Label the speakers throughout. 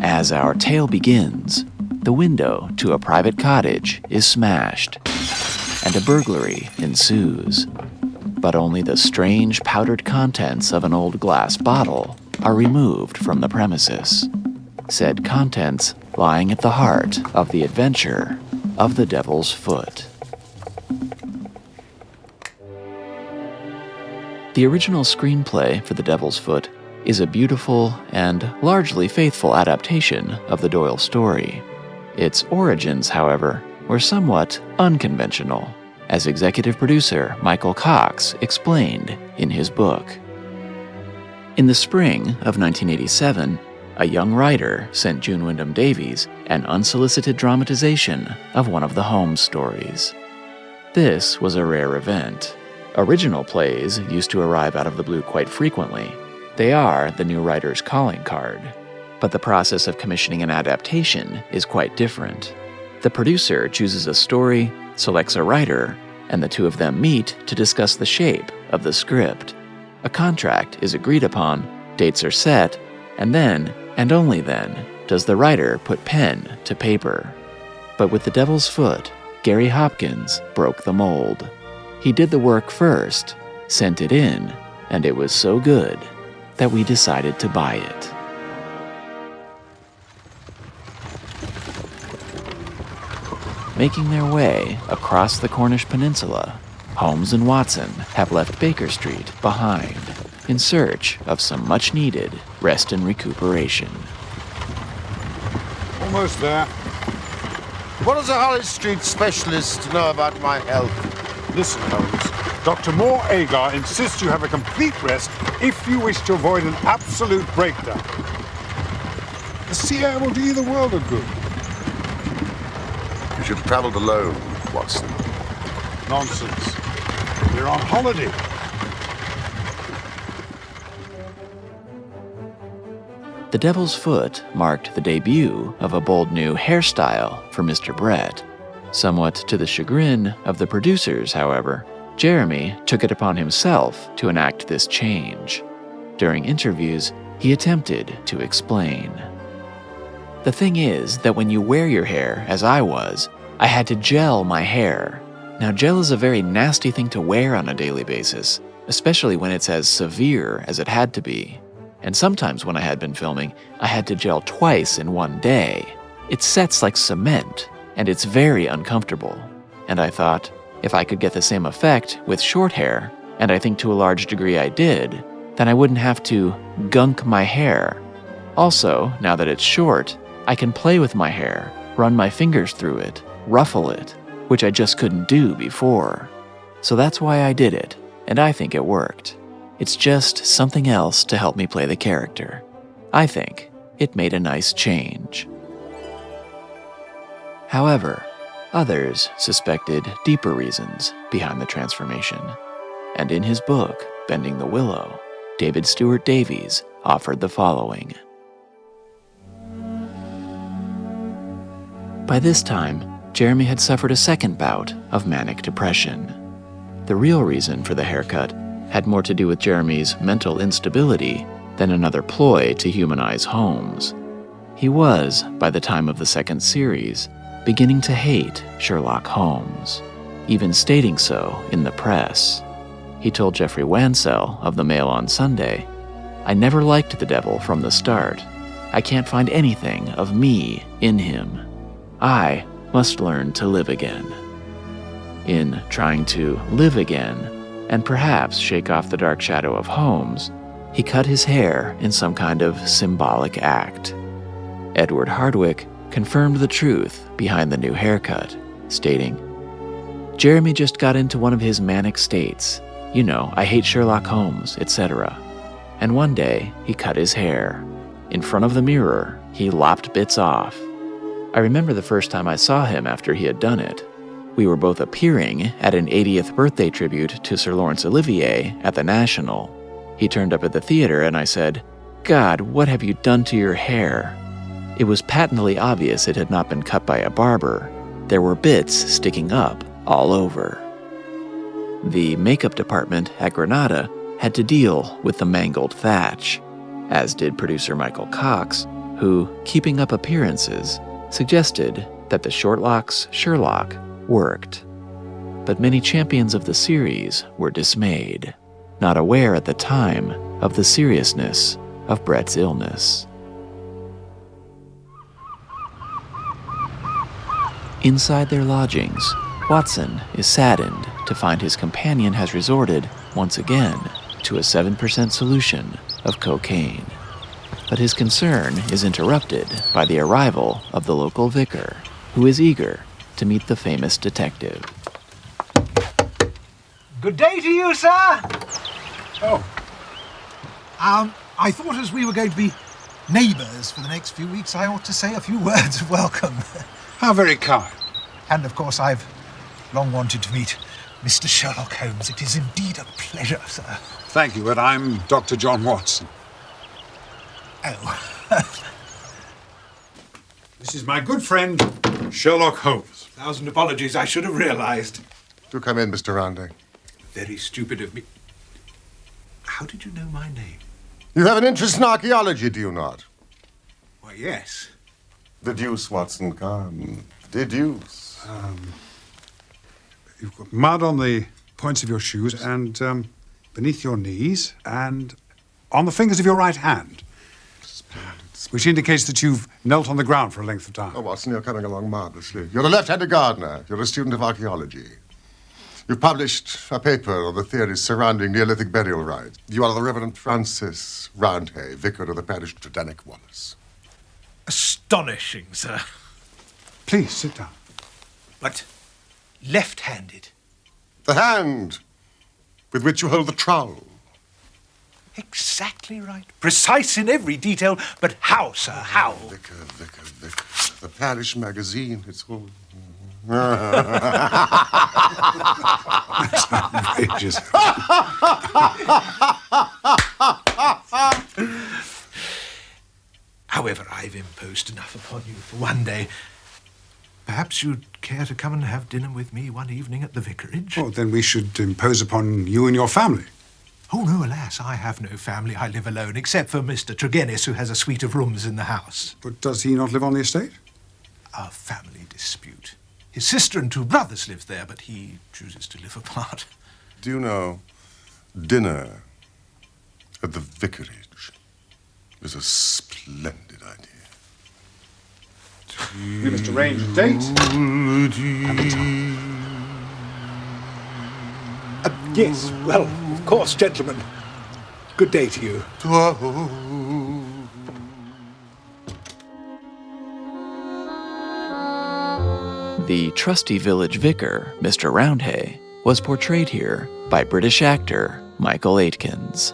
Speaker 1: As our tale begins, the window to a private cottage is smashed, and a burglary ensues. But only the strange powdered contents of an old glass bottle are removed from the premises. Said contents lying at the heart of the adventure of the Devil's Foot. The original screenplay for The Devil's Foot is a beautiful and largely faithful adaptation of the Doyle story. Its origins, however, were somewhat unconventional, as executive producer Michael Cox explained in his book. In the spring of 1987, a young writer sent June Wyndham Davies an unsolicited dramatization of one of the Holmes stories. This was a rare event. Original plays used to arrive out of the blue quite frequently. They are the new writer's calling card. But the process of commissioning an adaptation is quite different. The producer chooses a story, selects a writer, and the two of them meet to discuss the shape of the script. A contract is agreed upon, dates are set, and then, and only then, does the writer put pen to paper. But with The Devil's Foot, Gary Hopkins broke the mold. He did the work first, sent it in, and it was so good that we decided to buy it. Making their way across the Cornish Peninsula, Holmes and Watson have left Baker Street behind in search of some much-needed rest and recuperation.
Speaker 2: Almost there.
Speaker 3: What does a Hollis Street specialist know about my health?
Speaker 2: Listen, Holmes. Dr. Moore Agar insists you have a complete rest if you wish to avoid an absolute breakdown. The sea air will do you the world of good.
Speaker 3: You should have traveled alone, Watson.
Speaker 2: Nonsense. We're on holiday.
Speaker 1: The Devil's Foot marked the debut of a bold new hairstyle for Mr. Brett. Somewhat to the chagrin of the producers, however, Jeremy took it upon himself to enact this change. During interviews, he attempted to explain. The thing is that when you wear your hair, as I was, I had to gel my hair. Now, gel is a very nasty thing to wear on a daily basis, especially when it's as severe as it had to be. And sometimes when I had been filming, I had to gel twice in one day. It sets like cement, and it's very uncomfortable. And I thought, if I could get the same effect with short hair, and I think to a large degree I did, then I wouldn't have to gunk my hair. Also, now that it's short, I can play with my hair, run my fingers through it, ruffle it, which I just couldn't do before. So that's why I did it, and I think it worked. It's just something else to help me play the character. I think it made a nice change. However, others suspected deeper reasons behind the transformation. And in his book, Bending the Willow, David Stewart Davies offered the following. By this time, Jeremy had suffered a second bout of manic depression. The real reason for the haircut had more to do with Jeremy's mental instability than another ploy to humanize Holmes. He was, by the time of the second series, beginning to hate Sherlock Holmes, even stating so in the press. He told Geoffrey Wansell of the Mail on Sunday, "I never liked the devil from the start. I can't find anything of me in him. I must learn to live again." In trying to live again, and perhaps shake off the dark shadow of Holmes, he cut his hair in some kind of symbolic act. Edward Hardwicke confirmed the truth behind the new haircut, stating, "Jeremy just got into one of his manic states. You know, I hate Sherlock Holmes, etc. And one day, he cut his hair. In front of the mirror, he lopped bits off. I remember the first time I saw him after he had done it. We were both appearing at an 80th birthday tribute to Sir Laurence Olivier at the National. He turned up at the theater and I said, 'God, what have you done to your hair?' It was patently obvious it had not been cut by a barber. There were bits sticking up all over." The makeup department at Granada had to deal with the mangled thatch, as did producer Michael Cox, who, keeping up appearances, suggested that the Shortlock's Sherlock worked. But many champions of the series were dismayed, not aware at the time of the seriousness of Brett's illness. Inside their lodgings, Watson is saddened to find his companion has resorted, once again, to a 7% solution of cocaine. But his concern is interrupted by the arrival of the local vicar, who is eager to meet the famous detective.
Speaker 4: Good day to you, sir.
Speaker 2: Oh,
Speaker 4: I thought as we were going to be neighbours for the next few weeks, I ought to say a few words of welcome.
Speaker 2: how very kind.
Speaker 4: And of course, I've long wanted to meet Mr. Sherlock Holmes. It is indeed a pleasure, sir.
Speaker 2: Thank you, but I'm Dr. John Watson.
Speaker 4: Oh.
Speaker 2: This is my good friend, Sherlock Holmes.
Speaker 5: 1,000 apologies, I should have realized.
Speaker 3: Do come in, Mr. Rounding.
Speaker 5: Very stupid of me. How did you know my name?
Speaker 3: You have an interest in archaeology, do you not?
Speaker 5: Why, yes.
Speaker 3: Deduce, Watson, come. Deduce.
Speaker 2: You've got mud on the points of your shoes and beneath your knees and on the fingers of your right hand, which indicates that you've knelt on the ground for a length of time.
Speaker 3: Oh, Watson, you're coming along marvelously. You're a left-handed gardener. You're a student of archaeology. You've published a paper on the theories surrounding Neolithic burial rites. You are the Reverend Francis Roundhay, vicar of the parish of Tredanick Wallace.
Speaker 5: Astonishing, sir.
Speaker 2: Please, sit down.
Speaker 5: But left-handed.
Speaker 3: The hand with which you hold the trowel.
Speaker 5: Exactly right. Precise in every detail. But how, sir, how?
Speaker 3: Vicar. The parish magazine, it's all...
Speaker 2: That's outrageous.
Speaker 5: However, I've imposed enough upon you for one day. Perhaps you'd care to come and have dinner with me one evening at the vicarage?
Speaker 2: Well, then we should impose upon you and your family.
Speaker 5: Oh, no, alas, I have no family. I live alone, except for Mr. Tregennis, who has a suite of rooms in the house.
Speaker 2: But does he not live on the estate?
Speaker 5: A family dispute. His sister and 2 brothers live there, but he chooses to live apart.
Speaker 3: Do you know, dinner at the vicarage is a splendid idea.
Speaker 2: We must arrange a date and a time.
Speaker 5: Yes, well, of course, gentlemen. Good day to you.
Speaker 1: The trusty village vicar, Mr. Roundhay, was portrayed here by British actor Michael Aitkins.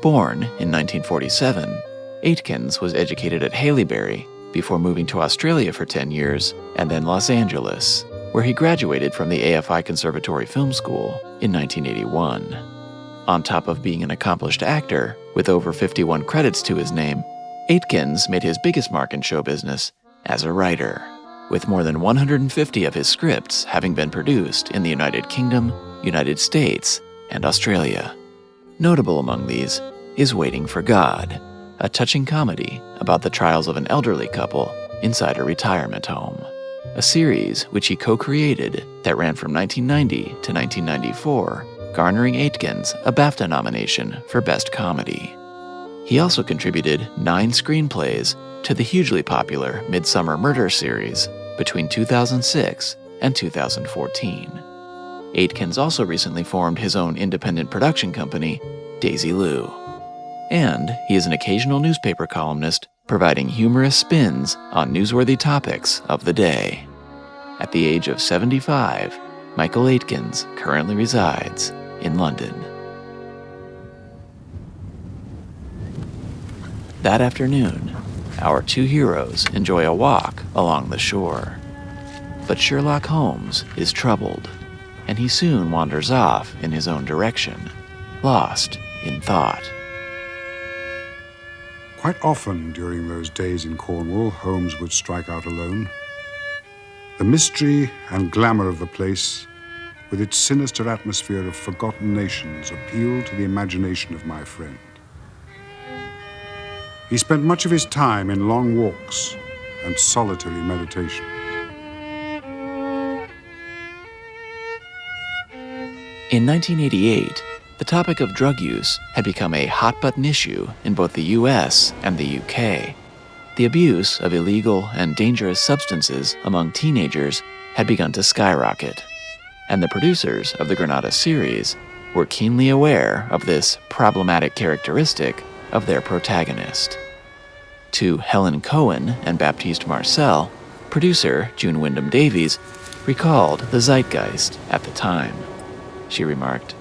Speaker 1: Born in 1947, Aitkins was educated at Haileybury before moving to Australia for 10 years and then Los Angeles, where he graduated from the AFI Conservatory Film School in 1981. On top of being an accomplished actor with over 51 credits to his name, Aitkins made his biggest mark in show business as a writer, with more than 150 of his scripts having been produced in the United Kingdom, United States, and Australia. Notable among these is Waiting for God, a touching comedy about the trials of an elderly couple inside a retirement home, a series which he co-created that ran from 1990 to 1994, garnering Aitkins a BAFTA nomination for Best Comedy. He also contributed 9 screenplays to the hugely popular Midsummer Murder series between 2006 and 2014. Aitkins also recently formed his own independent production company, Daisy Lou. And he is an occasional newspaper columnist providing humorous spins on newsworthy topics of the day. At the age of 75, Michael Aitkins currently resides in London. That afternoon, our 2 heroes enjoy a walk along the shore. But Sherlock Holmes is troubled, and he soon wanders off in his own direction, lost in thought.
Speaker 2: Quite often during those days in Cornwall, Holmes would strike out alone. The mystery and glamour of the place, with its sinister atmosphere of forgotten nations, appealed to the imagination of my friend. He spent much of his time in long walks and solitary meditation.
Speaker 1: In 1988, the topic of drug use had become a hot-button issue in both the US and the UK. The abuse of illegal and dangerous substances among teenagers had begun to skyrocket, and the producers of the Granada series were keenly aware of this problematic characteristic of their protagonist. To Helen Cohen and Baptiste Marcel, producer June Wyndham Davies recalled the zeitgeist at the time. She remarked,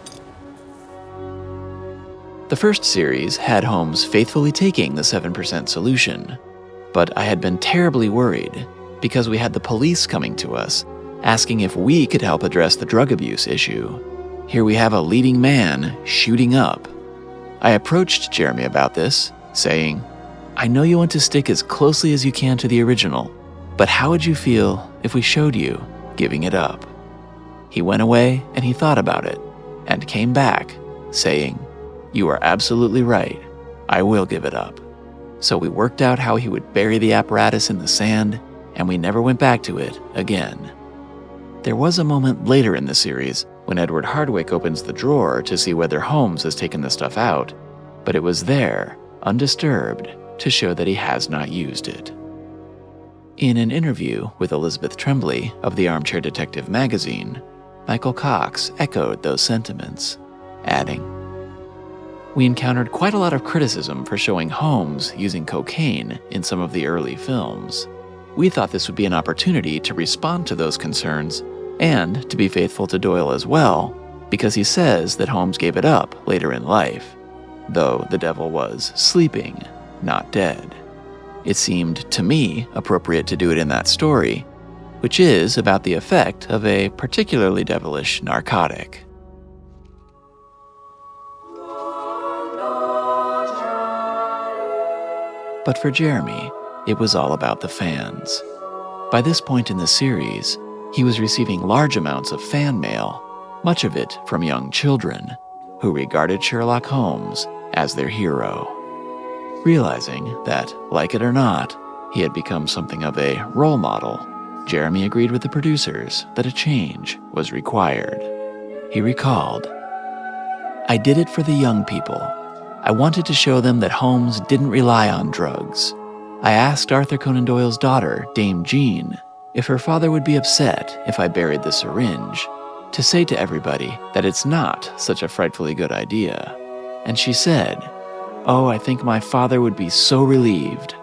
Speaker 1: "The first series had Holmes faithfully taking the 7% solution, but I had been terribly worried because we had the police coming to us, asking if we could help address the drug abuse issue. Here we have a leading man shooting up. I approached Jeremy about this, saying, I know you want to stick as closely as you can to the original, but how would you feel if we showed you giving it up? He went away and he thought about it, and came back, saying, you are absolutely right, I will give it up. So we worked out how he would bury the apparatus in the sand, and we never went back to it again." There was a moment later in the series when Edward Hardwicke opens the drawer to see whether Holmes has taken the stuff out, but it was there, undisturbed, to show that he has not used it. In an interview with Elizabeth Tremblay of the Armchair Detective magazine, Michael Cox echoed those sentiments, adding, "We encountered quite a lot of criticism for showing Holmes using cocaine in some of the early films. We thought this would be an opportunity to respond to those concerns and to be faithful to Doyle as well, because he says that Holmes gave it up later in life, though the devil was sleeping, not dead. It seemed to me appropriate to do it in that story, which is about the effect of a particularly devilish narcotic." But for Jeremy, it was all about the fans. By this point in the series, he was receiving large amounts of fan mail, much of it from young children, who regarded Sherlock Holmes as their hero. Realizing that, like it or not, he had become something of a role model, Jeremy agreed with the producers that a change was required. He recalled, "I did it for the young people. I wanted to show them that Holmes didn't rely on drugs. I asked Arthur Conan Doyle's daughter, Dame Jean, if her father would be upset if I buried the syringe, to say to everybody that it's not such a frightfully good idea. And she said, oh, I think my father would be so relieved.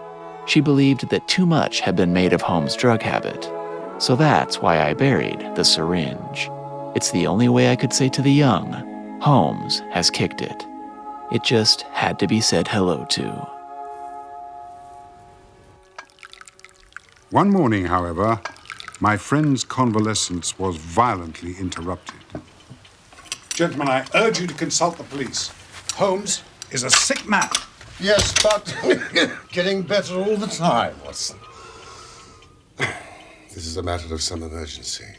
Speaker 1: She believed that too much had been made of Holmes' drug habit. So that's why I buried the syringe. It's the only way I could say to the young, Holmes has kicked it. It just had to be said hello to."
Speaker 2: One morning, however, my friend's convalescence was violently interrupted. Gentlemen, I urge you to consult the police. Holmes is a sick man.
Speaker 3: Yes, but getting better all the time, Watson. This is a matter of some emergency.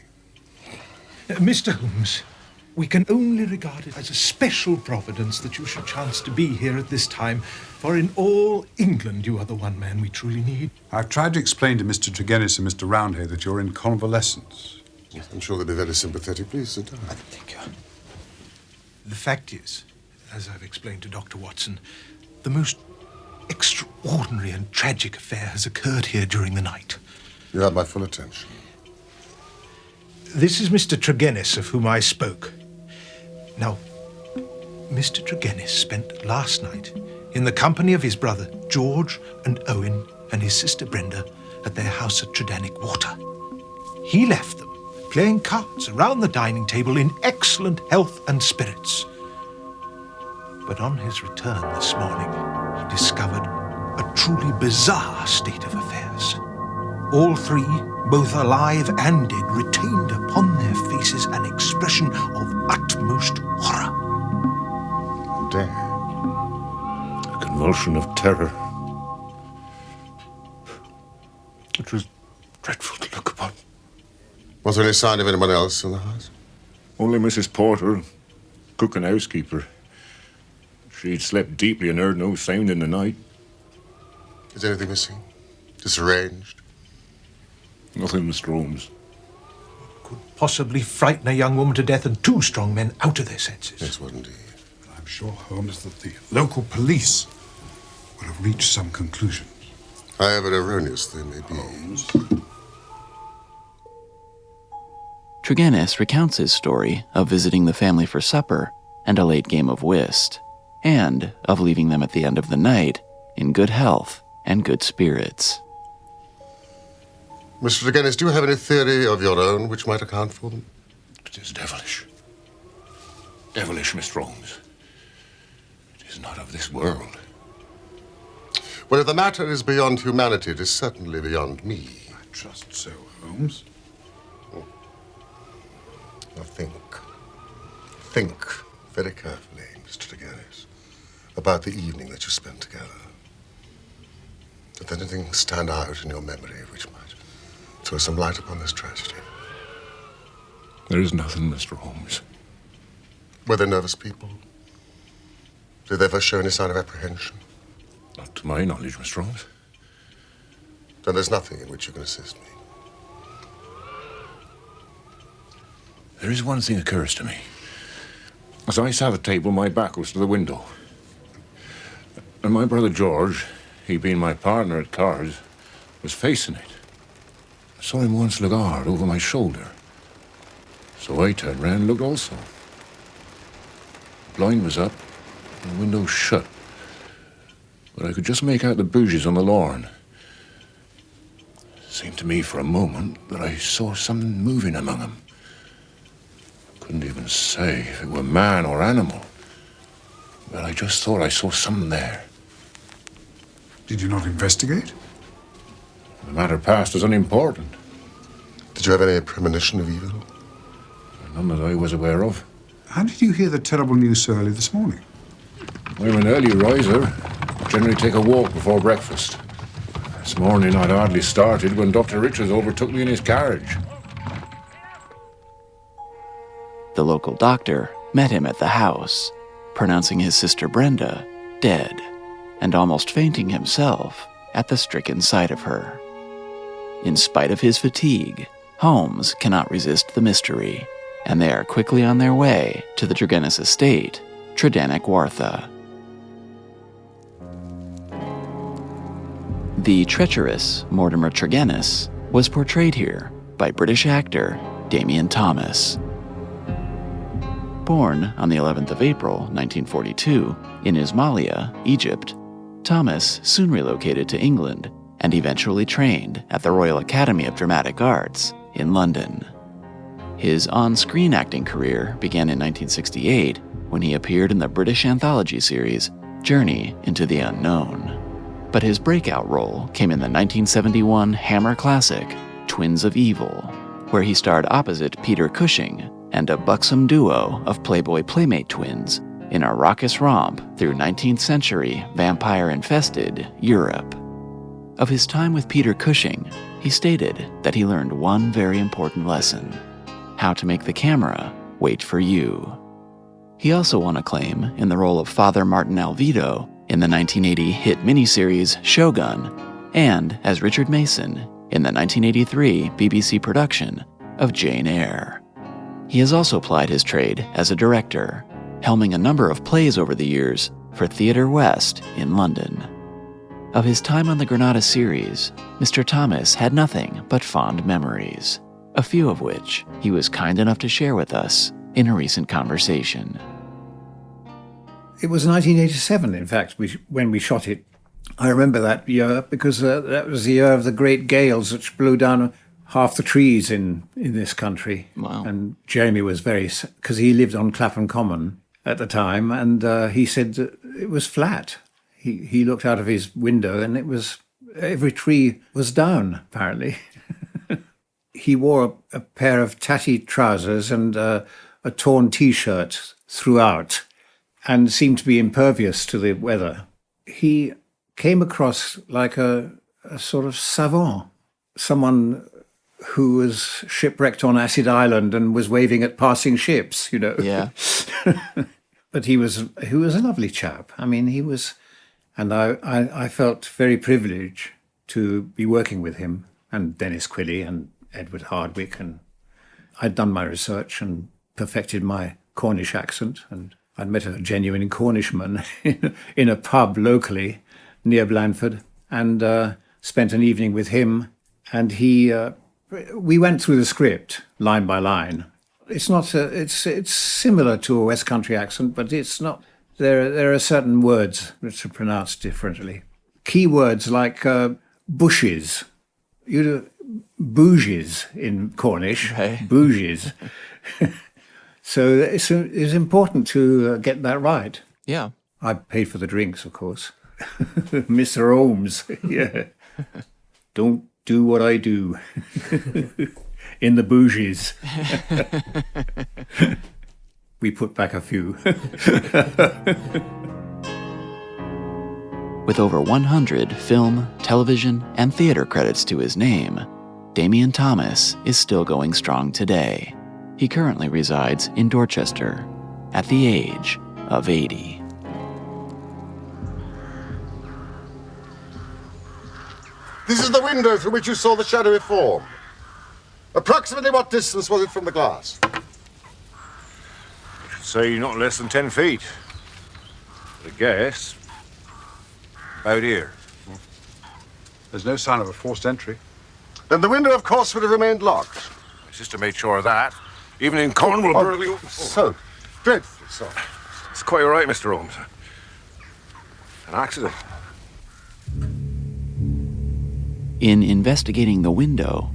Speaker 5: Mr. Holmes, we can only regard it as a special providence that you should chance to be here at this time, for in all England you are the one man we truly need.
Speaker 2: I've tried to explain to Mr. Tregennis and Mr. Roundhay that you're in convalescence.
Speaker 3: Yes, I'm sure they'll be very sympathetic. Please sit down.
Speaker 5: Thank you. The fact is, as I've explained to Dr. Watson, the most extraordinary and tragic affair has occurred here during the night.
Speaker 3: You have my full attention.
Speaker 5: This is Mr. Tregennis, of whom I spoke. Now, Mr. Tregennis spent last night in the company of his brother George and Owen and his sister Brenda at their house at Tredannick Water. He left them playing cards around the dining table in excellent health and spirits. But on his return this morning, he discovered a truly bizarre state of affairs. All three, both alive and dead, retained upon their faces an expression of utmost horror.
Speaker 3: Dead.
Speaker 6: A convulsion of terror. It was dreadful to look upon.
Speaker 3: Was there any sign of anyone else in the house?
Speaker 6: Only Mrs. Porter, cook and housekeeper. She'd slept deeply and heard no sound in the night.
Speaker 3: Is anything missing? Disarranged?
Speaker 6: Nothing, Mr. Holmes.
Speaker 5: Could possibly frighten a young woman to death and two strong men out of their senses.
Speaker 3: Yes, what indeed?
Speaker 2: I'm sure, Holmes, that the local police will have reached some conclusions.
Speaker 3: However erroneous they may be.
Speaker 2: Holmes.
Speaker 1: Tregennis recounts his story of visiting the family for supper and a late game of whist, and of leaving them at the end of the night in good health and good spirits.
Speaker 3: Mr. Tregennis, do you have any theory of your own which might account for them?
Speaker 6: It is devilish. Devilish, Mr. Holmes. It is not of this world.
Speaker 3: Well, if the matter is beyond humanity, it is certainly beyond me.
Speaker 2: I trust so, Holmes.
Speaker 3: Now think very carefully, Mr. Tregennis, about the evening that you spent together. Did anything stand out in your memory which might throw some light upon this tragedy?
Speaker 6: There is nothing, Mr. Holmes.
Speaker 3: Were they nervous people? Did they ever show any sign of apprehension?
Speaker 6: Not to my knowledge, Mr. Holmes.
Speaker 3: Then there's nothing in which you can assist me.
Speaker 6: There is one thing occurs to me. As I sat at table, my back was to the window. And my brother George, he being my partner at cards, was facing it. I saw him once look hard over my shoulder. So I turned round and looked also. The blind was up, and the window shut. But I could just make out the bougies on the lawn. It seemed to me for a moment that I saw something moving among them. Couldn't even say if it were man or animal. But I just thought I saw something there.
Speaker 2: Did you not investigate?
Speaker 6: The matter passed as unimportant.
Speaker 3: Did you have any premonition of evil?
Speaker 6: None that I was aware of.
Speaker 2: How did you hear the terrible news so early this morning?
Speaker 6: I'm an early riser. Generally take a walk before breakfast. This morning I'd hardly started when Dr. Richards overtook me in his carriage.
Speaker 1: The local doctor met him at the house, pronouncing his sister Brenda dead, and almost fainting himself at the stricken sight of her. In spite of his fatigue, Holmes cannot resist the mystery, and they are quickly on their way to the Tregennis estate, Tredannick Wartha. The treacherous Mortimer Tregennis was portrayed here by British actor Damien Thomas. Born on the 11th of April, 1942, in Ismailia, Egypt, Thomas soon relocated to England and eventually trained at the Royal Academy of Dramatic Arts in London. His on-screen acting career began in 1968 when he appeared in the British anthology series Journey into the Unknown. But his breakout role came in the 1971 Hammer classic Twins of Evil, where he starred opposite Peter Cushing and a buxom duo of Playboy Playmate twins in a raucous romp through 19th century vampire-infested Europe. Of his time with Peter Cushing, he stated that he learned one very important lesson: how to make the camera wait for you. He also won acclaim in the role of Father Martin Alvito in the 1980 hit miniseries Shogun, and as Richard Mason in the 1983 BBC production of Jane Eyre. He has also plied his trade as a director, helming a number of plays over the years for Theatre West in London. Of his time on the Granada series, Mr. Thomas had nothing but fond memories, a few of which he was kind enough to share with us in a recent conversation.
Speaker 4: It was 1987, in fact, when we shot it. I remember that year because that was the year of the great gales which blew down half the trees in this country.
Speaker 1: Wow.
Speaker 4: And Jeremy was because he lived on Clapham Common at the time, and he said that it was flat. He looked out of his window and every tree was down, apparently. He wore a pair of tatty trousers and a torn T-shirt throughout and seemed to be impervious to the weather. He came across like a sort of savant, someone who was shipwrecked on Acid Island and was waving at passing ships, you know.
Speaker 1: Yeah.
Speaker 4: But he was a lovely chap. I mean, he was And I felt very privileged to be working with him and Dennis Quilley and Edward Hardwick. And I'd done my research and perfected my Cornish accent. And I'd met a genuine Cornishman in a pub locally near Blandford and spent an evening with him. And we went through the script line by line. It's not it's similar to a West Country accent, but it's not. There are certain words which are pronounced differently. Key words like bushes, bougies in Cornish,
Speaker 1: right.
Speaker 4: Bougies. So it's important to get that right.
Speaker 1: Yeah.
Speaker 4: I paid for the drinks, of course. Mr. Holmes, yeah. Don't do what I do in the bougies. We put back a few.
Speaker 1: With over 100 film, television, and theater credits to his name, Damien Thomas is still going strong today. He currently resides in Dorchester at the age of 80.
Speaker 3: This is the window through which you saw the shadowy form. Approximately what distance was it from the glass?
Speaker 6: Say not less than 10 feet. But I guess about here.
Speaker 2: There's no sign of a forced entry.
Speaker 3: Then the window, of course, would have remained locked.
Speaker 6: My sister made sure of that. Even in Cornwall, Burley.
Speaker 3: So, dreadfully so.
Speaker 6: It's quite all right, Mr. Holmes. An accident.
Speaker 1: In investigating the window,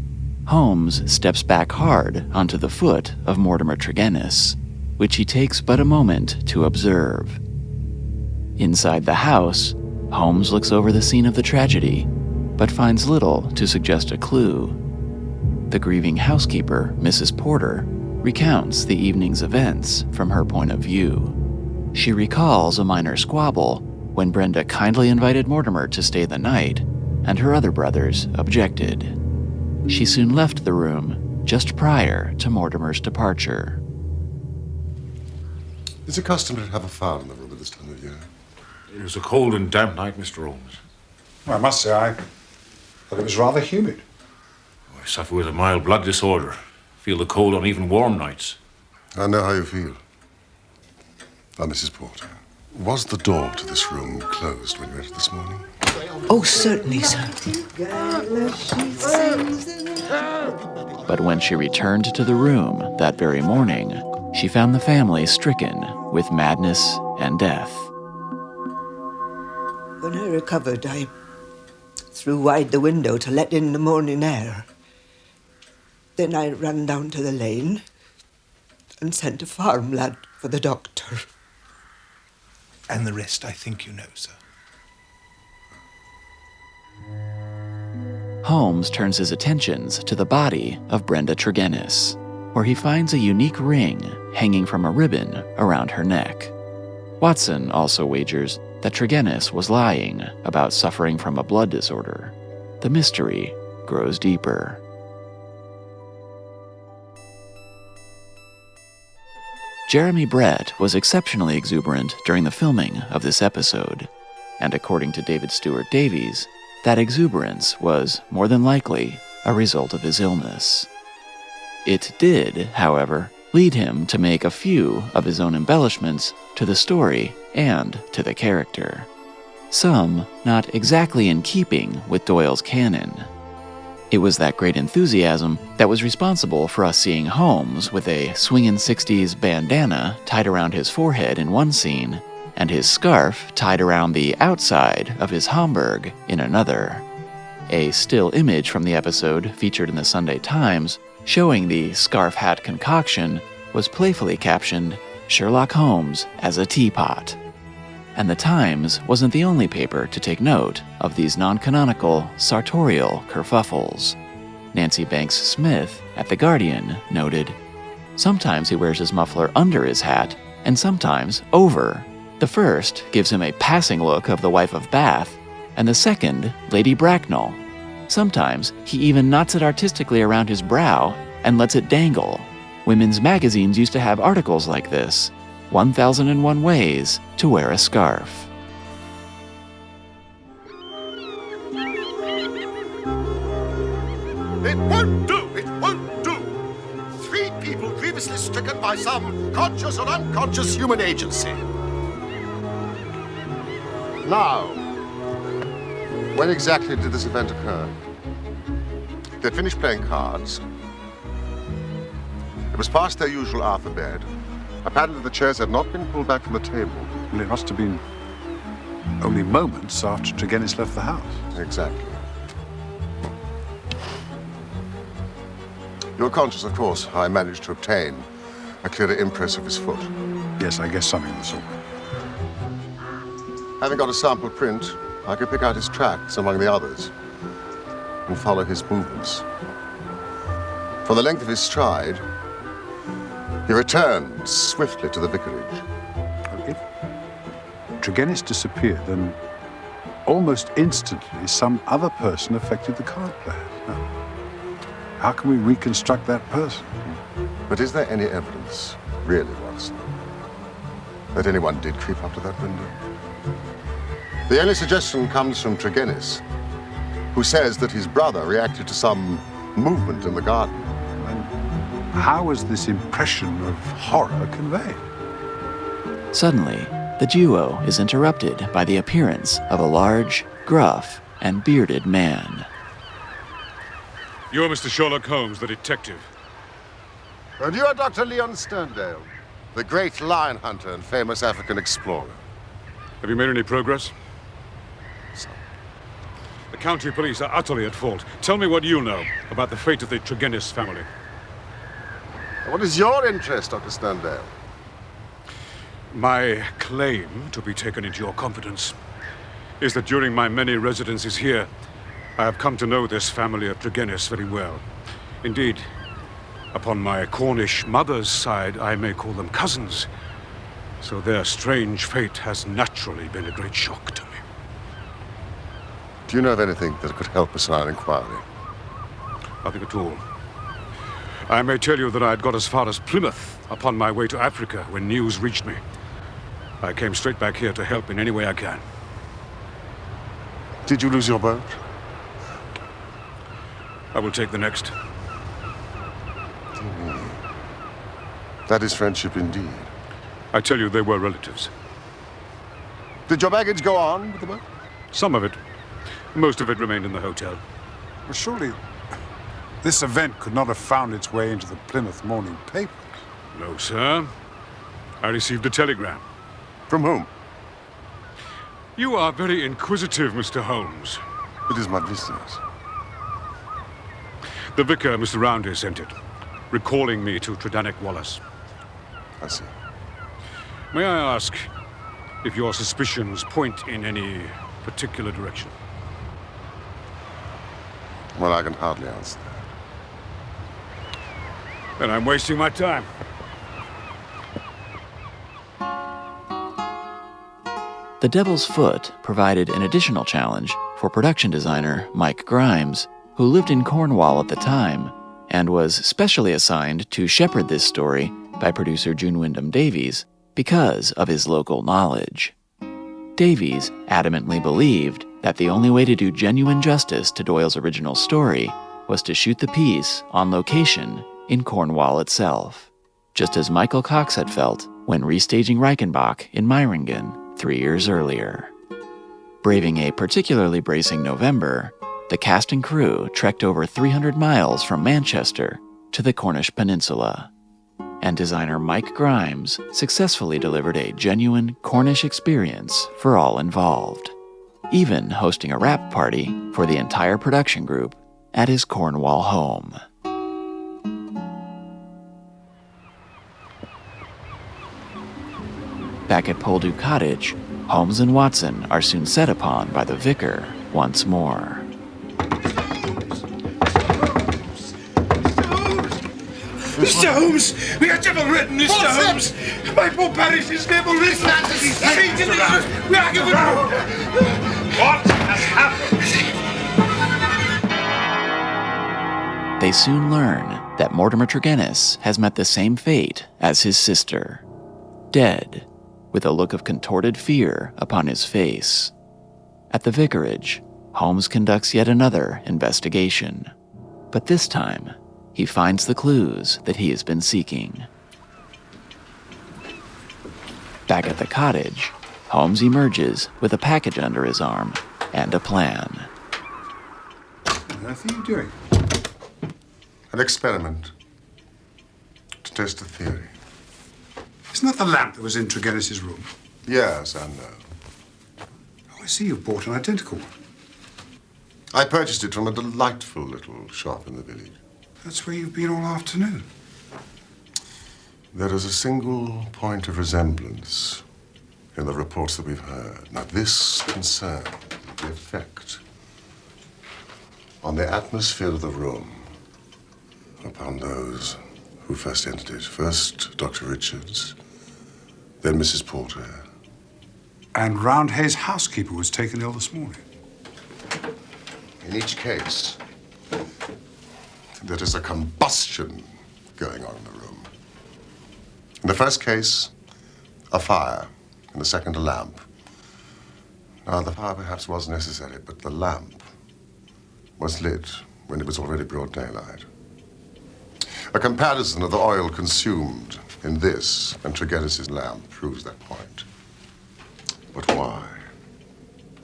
Speaker 1: Holmes steps back hard onto the foot of Mortimer Tregennis, which he takes but a moment to observe. Inside the house, Holmes looks over the scene of the tragedy, but finds little to suggest a clue. The grieving housekeeper, Mrs. Porter, recounts the evening's events from her point of view. She recalls a minor squabble when Brenda kindly invited Mortimer to stay the night, and her other brothers objected. She soon left the room just prior to Mortimer's departure.
Speaker 3: Is it customary to have a fire in the room at this time of year?
Speaker 6: It was a cold and damp night, Mr. Holmes.
Speaker 2: Well, I must say, I thought it was rather humid.
Speaker 6: I suffer with a mild blood disorder. Feel the cold on even warm nights.
Speaker 3: I know how you feel. Now, Mrs. Porter, was the door to this room closed when you entered this morning?
Speaker 7: Oh, certainly, sir.
Speaker 1: But when she returned to the room that very morning, she found the family stricken with madness and death.
Speaker 7: When I recovered, I threw wide the window to let in the morning air. Then I ran down to the lane and sent a farm lad for the doctor.
Speaker 5: And the rest I think you know, sir.
Speaker 1: Holmes turns his attentions to the body of Brenda Tregennis, where he finds a unique ring hanging from a ribbon around her neck. Watson also wagers that Tregennis was lying about suffering from a blood disorder. The mystery grows deeper. Jeremy Brett was exceptionally exuberant during the filming of this episode, and according to David Stewart Davies, that exuberance was more than likely a result of his illness. It did, however, lead him to make a few of his own embellishments to the story and to the character. Some not exactly in keeping with Doyle's canon. It was that great enthusiasm that was responsible for us seeing Holmes with a swingin' 60s bandana tied around his forehead in one scene, and his scarf tied around the outside of his Homburg in another. A still image from the episode featured in the Sunday Times showing the scarf hat concoction was playfully captioned, "Sherlock Holmes as a teapot." And the Times wasn't the only paper to take note of these non-canonical, sartorial kerfuffles. Nancy Banks Smith at The Guardian noted, "Sometimes he wears his muffler under his hat, and sometimes over. The first gives him a passing look of the wife of Bath, and the second, Lady Bracknell. Sometimes he even knots it artistically around his brow and lets it dangle. Women's magazines used to have articles like this, 1001 Ways to Wear a Scarf."
Speaker 3: It won't do! It won't do! 3 people grievously stricken by some conscious or unconscious human agency. Now, when exactly did this event occur? They'd finished playing cards. It was past their usual hour for bed. Apparently the chairs had not been pulled back from the table.
Speaker 2: Well, it must have been only moments after Tregennis left the house.
Speaker 3: Exactly. You're conscious, of course, how I managed to obtain a clearer impress of his foot.
Speaker 2: Yes, I guess something of the sort.
Speaker 3: Having got a sample print, I could pick out his tracks among the others and follow his movements. For the length of his stride, he returned swiftly to the vicarage.
Speaker 2: If Tregennis disappeared, then almost instantly some other person affected the card players. Now, how can we reconstruct that person?
Speaker 3: But is there any evidence, really, Watson, that anyone did creep up to that window? The only suggestion comes from Tregennis, who says that his brother reacted to some movement in the garden.
Speaker 2: And how was this impression of horror conveyed?
Speaker 1: Suddenly, the duo is interrupted by the appearance of a large, gruff, and bearded man.
Speaker 2: You're Mr. Sherlock Holmes, the detective.
Speaker 3: And you are Dr. Leon Sterndale, the great lion hunter and famous African explorer.
Speaker 2: Have you made any progress? The county police are utterly at fault. Tell me what you know about the fate of the Tregennis family.
Speaker 3: What is your interest, Dr. Sterndale?
Speaker 2: My claim to be taken into your confidence is that during my many residences here, I have come to know this family of Tregennis very well. Indeed, upon my Cornish mother's side, I may call them cousins. So their strange fate has naturally been a great shock to me.
Speaker 3: Do you know of anything that could help us in our inquiry?
Speaker 2: Nothing at all. I may tell you that I had got as far as Plymouth upon my way to Africa when news reached me. I came straight back here to help in any way I can.
Speaker 3: Did you lose your boat?
Speaker 2: I will take the next.
Speaker 3: That is friendship indeed.
Speaker 2: I tell you, they were relatives.
Speaker 3: Did your baggage go on with the boat?
Speaker 2: Some of it. Most of it remained in the hotel. Well, surely this event could not have found its way into the Plymouth morning papers. No, sir. I received a telegram.
Speaker 3: From whom?
Speaker 2: You are very inquisitive, Mr. Holmes.
Speaker 3: It is my business.
Speaker 2: The vicar, Mr. Roundy, sent it, recalling me to Tredannick Wallace.
Speaker 3: I see.
Speaker 2: May I ask if your suspicions point in any particular direction?
Speaker 3: Well, I can hardly answer that.
Speaker 2: Then I'm wasting my time.
Speaker 1: The Devil's Foot provided an additional challenge for production designer Mike Grimes, who lived in Cornwall at the time and was specially assigned to shepherd this story by producer June Wyndham Davies because of his local knowledge. Davies adamantly believed that the only way to do genuine justice to Doyle's original story was to shoot the piece on location in Cornwall itself, just as Michael Cox had felt when restaging Reichenbach in Meiringen 3 years earlier. Braving a particularly bracing November, the cast and crew trekked over 300 miles from Manchester to the Cornish Peninsula, and designer Mike Grimes successfully delivered a genuine Cornish experience for all involved, even hosting a wrap party for the entire production group at his Cornwall home. Back at Poldhu Cottage, Holmes and Watson are soon set upon by the vicar once more.
Speaker 5: Mr. Holmes! We are devil-ridden, Mr. Holmes! My poor parish is devil-ridden! We are given... What has happened?
Speaker 1: They soon learn that Mortimer Tregennis has met the same fate as his sister, dead, with a look of contorted fear upon his face. At the vicarage, Holmes conducts yet another investigation. But this time, he finds the clues that he has been seeking. Back at the cottage, Holmes emerges with a package under his arm and a plan.
Speaker 2: What on earth are you doing?
Speaker 3: An experiment to test a theory.
Speaker 2: Isn't that the lamp that was in Tregennis's room?
Speaker 3: Yes, I know.
Speaker 2: Oh, I see you've bought an identical one.
Speaker 3: I purchased it from a delightful little shop in the village.
Speaker 2: That's where you've been all afternoon.
Speaker 3: There is a single point of resemblance in the reports that we've heard. Now, this concerns the effect on the atmosphere of the room upon those who first entered it. First, Dr. Richards, then Mrs. Porter.
Speaker 2: And Roundhay's housekeeper was taken ill this morning.
Speaker 3: In each case, there is a combustion going on in the room. In the first case, a fire. In the second, a lamp. Now, the fire perhaps was necessary, but the lamp was lit when it was already broad daylight. A comparison of the oil consumed in this and Tregennis's lamp proves that point. But why?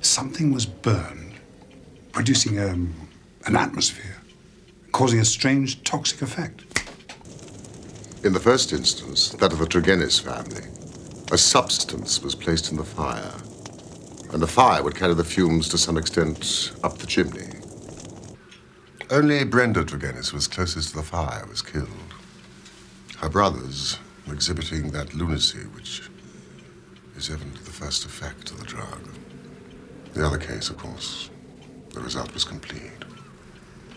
Speaker 2: Something was burned, producing an atmosphere, causing a strange toxic effect.
Speaker 3: In the first instance, that of the Tregennis family, a substance was placed in the fire, and the fire would carry the fumes to some extent up the chimney. Only Brenda Tregennis, who was closest to the fire, was killed. Her brothers were exhibiting that lunacy which is evidently the first effect of the drug. The other case, of course, the result was complete.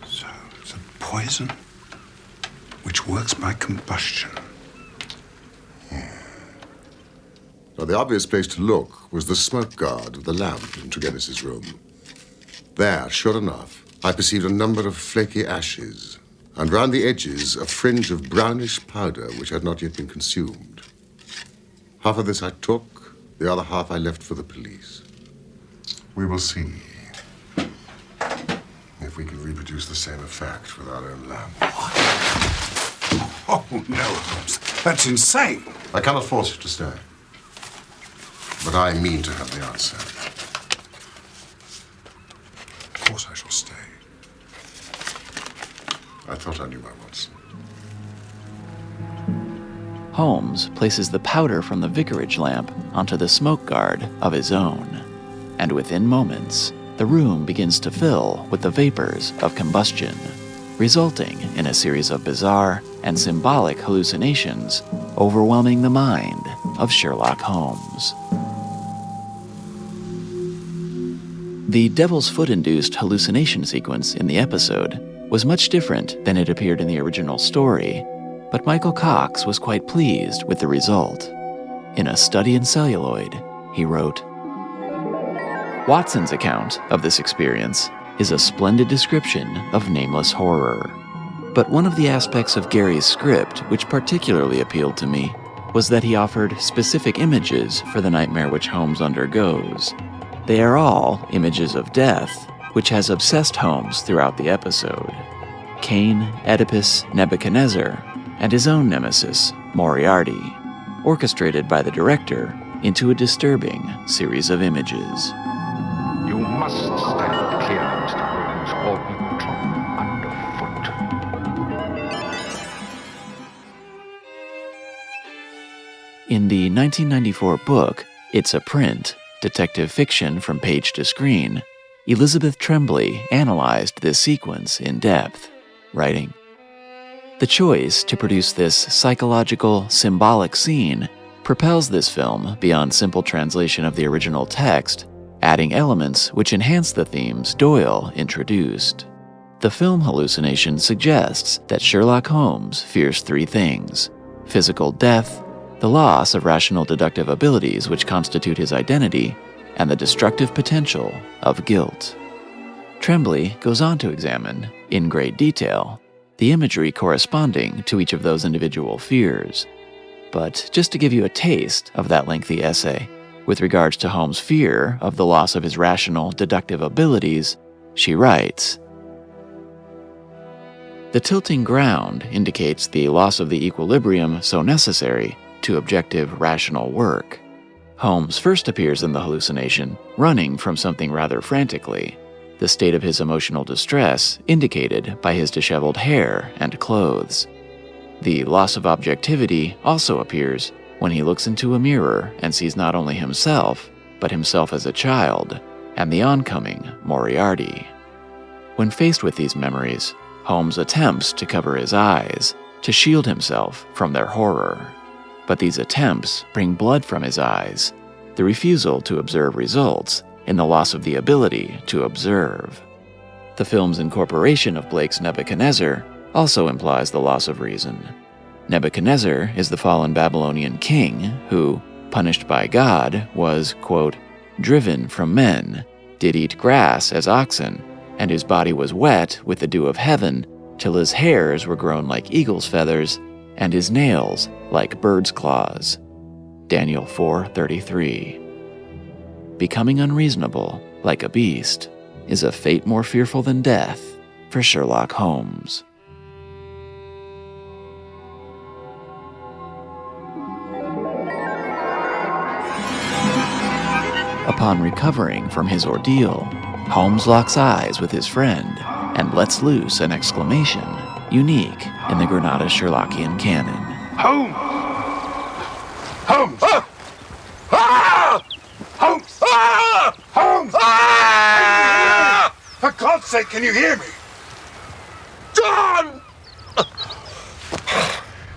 Speaker 2: So it's a poison which works by combustion.
Speaker 3: Now, the obvious place to look was the smoke guard of the lamp in Tregennis's room. There, sure enough, I perceived a number of flaky ashes, and round the edges, a fringe of brownish powder which had not yet been consumed. Half of this I took, the other half I left for the police. We will see if we can reproduce the same effect with our own lamp.
Speaker 2: Oh, no, Holmes. That's insane.
Speaker 3: I cannot force you to stay, but I mean to have the answer.
Speaker 2: Of course I shall stay.
Speaker 3: I thought I knew my Watson.
Speaker 1: Holmes places the powder from the vicarage lamp onto the smoke guard of his own, and within moments, the room begins to fill with the vapors of combustion, resulting in a series of bizarre and symbolic hallucinations overwhelming the mind of Sherlock Holmes. The Devil's Foot-induced hallucination sequence in the episode was much different than it appeared in the original story, but Michael Cox was quite pleased with the result. In a study in celluloid, he wrote, "Watson's account of this experience is a splendid description of nameless horror. But one of the aspects of Gary's script which particularly appealed to me was that he offered specific images for the nightmare which Holmes undergoes. They are all images of death, which has obsessed Holmes throughout the episode. Cain, Oedipus, Nebuchadnezzar, and his own nemesis, Moriarty, orchestrated by the director into a disturbing series of images."
Speaker 8: You must stand clear, Mr. Holmes, or be trodden underfoot.
Speaker 1: In the 1994 book, It's a Print, Detective Fiction from Page to Screen, Elizabeth Tremblay analyzed this sequence in depth, writing, "The choice to produce this psychological, symbolic scene propels this film beyond simple translation of the original text, adding elements which enhance the themes Doyle introduced. The film hallucination suggests that Sherlock Holmes fears three things: physical death, the loss of rational deductive abilities which constitute his identity, and the destructive potential of guilt." Tremblay goes on to examine, in great detail, the imagery corresponding to each of those individual fears. But just to give you a taste of that lengthy essay, with regards to Holmes' fear of the loss of his rational deductive abilities, she writes, The tilting ground indicates the loss of the equilibrium so necessary to objective, rational work. Holmes first appears in the hallucination, running from something rather frantically, the state of his emotional distress indicated by his disheveled hair and clothes. The loss of objectivity also appears when he looks into a mirror and sees not only himself, but himself as a child, and the oncoming Moriarty. When faced with these memories, Holmes attempts to cover his eyes, to shield himself from their horror. But these attempts bring blood from his eyes, the refusal to observe results in the loss of the ability to observe. The film's incorporation of Blake's Nebuchadnezzar also implies the loss of reason. Nebuchadnezzar is the fallen Babylonian king who, punished by God, was, quote, driven from men, did eat grass as oxen, and his body was wet with the dew of heaven, till his hairs were grown like eagle's feathers, and his nails like bird's claws. Daniel 4:33. Becoming unreasonable, like a beast, is a fate more fearful than death for Sherlock Holmes. Upon recovering from his ordeal, Holmes locks eyes with his friend and lets loose an exclamation unique in the Granada Sherlockian canon.
Speaker 2: Holmes! Holmes! Ah! Ah! Holmes! Ah! Holmes! Ah! For God's sake, can you hear me? John!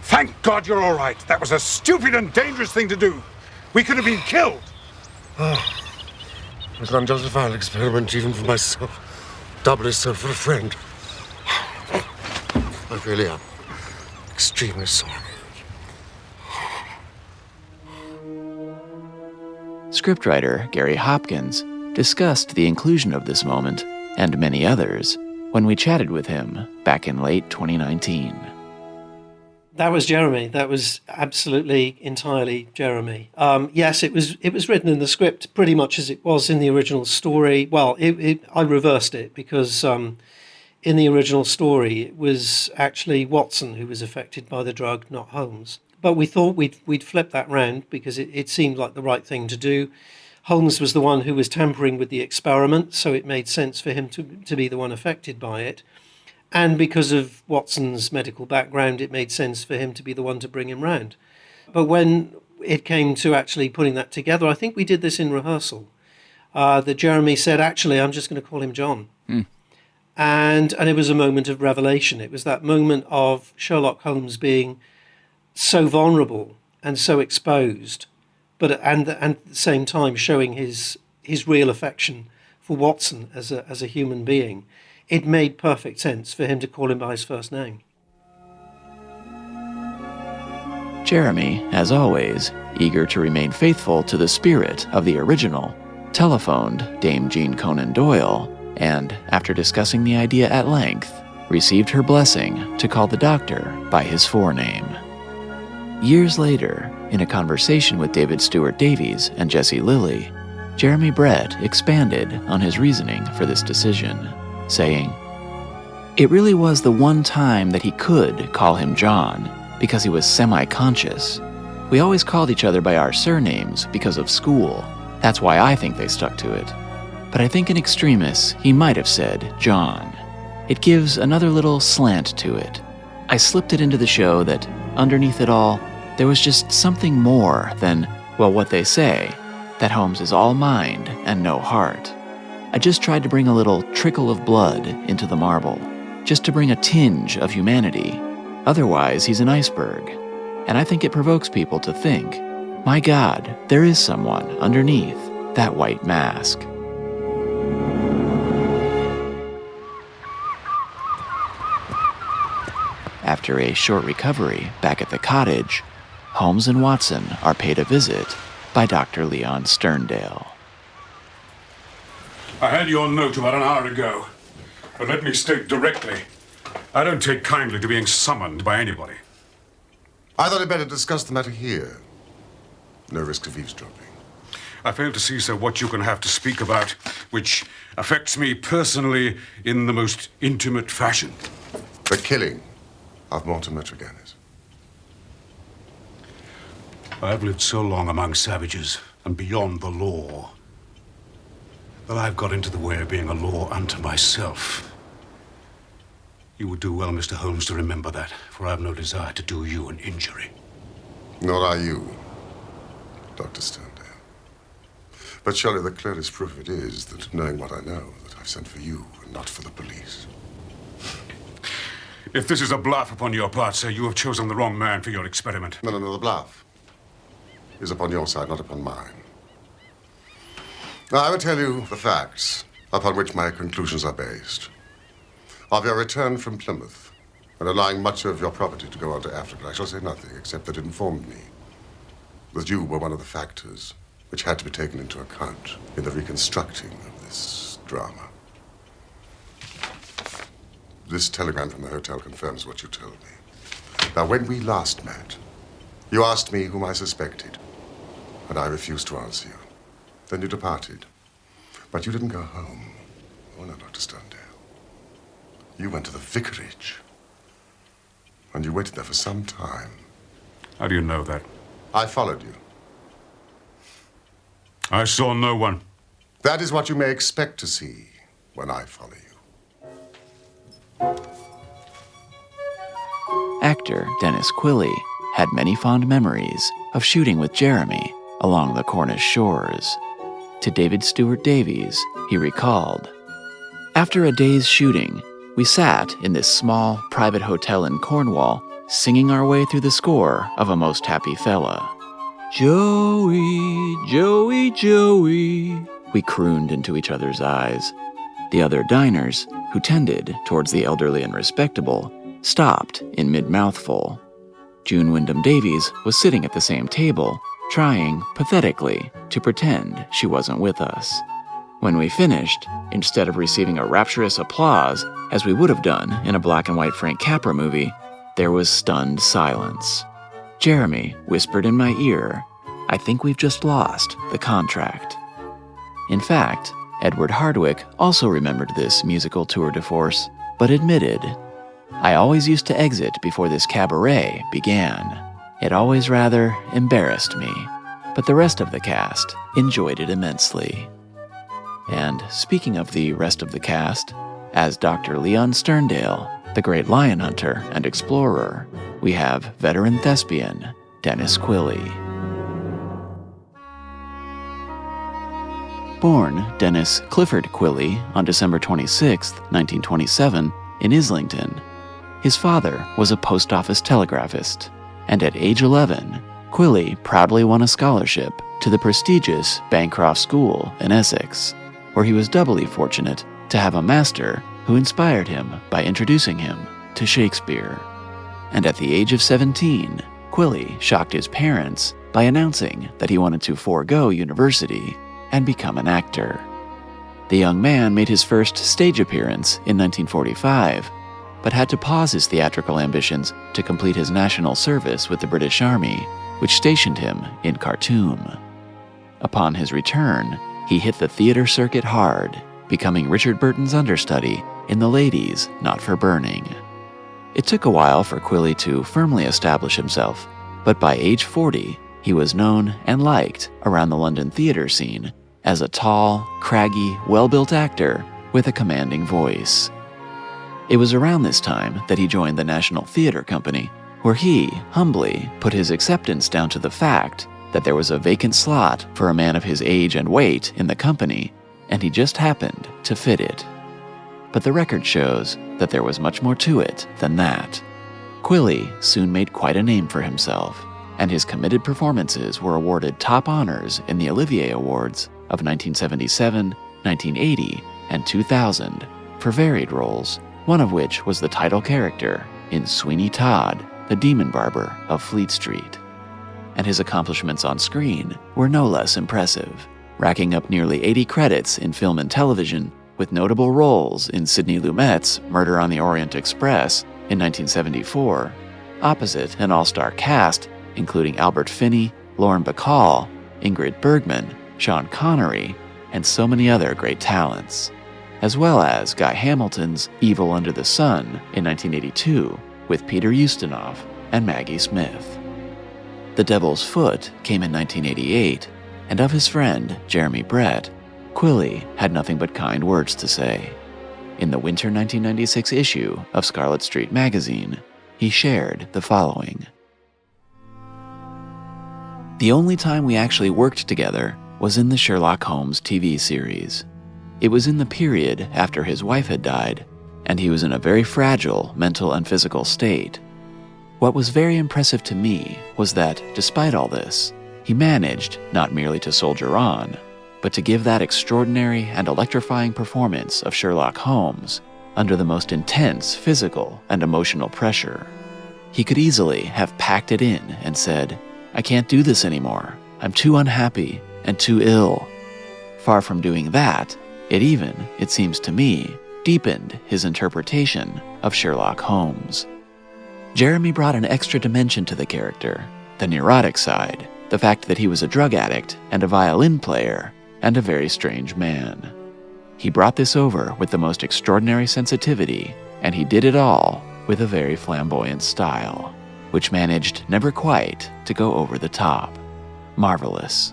Speaker 2: Thank God you're all right. That was a stupid and dangerous thing to do. We could have been killed.
Speaker 3: It was an unjustifiable experiment, even for myself. Doubly so for a friend. I really am extremely sorry.
Speaker 1: Scriptwriter Gary Hopkins discussed the inclusion of this moment, and many others, when we chatted with him back in late 2019.
Speaker 9: That was Jeremy. That was absolutely entirely Jeremy. Yes, it was written in the script pretty much as it was in the original story. Well, I reversed it because in the original story it was actually Watson who was affected by the drug, not Holmes. But we thought we'd flip that round because it seemed like the right thing to do. Holmes was the one who was tampering with the experiment, so it made sense for him to be the one affected by it. And because of Watson's medical background, it made sense for him to be the one to bring him round. But when it came to actually putting that together, I think we did this in rehearsal, that Jeremy said, actually, I'm just going to call him John. And it was a moment of revelation. It was that moment of Sherlock Holmes being so vulnerable and so exposed, but and at the same time showing his real affection for Watson as a human being. It made perfect sense for him to call him by his first name.
Speaker 1: Jeremy, as always, eager to remain faithful to the spirit of the original, telephoned Dame Jean Conan Doyle and, after discussing the idea at length, received her blessing to call the doctor by his forename. Years later, in a conversation with David Stewart Davies and Jesse Lilly, Jeremy Brett expanded on his reasoning for this decision, saying, "It really was the one time that he could call him John, because he was semi-conscious. We always called each other by our surnames because of school. That's why I think they stuck to it. But I think in extremis, he might have said John. It gives another little slant to it. I slipped it into the show that, underneath it all, there was just something more than, well, what they say, that Holmes is all mind and no heart. I just tried to bring a little trickle of blood into the marble, just to bring a tinge of humanity. Otherwise, he's an iceberg. And I think it provokes people to think, my God, there is someone underneath that white mask." After a short recovery back at the cottage, Holmes and Watson are paid a visit by Dr. Leon Sterndale.
Speaker 2: I had your note about an hour ago, but let me state directly, I don't take kindly to being summoned by anybody.
Speaker 3: I thought I'd better discuss the matter here. No risk of eavesdropping.
Speaker 2: I fail to see, sir, what you can have to speak about, which affects me personally in the most intimate fashion.
Speaker 3: The killing of Mortimer Tregennis.
Speaker 2: I've lived so long among savages and beyond the law that I've got into the way of being a law unto myself. You would do well, Mr. Holmes, to remember that, for I have no desire to do you an injury.
Speaker 3: Nor are you, Dr. Sterndale. But surely the clearest proof of it is that, knowing what I know, that I've sent for you and not for the police.
Speaker 2: If this is a bluff upon your part, sir, you have chosen the wrong man for your experiment.
Speaker 3: No, the bluff is upon your side, not upon mine. Now, I will tell you the facts upon which my conclusions are based. Of your return from Plymouth and allowing much of your property to go on to Africa, I shall say nothing except that it informed me that you were one of the factors which had to be taken into account in the reconstructing of this drama. This telegram from the hotel confirms what you told me. Now, when we last met, you asked me whom I suspected, and I refused to answer you. Then you departed. But you didn't go home. Oh, no, Dr. Sterndale. You went to the vicarage. And you waited there for some time.
Speaker 2: How do you know that?
Speaker 3: I followed you.
Speaker 2: I saw no one.
Speaker 3: That is what you may expect to see when I follow you.
Speaker 1: Actor Dennis Quilley had many fond memories of shooting with Jeremy along the Cornish shores. To David Stewart Davies, he recalled, "After a day's shooting, we sat in this small private hotel in Cornwall, singing our way through the score of A Most Happy Fella. Joey, Joey, Joey," we crooned into each other's eyes. The other diners, who tended towards the elderly and respectable, stopped in mid-mouthful. June Wyndham Davies was sitting at the same table, trying, pathetically, to pretend she wasn't with us. When we finished, instead of receiving a rapturous applause, as we would have done in a black and white Frank Capra movie, there was stunned silence. Jeremy whispered in my ear, "I think we've just lost the contract." In fact, Edward Hardwick also remembered this musical tour de force, but admitted, "I always used to exit before this cabaret began. It always rather embarrassed me, but the rest of the cast enjoyed it immensely." And speaking of the rest of the cast, as Dr. Leon Sterndale, the great lion hunter and explorer, we have veteran thespian Dennis Quilley. Born Dennis Clifford Quilley on December 26, 1927, in Islington, his father was a post office telegraphist, and at age 11, Quilley proudly won a scholarship to the prestigious Bancroft School in Essex, where he was doubly fortunate to have a master who inspired him by introducing him to Shakespeare. And at the age of 17, Quilley shocked his parents by announcing that he wanted to forego university and become an actor. The young man made his first stage appearance in 1945, but had to pause his theatrical ambitions to complete his national service with the British Army, which stationed him in Khartoum. Upon his return, he hit the theater circuit hard, becoming Richard Burton's understudy in The Ladies Not for Burning. It took a while for Quilley to firmly establish himself, but by age 40, he was known and liked around the London theater scene as a tall, craggy, well-built actor with a commanding voice. It was around this time that he joined the National Theatre Company, where he, humbly, put his acceptance down to the fact that there was a vacant slot for a man of his age and weight in the company, and he just happened to fit it. But the record shows that there was much more to it than that. Quilley soon made quite a name for himself, and his committed performances were awarded top honors in the Olivier Awards of 1977, 1980, and 2000 for varied roles, one of which was the title character in Sweeney Todd, the Demon Barber of Fleet Street. And his accomplishments on screen were no less impressive, racking up nearly 80 credits in film and television, with notable roles in Sidney Lumet's Murder on the Orient Express in 1974, opposite an all-star cast including Albert Finney, Lauren Bacall, Ingrid Bergman, Sean Connery, and so many other great talents, as well as Guy Hamilton's Evil Under the Sun in 1982 with Peter Ustinov and Maggie Smith. The Devil's Foot came in 1988, and of his friend, Jeremy Brett, Quilley had nothing but kind words to say. In the winter 1996 issue of Scarlet Street magazine, he shared the following. The only time we actually worked together was in the Sherlock Holmes TV series. It was in the period after his wife had died, and he was in a very fragile mental and physical state. What was very impressive to me was that, despite all this, he managed not merely to soldier on, but to give that extraordinary and electrifying performance of Sherlock Holmes under the most intense physical and emotional pressure. He could easily have packed it in and said, "I can't do this anymore. I'm too unhappy and too ill." Far from doing that, it seems to me, deepened his interpretation of Sherlock Holmes. Jeremy brought an extra dimension to the character, the neurotic side, the fact that he was a drug addict and a violin player, and a very strange man. He brought this over with the most extraordinary sensitivity, and he did it all with a very flamboyant style, which managed never quite to go over the top. Marvelous.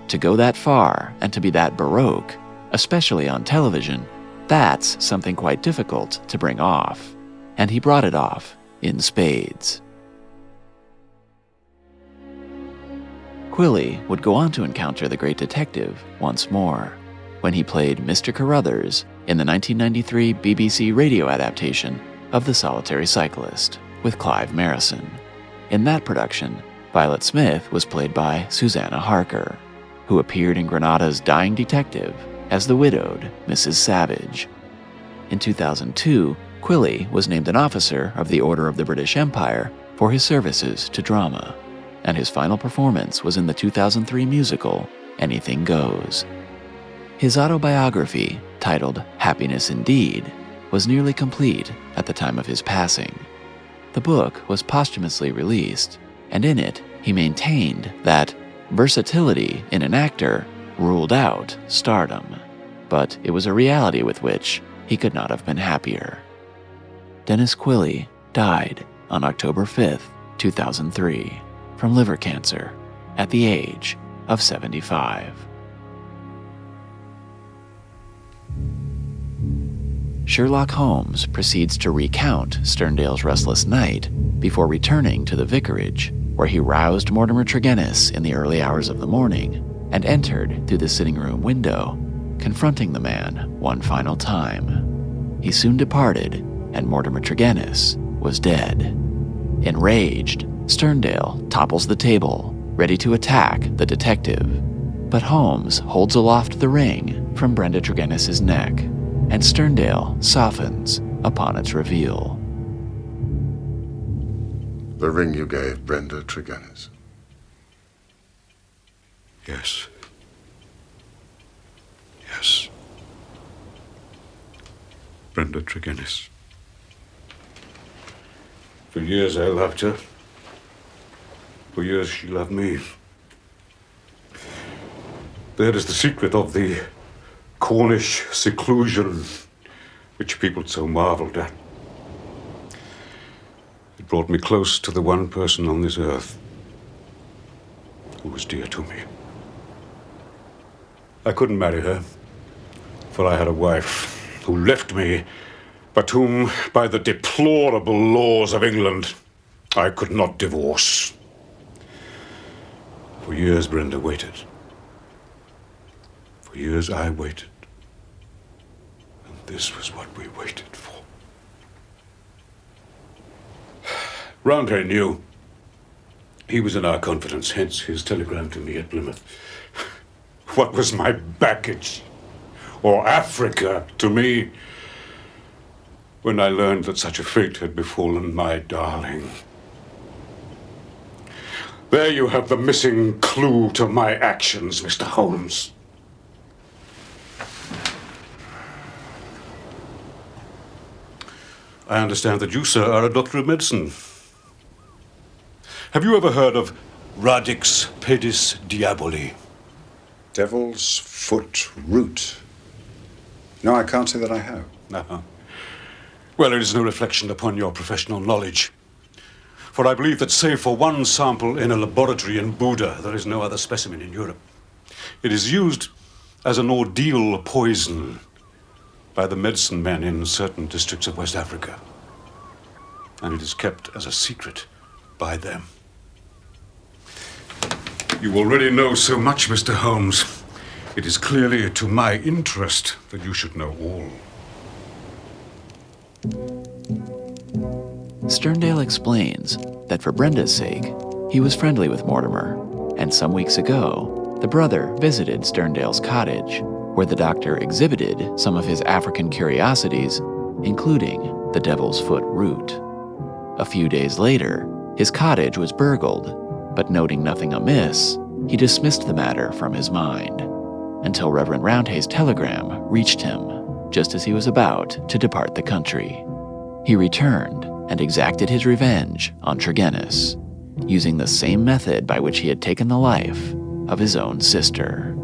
Speaker 1: To go that far and to be that baroque, especially on television, that's something quite difficult to bring off, and he brought it off in spades. Quilley would go on to encounter the great detective once more, when he played Mr. Carruthers in the 1993 BBC radio adaptation of The Solitary Cyclist with Clive Marison. In that production, Violet Smith was played by Susanna Harker, who appeared in Granada's Dying Detective as the widowed Mrs. Savage. In 2002, Quilley was named an officer of the Order of the British Empire for his services to drama, and his final performance was in the 2003 musical Anything Goes. His autobiography, titled Happiness Indeed, was nearly complete at the time of his passing. The book was posthumously released, and in it he maintained that versatility in an actor ruled out stardom, but it was a reality with which he could not have been happier. Dennis Quilley died on October 5th, 2003, from liver cancer at the age of 75. Sherlock Holmes proceeds to recount Sterndale's restless night before returning to the vicarage, where he roused Mortimer Tregennis in the early hours of the morning and entered through the sitting room window, confronting the man one final time. He soon departed, and Mortimer Tregennis was dead. Enraged, Sterndale topples the table, ready to attack the detective, but Holmes holds aloft the ring from Brenda Tregennis's neck, and Sterndale softens upon its reveal.
Speaker 3: The ring you gave Brenda Tregennis.
Speaker 2: Yes. Yes. Brenda Tregennis. For years I loved her. For years she loved me. That is the secret of the Cornish seclusion which people so marveled at. It brought me close to the one person on this earth who was dear to me. I couldn't marry her, for I had a wife who left me, but whom, by the deplorable laws of England, I could not divorce. For years, Brenda waited. For years, I waited. And this was what we waited for. Roundhay knew. He was in our confidence, hence his telegram to me at Plymouth. What was my baggage, or Africa, to me, when I learned that such a fate had befallen my darling? There you have the missing clue to my actions, Mr. Holmes. I understand that you, sir, are a doctor of medicine. Have you ever heard of Radix pedis diaboli?
Speaker 3: Devil's foot root.
Speaker 2: No, I can't say that I have.
Speaker 10: No. Well, it is no reflection upon your professional knowledge. For I believe that save for one sample in a laboratory in Buda, there is no other specimen in Europe. It is used as an ordeal poison by the medicine men in certain districts of West Africa. And it is kept as a secret by them. You already know so much, Mr. Holmes. It is clearly to my interest that you should know all.
Speaker 1: Sterndale explains that for Brenda's sake, he was friendly with Mortimer, and some weeks ago, the brother visited Sterndale's cottage, where the doctor exhibited some of his African curiosities, including the devil's foot root. A few days later, his cottage was burgled, but noting nothing amiss, he dismissed the matter from his mind, until Reverend Roundhay's telegram reached him just as he was about to depart the country. He returned and exacted his revenge on Tregennis, using the same method by which he had taken the life of his own sister.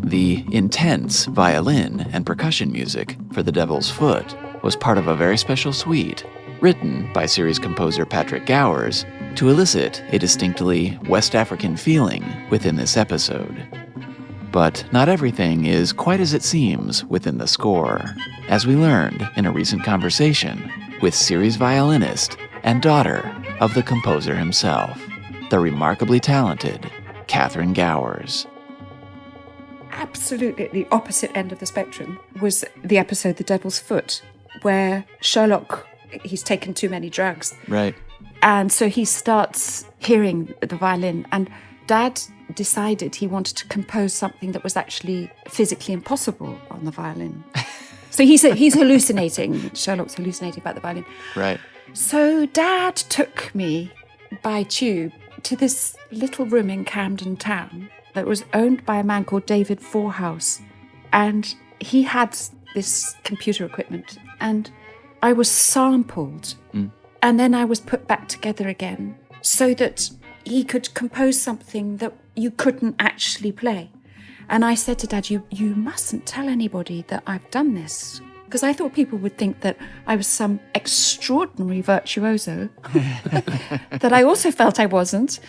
Speaker 1: The intense violin and percussion music for The Devil's Foot was part of a very special suite written by series composer Patrick Gowers to elicit a distinctly West African feeling within this episode. But not everything is quite as it seems within the score, as we learned in a recent conversation with series violinist and daughter of the composer himself, the remarkably talented Katharine Gowers.
Speaker 11: Absolutely at the opposite end of the spectrum was the episode The Devil's Foot, where Sherlock, he's taken too many drugs.
Speaker 1: Right.
Speaker 11: And so he starts hearing the violin, and Dad decided he wanted to compose something that was actually physically impossible on the violin. So he's hallucinating. Sherlock's hallucinating about the violin.
Speaker 1: Right.
Speaker 11: So Dad took me by tube to this little room in Camden Town that was owned by a man called David Forehouse. And he had this computer equipment. And I was sampled. And then I was put back together again so that he could compose something that you couldn't actually play. And I said to Dad, you mustn't tell anybody that I've done this, because I thought people would think that I was some extraordinary virtuoso that I also felt I wasn't.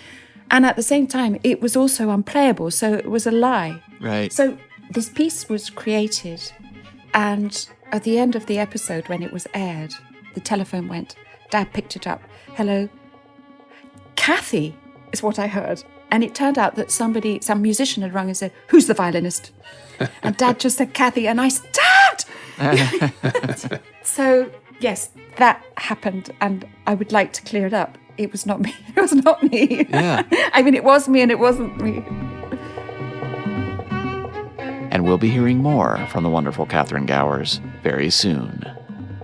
Speaker 11: And at the same time, it was also unplayable, so it was a lie.
Speaker 1: Right.
Speaker 11: So this piece was created, and at the end of the episode, when it was aired, the telephone went. Dad picked it up. Hello? Kathy is what I heard. And it turned out that some musician had rung and said, "Who's the violinist?" And Dad just said, "Kathy." And I said, "Dad!" So, yes, that happened. And I would like to clear it up. It was not me. It was not me.
Speaker 1: Yeah.
Speaker 11: I mean, it was me and it wasn't me.
Speaker 1: And we'll be hearing more from the wonderful Katharine Gowers very soon.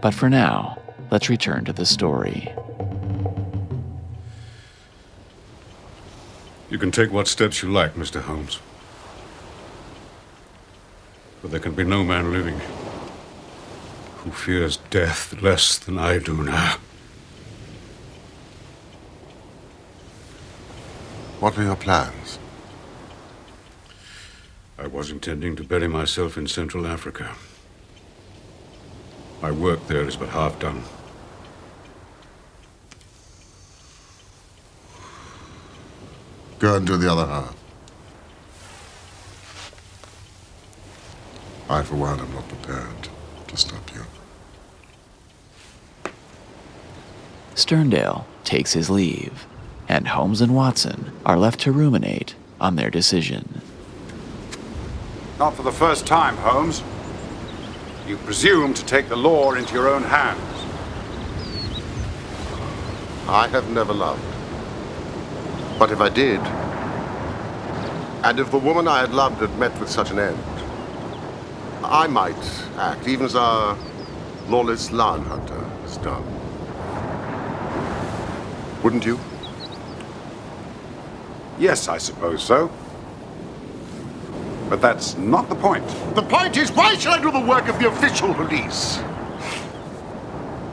Speaker 1: But for now, let's return to the story.
Speaker 10: You can take what steps you like, Mr. Holmes. But there can be no man living who fears death less than I do now.
Speaker 3: What were your plans?
Speaker 10: I was intending to bury myself in Central Africa. My work there is but half done.
Speaker 3: Go and do the other half. I, for one, am not prepared to stop you.
Speaker 1: Sterndale takes his leave, and Holmes and Watson are left to ruminate on their decision.
Speaker 2: Not for the first time, Holmes. You presume to take the law into your own hands.
Speaker 3: I have never loved. But if I did, and if the woman I had loved had met with such an end, I might act, even as our lawless lion hunter has done. Wouldn't you?
Speaker 2: Yes, I suppose so. But that's not the point.
Speaker 3: The point is, why should I do the work of the official police?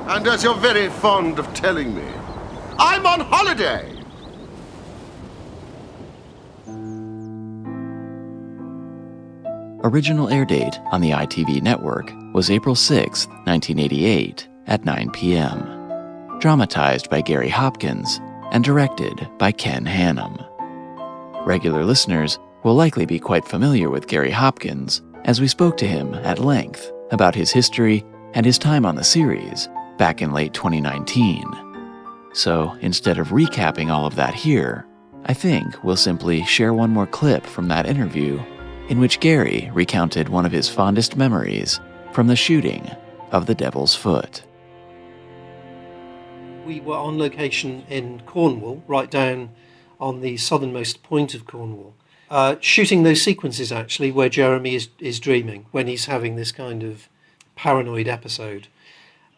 Speaker 3: And as you're very fond of telling me, I'm on holiday.
Speaker 1: original air date on the ITV network was April 6, 1988, at 9 p.m. Dramatized by Gary Hopkins and directed by Ken Hannam. Regular listeners will likely be quite familiar with Gary Hopkins, as we spoke to him at length about his history and his time on the series back in late 2019. So instead of recapping all of that here, I think we'll simply share one more clip from that interview in which Gary recounted one of his fondest memories from the shooting of The Devil's Foot.
Speaker 9: We were on location in Cornwall, right down on the southernmost point of Cornwall, shooting those sequences actually where Jeremy is dreaming, when he's having this kind of paranoid episode.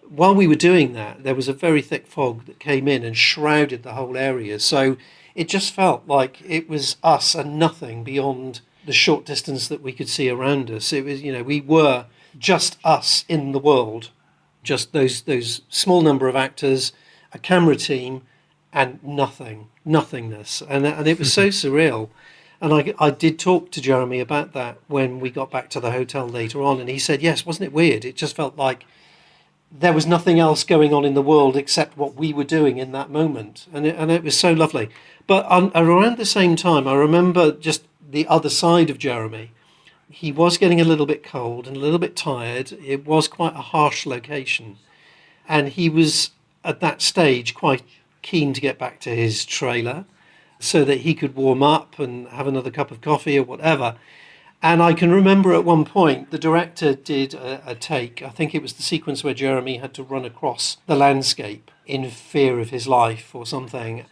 Speaker 9: While we were doing that, there was a very thick fog that came in and shrouded the whole area. So it just felt like it was us and nothing beyond the short distance that we could see around us. It was, we were just us in the world, just those small number of actors, a camera team, and nothingness. And it was so surreal. And I did talk to Jeremy about that when we got back to the hotel later on, and he said, yes, wasn't it weird? It just felt like there was nothing else going on in the world except what we were doing in that moment. And it was so lovely. But around the same time, I remember just the other side of Jeremy. He was getting a little bit cold and a little bit tired. It was quite a harsh location. And he was, at that stage, quite keen to get back to his trailer so that he could warm up and have another cup of coffee or whatever. And I can remember at one point the director did a take. I think it was the sequence where Jeremy had to run across the landscape in fear of his life or something.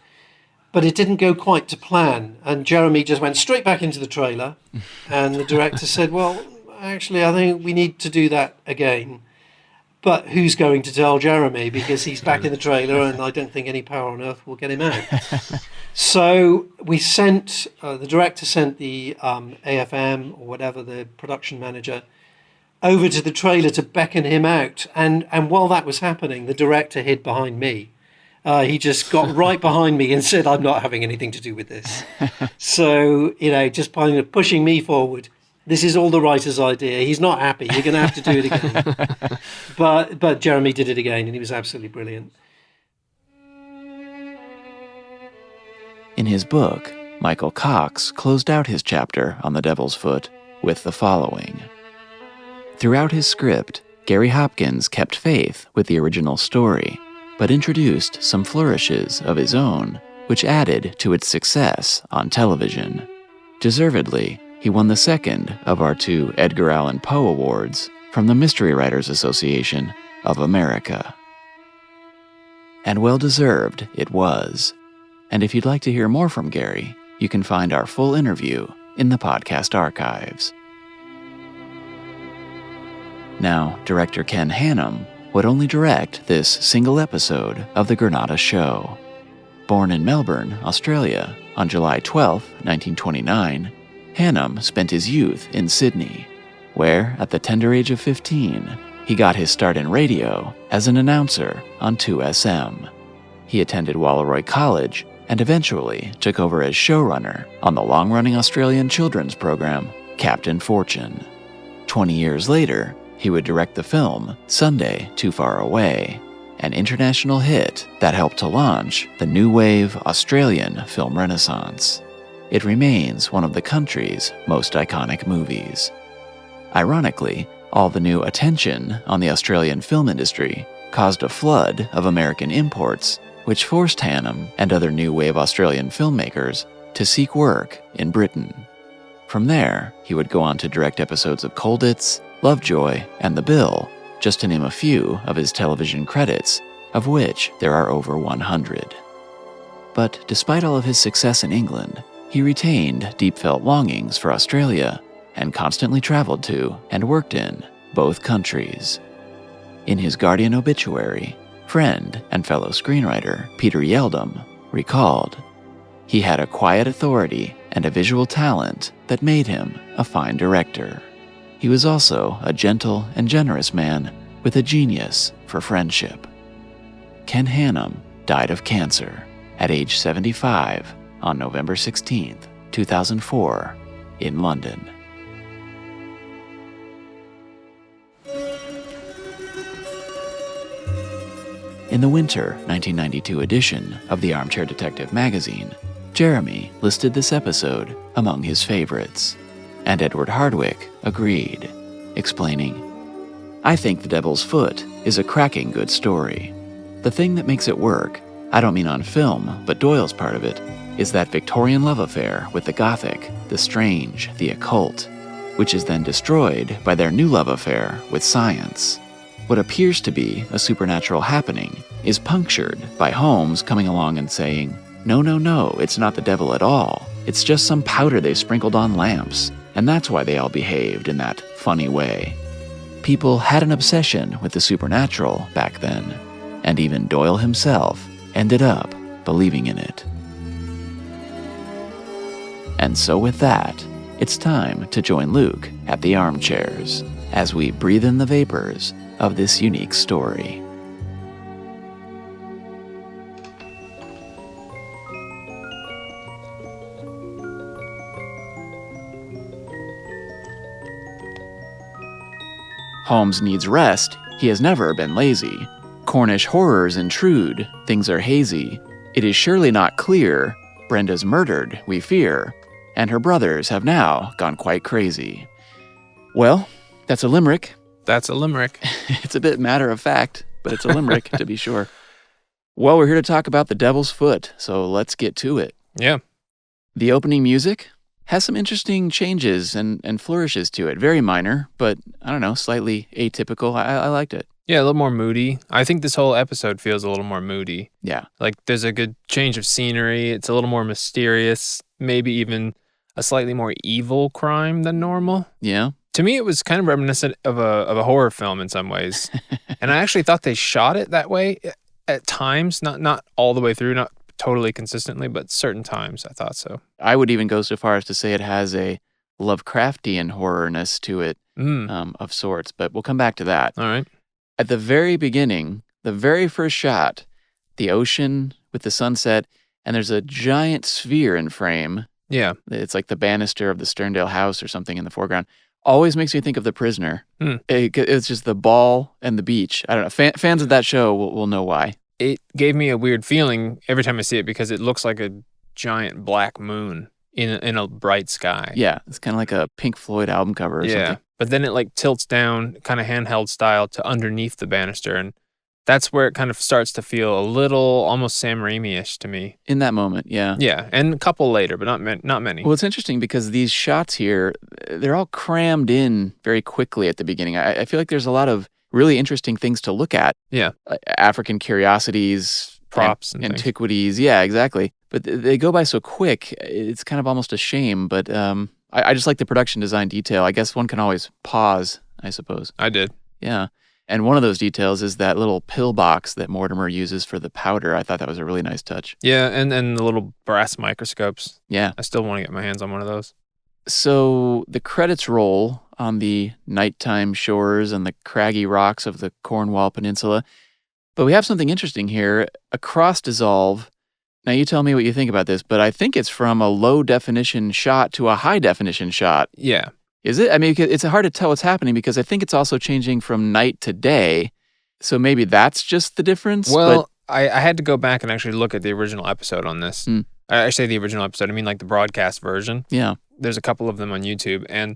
Speaker 9: But it didn't go quite to plan. And Jeremy just went straight back into the trailer. And the director said, well, actually, I think we need to do that again. But who's going to tell Jeremy? Because he's back in the trailer and I don't think any power on earth will get him out. So we sent, the director sent the AFM or whatever, the production manager, over to the trailer to beckon him out. And while that was happening, the director hid behind me. He just got right behind me and said, I'm not having anything to do with this. So, just kind of pushing me forward. This is all the writer's idea. He's not happy. You're going to have to do it again. But Jeremy did it again, and he was absolutely brilliant.
Speaker 1: In his book, Michael Cox closed out his chapter on The Devil's Foot with the following. Throughout his script, Gary Hopkins kept faith with the original story, but introduced some flourishes of his own, which added to its success on television. Deservedly, he won the second of our 2 Edgar Allan Poe Awards from the Mystery Writers Association of America. And well-deserved it was. And if you'd like to hear more from Gary, you can find our full interview in the podcast archives. Now, director Ken Hannam would only direct this single episode of The Granada Show. Born in Melbourne, Australia, on July 12, 1929, Hannam spent his youth in Sydney, where, at the tender age of 15, he got his start in radio as an announcer on 2SM. He attended Walleroy College and eventually took over as showrunner on the long-running Australian children's program Captain Fortune. 20 years later, he would direct the film Sunday Too Far Away, an international hit that helped to launch the new wave Australian film renaissance. It remains one of the country's most iconic movies. Ironically, all the new attention on the Australian film industry caused a flood of American imports, which forced Hannam and other new wave Australian filmmakers to seek work in Britain. From there, he would go on to direct episodes of Colditz, Lovejoy, and The Bill, just to name a few of his television credits, of which there are over 100. But despite all of his success in England, he retained deep-felt longings for Australia and constantly traveled to and worked in both countries. In his Guardian obituary, friend and fellow screenwriter Peter Yeldham recalled, "He had a quiet authority and a visual talent that made him a fine director. He was also a gentle and generous man with a genius for friendship." Ken Hannam died of cancer at age 75 on November 16, 2004, in London. in the winter 1992 edition of the Armchair Detective magazine, Jeremy listed this episode among his favorites. And Edward Hardwick agreed, explaining, "I think The Devil's Foot is a cracking good story. The thing that makes it work, I don't mean on film, but Doyle's part of it, is that Victorian love affair with the Gothic, the strange, the occult, which is then destroyed by their new love affair with science. What appears to be a supernatural happening is punctured by Holmes coming along and saying, 'No, it's not the devil at all. It's just some powder they sprinkled on lamps, and that's why they all behaved in that funny way.' People had an obsession with the supernatural back then, and even Doyle himself ended up believing in it." And so with that, it's time to join Luke at the armchairs as we breathe in the vapors of this unique story. Holmes needs rest. He has never been lazy. Cornish horrors intrude. Things are hazy. It is surely not clear. Brenda's murdered, we fear, and her brothers have now gone quite crazy. Well, that's a limerick.
Speaker 12: That's a limerick.
Speaker 1: It's a bit matter of fact, but it's a limerick to be sure. Well, we're here to talk about The Devil's Foot, so let's get to it.
Speaker 12: Yeah.
Speaker 1: The opening music has some interesting changes and flourishes to it. Very minor, but I don't know, slightly atypical. I liked it.
Speaker 12: Yeah, a little more moody. I think this whole episode feels a little more moody.
Speaker 1: Yeah.
Speaker 12: Like there's a good change of scenery. It's a little more mysterious, maybe even a slightly more evil crime than normal.
Speaker 1: Yeah.
Speaker 12: To me, it was kind of reminiscent of a horror film in some ways. And I actually thought they shot it that way at times, not all the way through, not totally consistently, but certain times I thought so.
Speaker 1: I would even go so far as to say it has a Lovecraftian horrorness to it of sorts, but we'll come back to that.
Speaker 12: All right.
Speaker 1: At the very beginning, the very first shot, the ocean with the sunset, and there's a giant sphere in frame.
Speaker 12: Yeah.
Speaker 1: It's like the banister of the Sterndale house or something in the foreground. Always makes me think of The Prisoner. It's just the ball and the beach. I don't know. Fans of that show will know why.
Speaker 12: It gave me a weird feeling every time I see it because it looks like a giant black moon in a bright sky.
Speaker 1: Yeah, it's kind of like a Pink Floyd album cover or something.
Speaker 12: But then it like tilts down kind of handheld style to underneath the banister, and that's where it kind of starts to feel a little almost Sam Raimi-ish to me.
Speaker 1: In that moment, yeah.
Speaker 12: Yeah, and a couple later, but not many.
Speaker 1: Well, it's interesting because these shots here, they're all crammed in very quickly at the beginning. I feel like there's a lot of really interesting things to look at.
Speaker 12: Yeah.
Speaker 1: African curiosities,
Speaker 12: props, and
Speaker 1: antiquities. Things. Yeah, exactly. But they go by so quick, it's kind of almost a shame. But I just like the production design detail. I guess one can always pause, I suppose.
Speaker 12: I did.
Speaker 1: Yeah. And one of those details is that little pill box that Mortimer uses for the powder. I thought that was a really nice touch.
Speaker 12: Yeah, and the little brass microscopes.
Speaker 1: Yeah.
Speaker 12: I still want to get my hands on one of those.
Speaker 1: So the credits roll on the nighttime shores and the craggy rocks of the Cornwall Peninsula. But we have something interesting here, a cross dissolve. Now you tell me what you think about this, but I think it's from a low definition shot to a high definition shot.
Speaker 12: Yeah.
Speaker 1: Is it? I mean, it's hard to tell what's happening because I think it's also changing from night to day. So maybe that's just the difference?
Speaker 12: Well, I had to go back and actually look at the original episode on this. I say the original episode, I mean like the broadcast version.
Speaker 1: Yeah.
Speaker 12: There's a couple of them on YouTube, and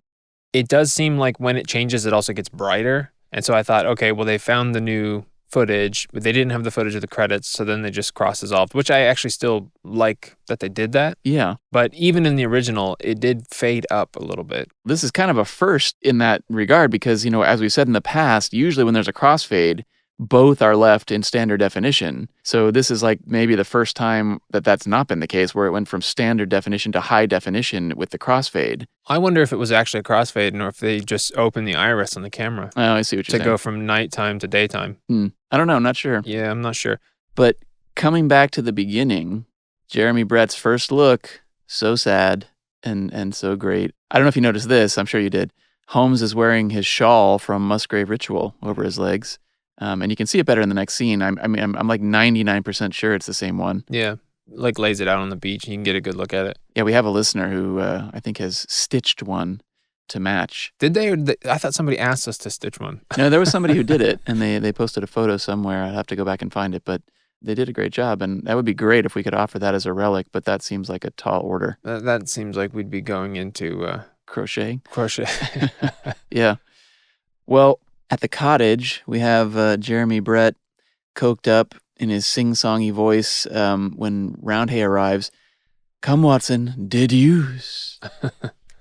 Speaker 12: it does seem like when it changes, it also gets brighter. And so I thought, okay, well, they found the new footage, but they didn't have the footage of the credits, so then they just cross-dissolved, which I actually still like that they did that.
Speaker 1: Yeah.
Speaker 12: But even in the original, it did fade up a little bit.
Speaker 1: This is kind of a first in that regard because, you know, as we said in the past, usually when there's a crossfade, both are left in standard definition. So this is like maybe the first time that that's not been the case, where it went from standard definition to high definition with the crossfade.
Speaker 12: I wonder if it was actually a crossfade or if they just opened the iris on the camera.
Speaker 1: Oh, I see what you're saying.
Speaker 12: To go from nighttime to daytime.
Speaker 1: I don't know. I'm not sure.
Speaker 12: Yeah, I'm not sure.
Speaker 1: But coming back to the beginning, Jeremy Brett's first look, so sad and so great. I don't know if you noticed this. I'm sure you did. Holmes is wearing his shawl from Musgrave Ritual over his legs. And you can see it better in the next scene. I'm like 99% sure it's the same one.
Speaker 12: Yeah, like lays it out on the beach. You can get a good look at it.
Speaker 1: Yeah, we have a listener who I think has stitched one to match.
Speaker 12: Did they? I thought somebody asked us to stitch one.
Speaker 1: No, there was somebody who did it, and they posted a photo somewhere. I'd have to go back and find it, but they did a great job, and that would be great if we could offer that as a relic, but that seems like a tall order.
Speaker 12: That seems like we'd be going into...
Speaker 1: Crochet?
Speaker 12: Crochet.
Speaker 1: Yeah. Well, at the cottage, we have Jeremy Brett coked up in his sing-songy voice when Roundhay arrives. Come, Watson, did yous?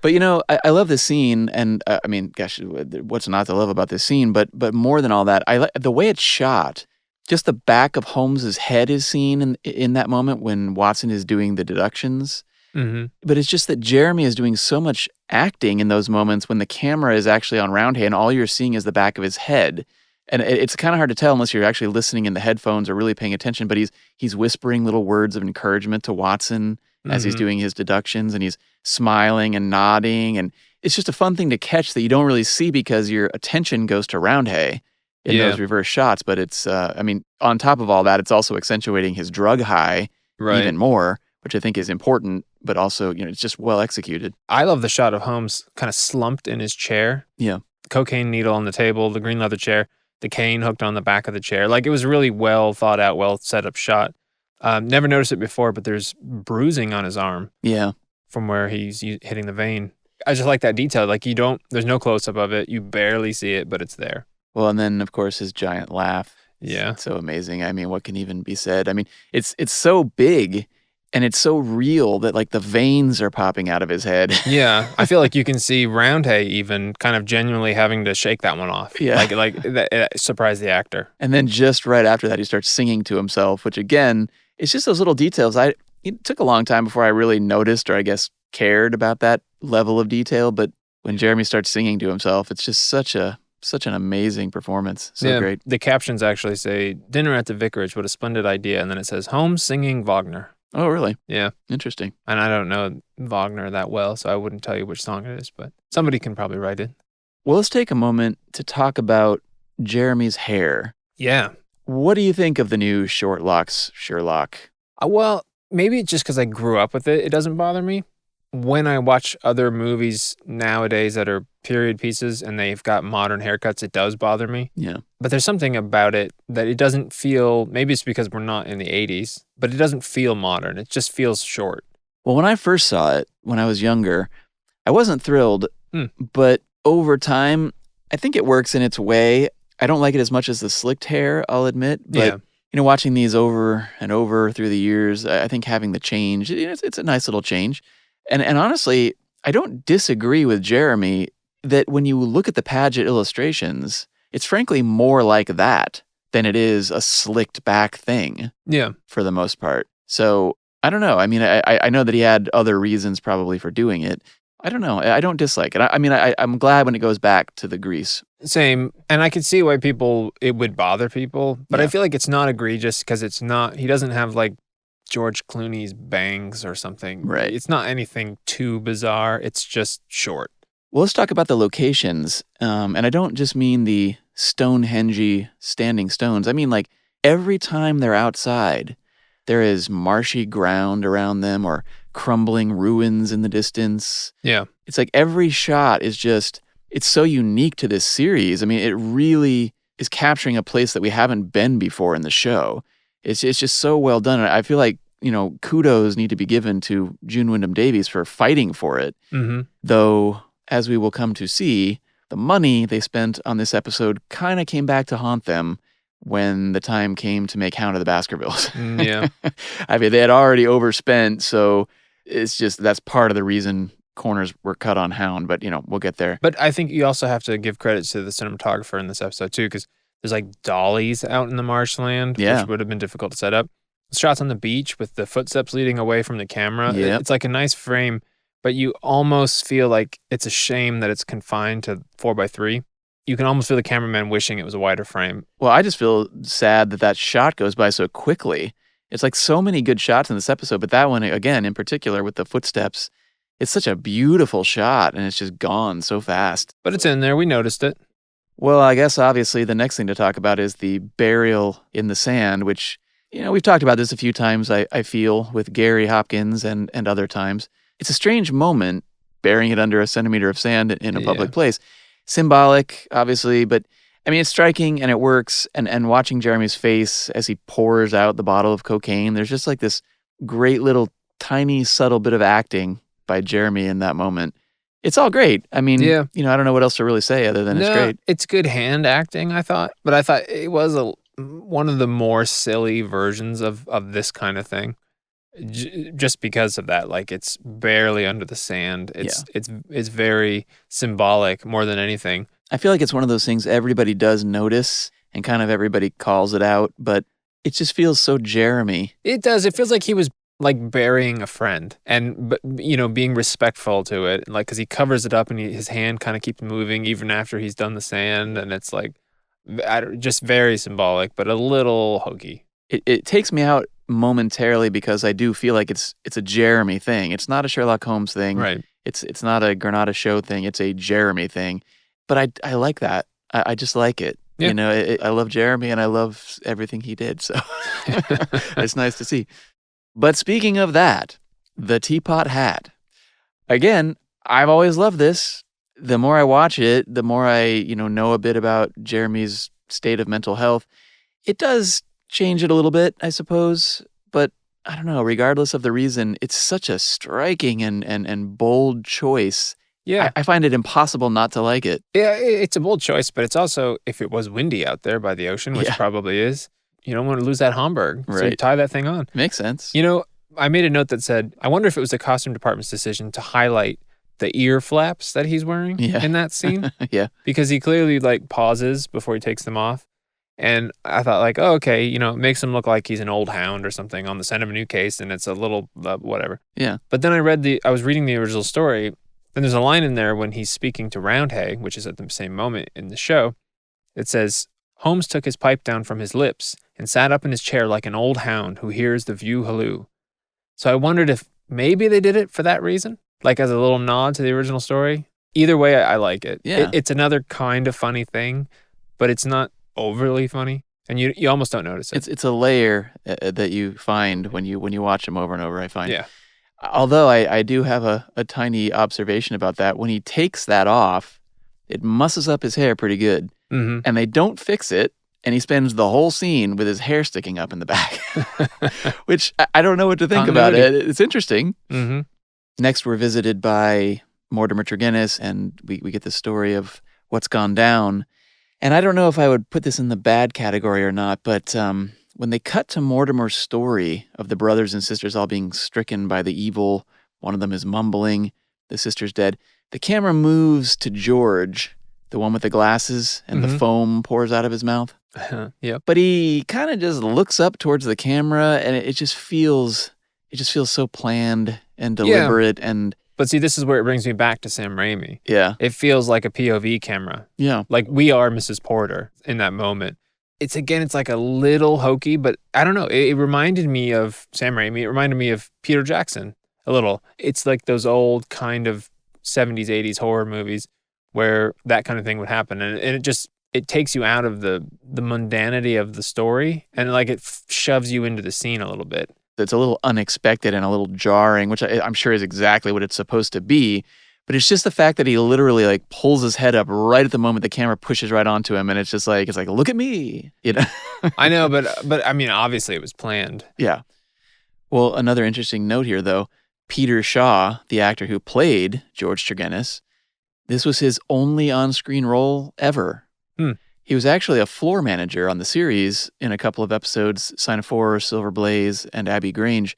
Speaker 1: But, I love this scene, and I mean, gosh, what's not to love about this scene? But more than all that, the way it's shot, just the back of Holmes's head is seen in that moment when Watson is doing the deductions.
Speaker 12: Mm-hmm.
Speaker 1: But it's just that Jeremy is doing so much acting in those moments when the camera is actually on Roundhay and all you're seeing is the back of his head. And it's kind of hard to tell unless you're actually listening in the headphones or really paying attention, but he's whispering little words of encouragement to Watson as he's doing his deductions, and he's smiling and nodding, and it's just a fun thing to catch that you don't really see because your attention goes to Roundhay in those reverse shots. But it's, on top of all that, it's also accentuating his drug high even more, which I think is important, but also, it's just well executed.
Speaker 12: I love the shot of Holmes kind of slumped in his chair.
Speaker 1: Yeah.
Speaker 12: Cocaine needle on the table, the green leather chair, the cane hooked on the back of the chair. Like, it was really well thought out, well set up shot. Never noticed it before, but there's bruising on his arm.
Speaker 1: Yeah.
Speaker 12: From where he's hitting the vein. I just like that detail. Like, there's no close up of it. You barely see it, but it's there.
Speaker 1: Well, and then, of course, his giant laugh.
Speaker 12: Yeah.
Speaker 1: It's so amazing. I mean, what can even be said? I mean, it's so big and it's so real that, like, the veins are popping out of his head.
Speaker 12: Yeah. I feel like you can see Roundhay even kind of genuinely having to shake that one off.
Speaker 1: Yeah.
Speaker 12: Like it surprised the actor.
Speaker 1: And then just right after that, he starts singing to himself, which, again, it's just those little details. It took a long time before I really noticed or I guess cared about that level of detail. But when Jeremy starts singing to himself, it's just such an amazing performance. So great.
Speaker 12: The captions actually say, "Dinner at the vicarage, what a splendid idea." And then it says, "Holmes singing Wagner."
Speaker 1: Oh, really?
Speaker 12: Yeah.
Speaker 1: Interesting.
Speaker 12: And I don't know Wagner that well, so I wouldn't tell you which song it is, but somebody can probably write it.
Speaker 1: Well, let's take a moment to talk about Jeremy's hair.
Speaker 12: Yeah.
Speaker 1: What do you think of the new short locks Sherlock?
Speaker 12: Well, maybe just because I grew up with it, it doesn't bother me. When I watch other movies nowadays that are period pieces and they've got modern haircuts, it does bother me.
Speaker 1: Yeah.
Speaker 12: But there's something about it that it doesn't feel, maybe it's because we're not in the 80s, but it doesn't feel modern. It just feels short.
Speaker 1: Well, when I first saw it, when I was younger, I wasn't thrilled, but over time, I think it works in its way. I don't like it as much as the slicked hair, I'll admit, but watching these over and over through the years, I think having the change, it's a nice little change. And honestly, I don't disagree with Jeremy that when you look at the Paget illustrations, it's frankly more like that than it is a slicked back thing.
Speaker 12: Yeah.
Speaker 1: For the most part. So I don't know. I mean, I know that he had other reasons probably for doing it. I don't know. I don't dislike it. I'm glad when it goes back to the grease.
Speaker 12: Same. And I could see why it would bother people, but I feel like it's not egregious because he doesn't have like George Clooney's bangs or something.
Speaker 1: Right.
Speaker 12: It's not anything too bizarre. It's just short.
Speaker 1: Well, let's talk about the locations. And I don't just mean the Stonehenge standing stones. I mean, like, every time they're outside, there is marshy ground around them or crumbling ruins in the distance.
Speaker 12: Yeah.
Speaker 1: It's like every shot is just, it's so unique to this series. I mean, it really is capturing a place that we haven't been before in the show. It's just so well done. I feel like, kudos need to be given to June Wyndham Davies for fighting for it.
Speaker 12: Mm-hmm.
Speaker 1: Though, as we will come to see, the money they spent on this episode kind of came back to haunt them when the time came to make Hound of the Baskervilles.
Speaker 12: Yeah.
Speaker 1: I mean, they had already overspent, so it's just, that's part of the reason corners were cut on Hound, but, we'll get there.
Speaker 12: But I think you also have to give credit to the cinematographer in this episode, too, because there's like dollies out in the marshland, which would have been difficult to set up. Shots on the beach with the footsteps leading away from the camera.
Speaker 1: Yep.
Speaker 12: It's like a nice frame, but you almost feel like it's a shame that it's confined to 4x3. You can almost feel the cameraman wishing it was a wider frame.
Speaker 1: Well, I just feel sad that shot goes by so quickly. It's like so many good shots in this episode, but that one, again, in particular with the footsteps, it's such a beautiful shot, and it's just gone so fast.
Speaker 12: But it's in there. We noticed it.
Speaker 1: Well, I guess obviously the next thing to talk about is the burial in the sand, which, we've talked about this a few times, I feel, with Gary Hopkins and other times. It's a strange moment burying it under a centimeter of sand in a public place. Symbolic, obviously, but I mean, it's striking and it works. And watching Jeremy's face as he pours out the bottle of cocaine, there's just like this great little tiny subtle bit of acting by Jeremy in that moment. It's all great. I mean, I don't know what else to really say other than it's great.
Speaker 12: It's good hand acting, I thought. But I thought it was one of the more silly versions of this kind of thing. Just because of that, like it's barely under the sand. It's very symbolic more than anything.
Speaker 1: I feel like it's one of those things everybody does notice and kind of everybody calls it out, but it just feels so Jeremy.
Speaker 12: It does. It feels like he was like burying a friend and, being respectful to it. Like, because he covers it up and his hand kind of keeps moving even after he's done the sand. And it's like just very symbolic, but a little hokey.
Speaker 1: It takes me out momentarily because I do feel like it's a Jeremy thing. It's not a Sherlock Holmes thing.
Speaker 12: Right.
Speaker 1: It's not a Granada show thing. It's a Jeremy thing. But I like that. I just like it.
Speaker 12: Yeah.
Speaker 1: I love Jeremy and I love everything he did. So it's nice to see. But speaking of that, the teapot hat. Again, I've always loved this. The more I watch it, the more I, know a bit about Jeremy's state of mental health. It does change it a little bit, I suppose. But I don't know, regardless of the reason, it's such a striking and bold choice.
Speaker 12: Yeah.
Speaker 1: I find it impossible not to like it.
Speaker 12: Yeah, it's a bold choice, but it's also, if it was windy out there by the ocean, which probably is, you don't want to lose that Homburg.
Speaker 1: Right.
Speaker 12: So you tie that thing on.
Speaker 1: Makes sense.
Speaker 12: I made a note that said, I wonder if it was the costume department's decision to highlight the ear flaps that he's wearing in that scene.
Speaker 1: Yeah.
Speaker 12: Because he clearly pauses before he takes them off. And I thought okay, it makes him look like he's an old hound or something on the scent of a new case and it's a little whatever.
Speaker 1: Yeah.
Speaker 12: But then I was reading the original story. Then there's a line in there when he's speaking to Roundhay, which is at the same moment in the show. It says, Holmes took his pipe down from his lips and sat up in his chair like an old hound who hears the view halloo. So I wondered if maybe they did it for that reason, like as a little nod to the original story. Either way, I like it.
Speaker 1: Yeah.
Speaker 12: It's another kind of funny thing, but it's not overly funny. And you almost don't notice it.
Speaker 1: It's a layer that you find when you watch him over and over, I find.
Speaker 12: Yeah.
Speaker 1: Although I do have a tiny observation about that. When he takes that off, it musses up his hair pretty good.
Speaker 12: Mm-hmm.
Speaker 1: And they don't fix it. And he spends the whole scene with his hair sticking up in the back, which I don't know what to think about it. It's interesting.
Speaker 12: Mm-hmm.
Speaker 1: Next, we're visited by Mortimer Tregennis, and we get the story of what's gone down. And I don't know if I would put this in the bad category or not, but when they cut to Mortimer's story of the brothers and sisters all being stricken by the evil, one of them is mumbling, the sister's dead, the camera moves to George, the one with the glasses, and the foam pours out of his mouth.
Speaker 12: Yep.
Speaker 1: But he kind of just looks up towards the camera, and it just feels so planned and deliberate. And
Speaker 12: but see, this is where it brings me back to Sam Raimi.
Speaker 1: Yeah.
Speaker 12: It feels like a POV camera.
Speaker 1: Yeah.
Speaker 12: Like we are Mrs. Porter in that moment. It's like a little hokey, but I don't know. It reminded me of Sam Raimi. It reminded me of Peter Jackson a little. It's like those old kind of 70s, 80s horror movies where that kind of thing would happen. And it takes you out of the mundanity of the story and it shoves you into the scene a little bit.
Speaker 1: It's a little unexpected and a little jarring, which I'm sure is exactly what it's supposed to be. But it's just the fact that he literally pulls his head up right at the moment the camera pushes right onto him, and it's just like look at me,
Speaker 12: I know, but I mean, obviously it was planned.
Speaker 1: Yeah. Well, another interesting note here, though, Peter Shaw, the actor who played George Tregennis, this was his only on-screen role ever. He was actually a floor manager on the series in a couple of episodes, Sign of Four, Silver Blaze, and Abbey Grange.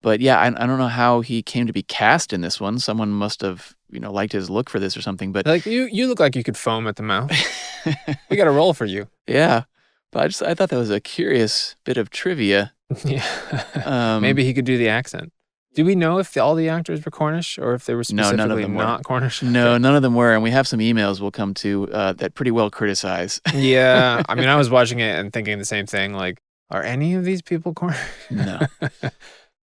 Speaker 1: But yeah, I don't know how he came to be cast in this one. Someone must have, liked his look for this or something. But
Speaker 12: you look like you could foam at the mouth. We got a role for you.
Speaker 1: Yeah, but I thought that was a curious bit of trivia.
Speaker 12: Yeah, maybe he could do the accent. Do we know if all the actors were Cornish or if they were specifically
Speaker 1: none of them
Speaker 12: not
Speaker 1: were.
Speaker 12: Cornish?
Speaker 1: No, none of them were, and we have some emails we'll come to that pretty well criticize.
Speaker 12: Yeah, I mean, I was watching it and thinking the same thing. Are any of these people Cornish?
Speaker 1: No.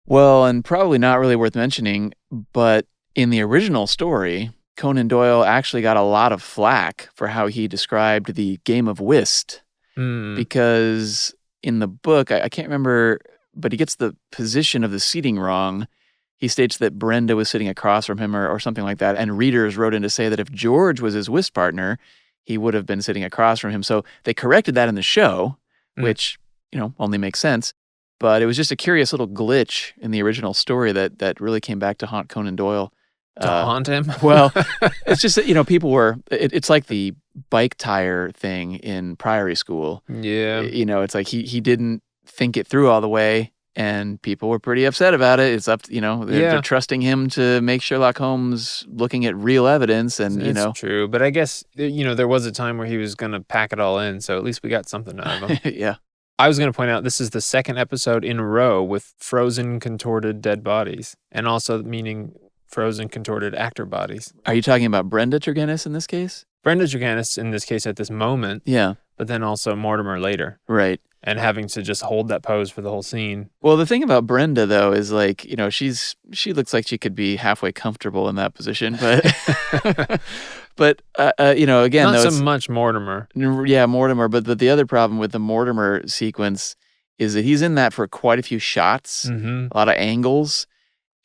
Speaker 1: Well, and probably not really worth mentioning, but in the original story, Conan Doyle actually got a lot of flack for how he described the game of whist. Because in the book, I can't remember, but he gets the position of the seating wrong. he states that Brenda was sitting across from him or something like that. And readers wrote in to say that if George was his whist partner, he would have been sitting across from him. So they corrected that in the show, which, only makes sense. But it was just a curious little glitch in the original story that really came back to haunt Conan Doyle.
Speaker 12: To haunt him?
Speaker 1: Well, it's just that, people were, it's like the bike tire thing in Priory School.
Speaker 12: Yeah.
Speaker 1: It's like he didn't think it through all the way, and people were pretty upset about it. It's up, they're trusting him to make Sherlock Holmes looking at real evidence, and,
Speaker 12: It's true, but I guess, there was a time where he was going to pack it all in, so at least we got something out of him.
Speaker 1: Yeah.
Speaker 12: I was going to point out this is the second episode in a row with frozen, contorted dead bodies, and also meaning frozen, contorted actor bodies.
Speaker 1: Are you talking about Brenda Tregennis in this case?
Speaker 12: Brenda Tregennis in this case at this moment.
Speaker 1: Yeah.
Speaker 12: But then also Mortimer later.
Speaker 1: Right.
Speaker 12: And having to just hold that pose for the whole scene.
Speaker 1: Well, the thing about Brenda, though, is like, she looks like she could be halfway comfortable in that position, but but again,
Speaker 12: not so much Mortimer.
Speaker 1: Yeah, Mortimer. But the other problem with the Mortimer sequence is that he's in that for quite a few shots, a lot of angles,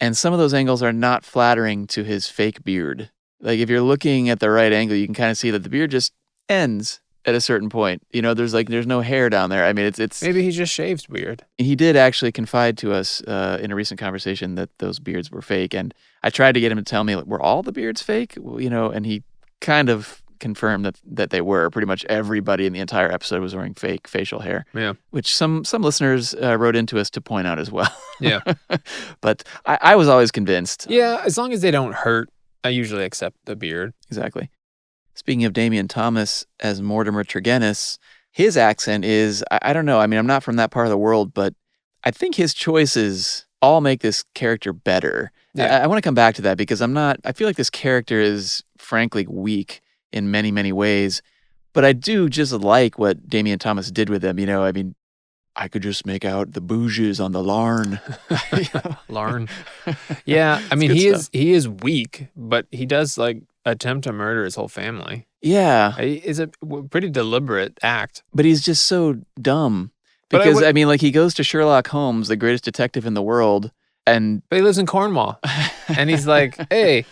Speaker 1: and some of those angles are not flattering to his fake beard. Like if you're looking at the right angle, you can kind of see that the beard just ends at a certain point. There's no hair down there. I mean, it's
Speaker 12: maybe he just shaves weird.
Speaker 1: He did actually confide to us in a recent conversation that those beards were fake, and I tried to get him to tell me, were all the beards fake? And he kind of confirmed that they were. Pretty much everybody in the entire episode was wearing fake facial hair.
Speaker 12: Yeah,
Speaker 1: which some listeners wrote into us to point out as well.
Speaker 12: Yeah,
Speaker 1: but I was always convinced.
Speaker 12: Yeah, as long as they don't hurt, I usually accept the beard.
Speaker 1: Exactly. Speaking of Damien Thomas as Mortimer Tregennis, his accent is, I don't know, I mean, I'm not from that part of the world, but I think his choices all make this character better. Yeah. I want to come back to that because I feel like this character is frankly weak in many, many ways, but I do just like what Damien Thomas did with him. I mean, I could just make out the bouges on the larn.
Speaker 12: Larn. Yeah, I mean, he is weak, but he does attempt to murder his whole family.
Speaker 1: Yeah.
Speaker 12: It's a pretty deliberate act.
Speaker 1: But he's just so dumb. Because, he goes to Sherlock Holmes, the greatest detective in the world, but
Speaker 12: he lives in Cornwall. And he's like, hey,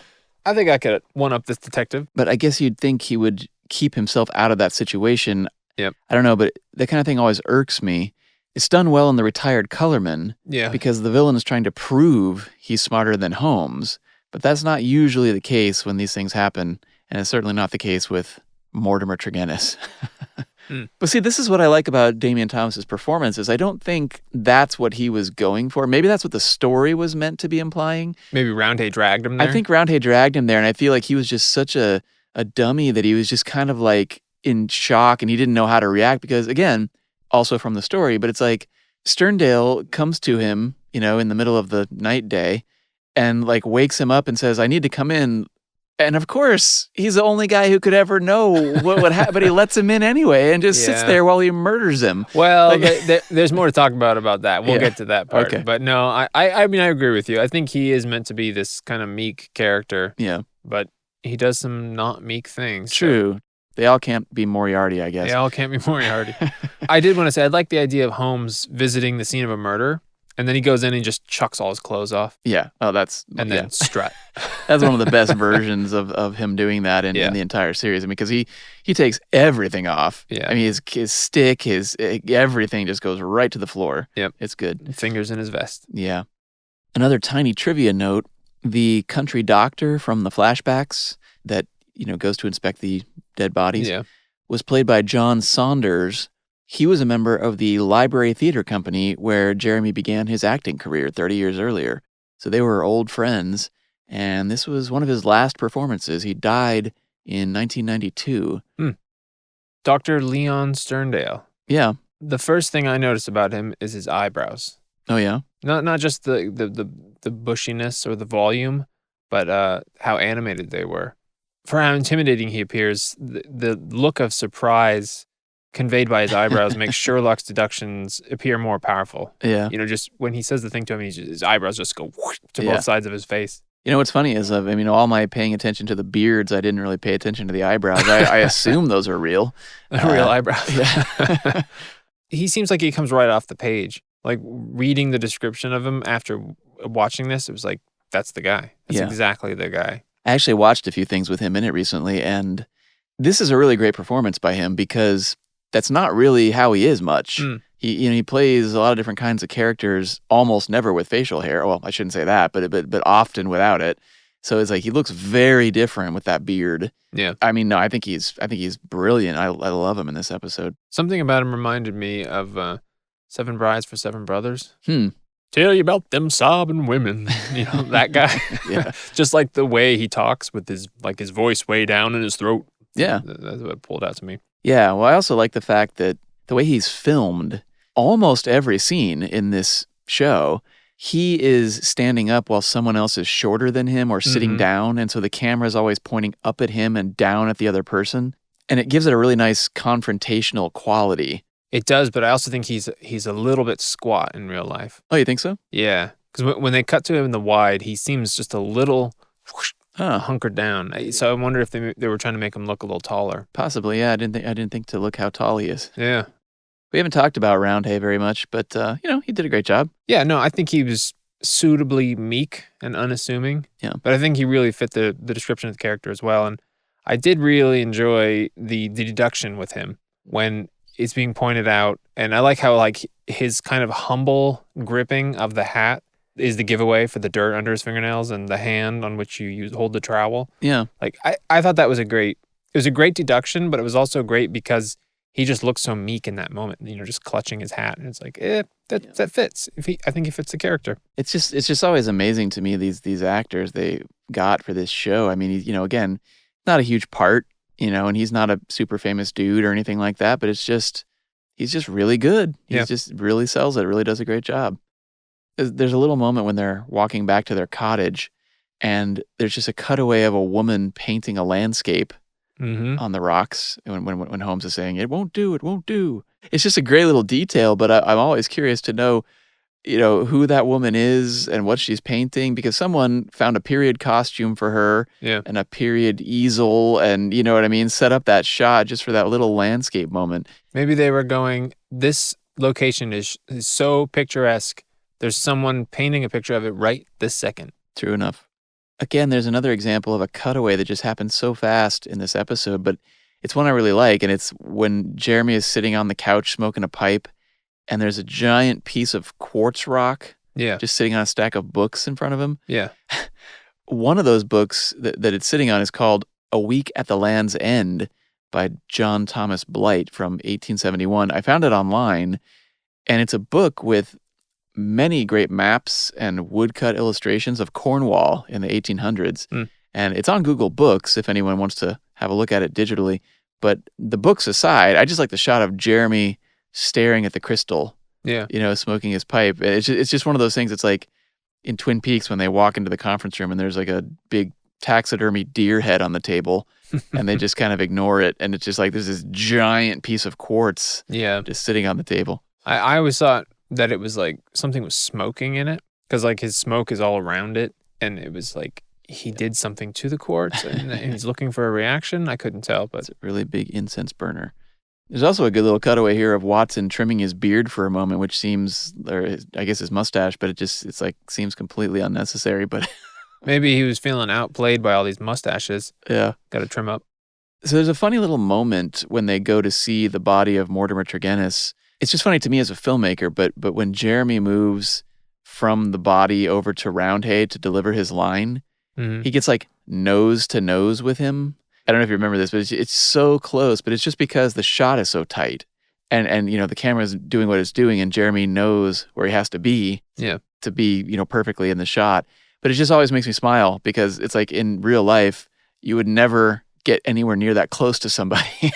Speaker 12: I think I could one-up this detective.
Speaker 1: But I guess you'd think he would keep himself out of that situation.
Speaker 12: Yep.
Speaker 1: I don't know, but that kind of thing always irks me. It's done well in The Retired Colorman.
Speaker 12: Yeah.
Speaker 1: Because the villain is trying to prove he's smarter than Holmes. But that's not usually the case when these things happen. And it's certainly not the case with Mortimer Tregennis. But see, this is what I like about Damien Thomas's performance is I don't think that's what he was going for. Maybe that's what the story was meant to be implying.
Speaker 12: Maybe Roundhay dragged him there.
Speaker 1: I think Roundhay dragged him there, and I feel like he was just such a dummy that he was just kind of like in shock and he didn't know how to react because, again, also from the story, but it's like Sterndale comes to him, in the middle of the night day and wakes him up and says, I need to come in. And of course, he's the only guy who could ever know what would happen, but he lets him in anyway and just sits there while he murders him.
Speaker 12: Well, there's more to talk about that. We'll get to that part. Okay. But no, I mean, I agree with you. I think he is meant to be this kind of meek character.
Speaker 1: Yeah.
Speaker 12: But he does some not meek things.
Speaker 1: True. So. They all can't be Moriarty, I guess.
Speaker 12: They all can't be Moriarty. I did want to say, I'd like the idea of Holmes visiting the scene of a murder. And then he goes in and just chucks all his clothes off.
Speaker 1: Yeah. Oh,
Speaker 12: then strut.
Speaker 1: That's one of the best versions of him doing that in the entire series. I mean, because he takes everything off.
Speaker 12: Yeah.
Speaker 1: I mean, his stick, everything just goes right to the floor.
Speaker 12: Yep.
Speaker 1: It's good.
Speaker 12: Fingers in his vest.
Speaker 1: Yeah. Another tiny trivia note, the country doctor from the flashbacks that, goes to inspect the dead bodies was played by John Saunders. He was a member of the Library Theater Company where Jeremy began his acting career 30 years earlier. So they were old friends, and this was one of his last performances. He died in 1992.
Speaker 12: Dr. Leon Sterndale.
Speaker 1: Yeah.
Speaker 12: The first thing I noticed about him is his eyebrows.
Speaker 1: Oh, yeah?
Speaker 12: Not just the bushiness or the volume, but how animated they were. For how intimidating he appears, the look of surprise conveyed by his eyebrows makes Sherlock's deductions appear more powerful.
Speaker 1: Yeah.
Speaker 12: Just when he says the thing to him, his eyebrows just go whoosh to both sides of his face.
Speaker 1: What's funny is, all my paying attention to the beards, I didn't really pay attention to the eyebrows. I assume those are real.
Speaker 12: Real eyebrows.
Speaker 1: Yeah.
Speaker 12: He seems like he comes right off the page. Reading the description of him after watching this, it was like, that's the guy. That's exactly the guy.
Speaker 1: I actually watched a few things with him in it recently, and this is a really great performance by him because that's not really how he is much. He plays a lot of different kinds of characters, almost never with facial hair. Well, I shouldn't say that, but often without it. So it's like he looks very different with that beard.
Speaker 12: Yeah.
Speaker 1: I mean, no, I think he's brilliant. I love him in this episode.
Speaker 12: Something about him reminded me of Seven Brides for Seven Brothers.
Speaker 1: Tell
Speaker 12: you about them sobbing women. You know, that guy.
Speaker 1: Yeah.
Speaker 12: Just like the way he talks with his voice way down in his throat.
Speaker 1: Yeah.
Speaker 12: That's what pulled out to me.
Speaker 1: Yeah. Well, I also like the fact that the way he's filmed almost every scene in this show, he is standing up while someone else is shorter than him or sitting down. And so the camera is always pointing up at him and down at the other person. And it gives it a really nice confrontational quality.
Speaker 12: It does, but I also think he's a little bit squat in real life.
Speaker 1: Oh, you think so?
Speaker 12: Yeah. Because when they cut to him in the wide, he seems just a little hunkered down. So I wonder if they were trying to make him look a little taller.
Speaker 1: Possibly, yeah. I didn't think to look how tall he is.
Speaker 12: Yeah.
Speaker 1: We haven't talked about Roundhay very much, but, he did a great job.
Speaker 12: Yeah, no, I think he was suitably meek and unassuming.
Speaker 1: Yeah.
Speaker 12: But I think he really fit the description of the character as well. And I did really enjoy the deduction with him when it's being pointed out. And I like how, his kind of humble gripping of the hat is the giveaway for the dirt under his fingernails and the hand on which you hold the trowel.
Speaker 1: Yeah.
Speaker 12: I thought that was a great deduction, but it was also great because he just looks so meek in that moment, just clutching his hat. And it's like, that fits. I think he fits the character.
Speaker 1: It's just always amazing to me, these actors they got for this show. I mean, he's, again, not a huge part, and he's not a super famous dude or anything like that, but he's just really good. He just really sells it, really does a great job. There's a little moment when they're walking back to their cottage and there's just a cutaway of a woman painting a landscape on the rocks when Holmes is saying, it won't do. It's just a great little detail, but I'm always curious to know, who that woman is and what she's painting, because someone found a period costume for her and a period easel and, set up that shot just for that little landscape moment.
Speaker 12: Maybe they were going, this location is so picturesque. There's someone painting a picture of it right this second.
Speaker 1: True enough. Again, there's another example of a cutaway that just happened so fast in this episode, but it's one I really like, and it's when Jeremy is sitting on the couch smoking a pipe, and there's a giant piece of quartz rock just sitting on a stack of books in front of him.
Speaker 12: Yeah.
Speaker 1: One of those books that it's sitting on is called A Week at the Land's End by John Thomas Blight from 1871. I found it online, and it's a book with many great maps and woodcut illustrations of Cornwall in the 1800s. And it's on Google Books if anyone wants to have a look at it digitally. But the books aside, I just like the shot of Jeremy staring at the crystal, smoking his pipe. It's just one of those things. It's like in Twin Peaks when they walk into the conference room and there's like a big taxidermy deer head on the table and they just kind of ignore it. And it's just like there's this giant piece of quartz just sitting on the table.
Speaker 12: I always thought that it was like something was smoking in it because his smoke is all around it, and it was like he did something to the quartz and he's looking for a reaction. I couldn't tell, but
Speaker 1: it's a really big incense burner. There's also a good little cutaway here of Watson trimming his beard for a moment, which seems, or I guess his mustache, but it's like seems completely unnecessary. But
Speaker 12: maybe he was feeling outplayed by all these mustaches.
Speaker 1: Yeah,
Speaker 12: got to trim up.
Speaker 1: So there's a funny little moment when they go to see the body of Mortimer Tregennis. It's just funny to me as a filmmaker, but when Jeremy moves from the body over to Roundhay to deliver his line, he gets like nose to nose with him. I don't know if you remember this, but it's so close, but it's just because the shot is so tight. And the camera's doing what it's doing, and Jeremy knows where he has to be to be, perfectly in the shot. But it just always makes me smile because it's like in real life, you would never get anywhere near that close to somebody.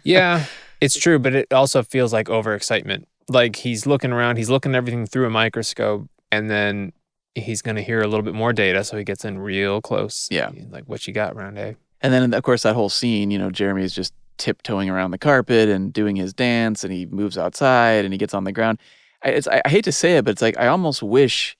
Speaker 12: Yeah. It's true, but it also feels like overexcitement. Like he's looking around, he's looking at everything through a microscope, and then he's going to hear a little bit more data, so he gets in real close.
Speaker 1: Yeah.
Speaker 12: Like, what you got, Roundhay?
Speaker 1: And then, of course, that whole scene, Jeremy is just tiptoeing around the carpet and doing his dance, and he moves outside, and he gets on the ground. I hate to say it, but it's like I almost wish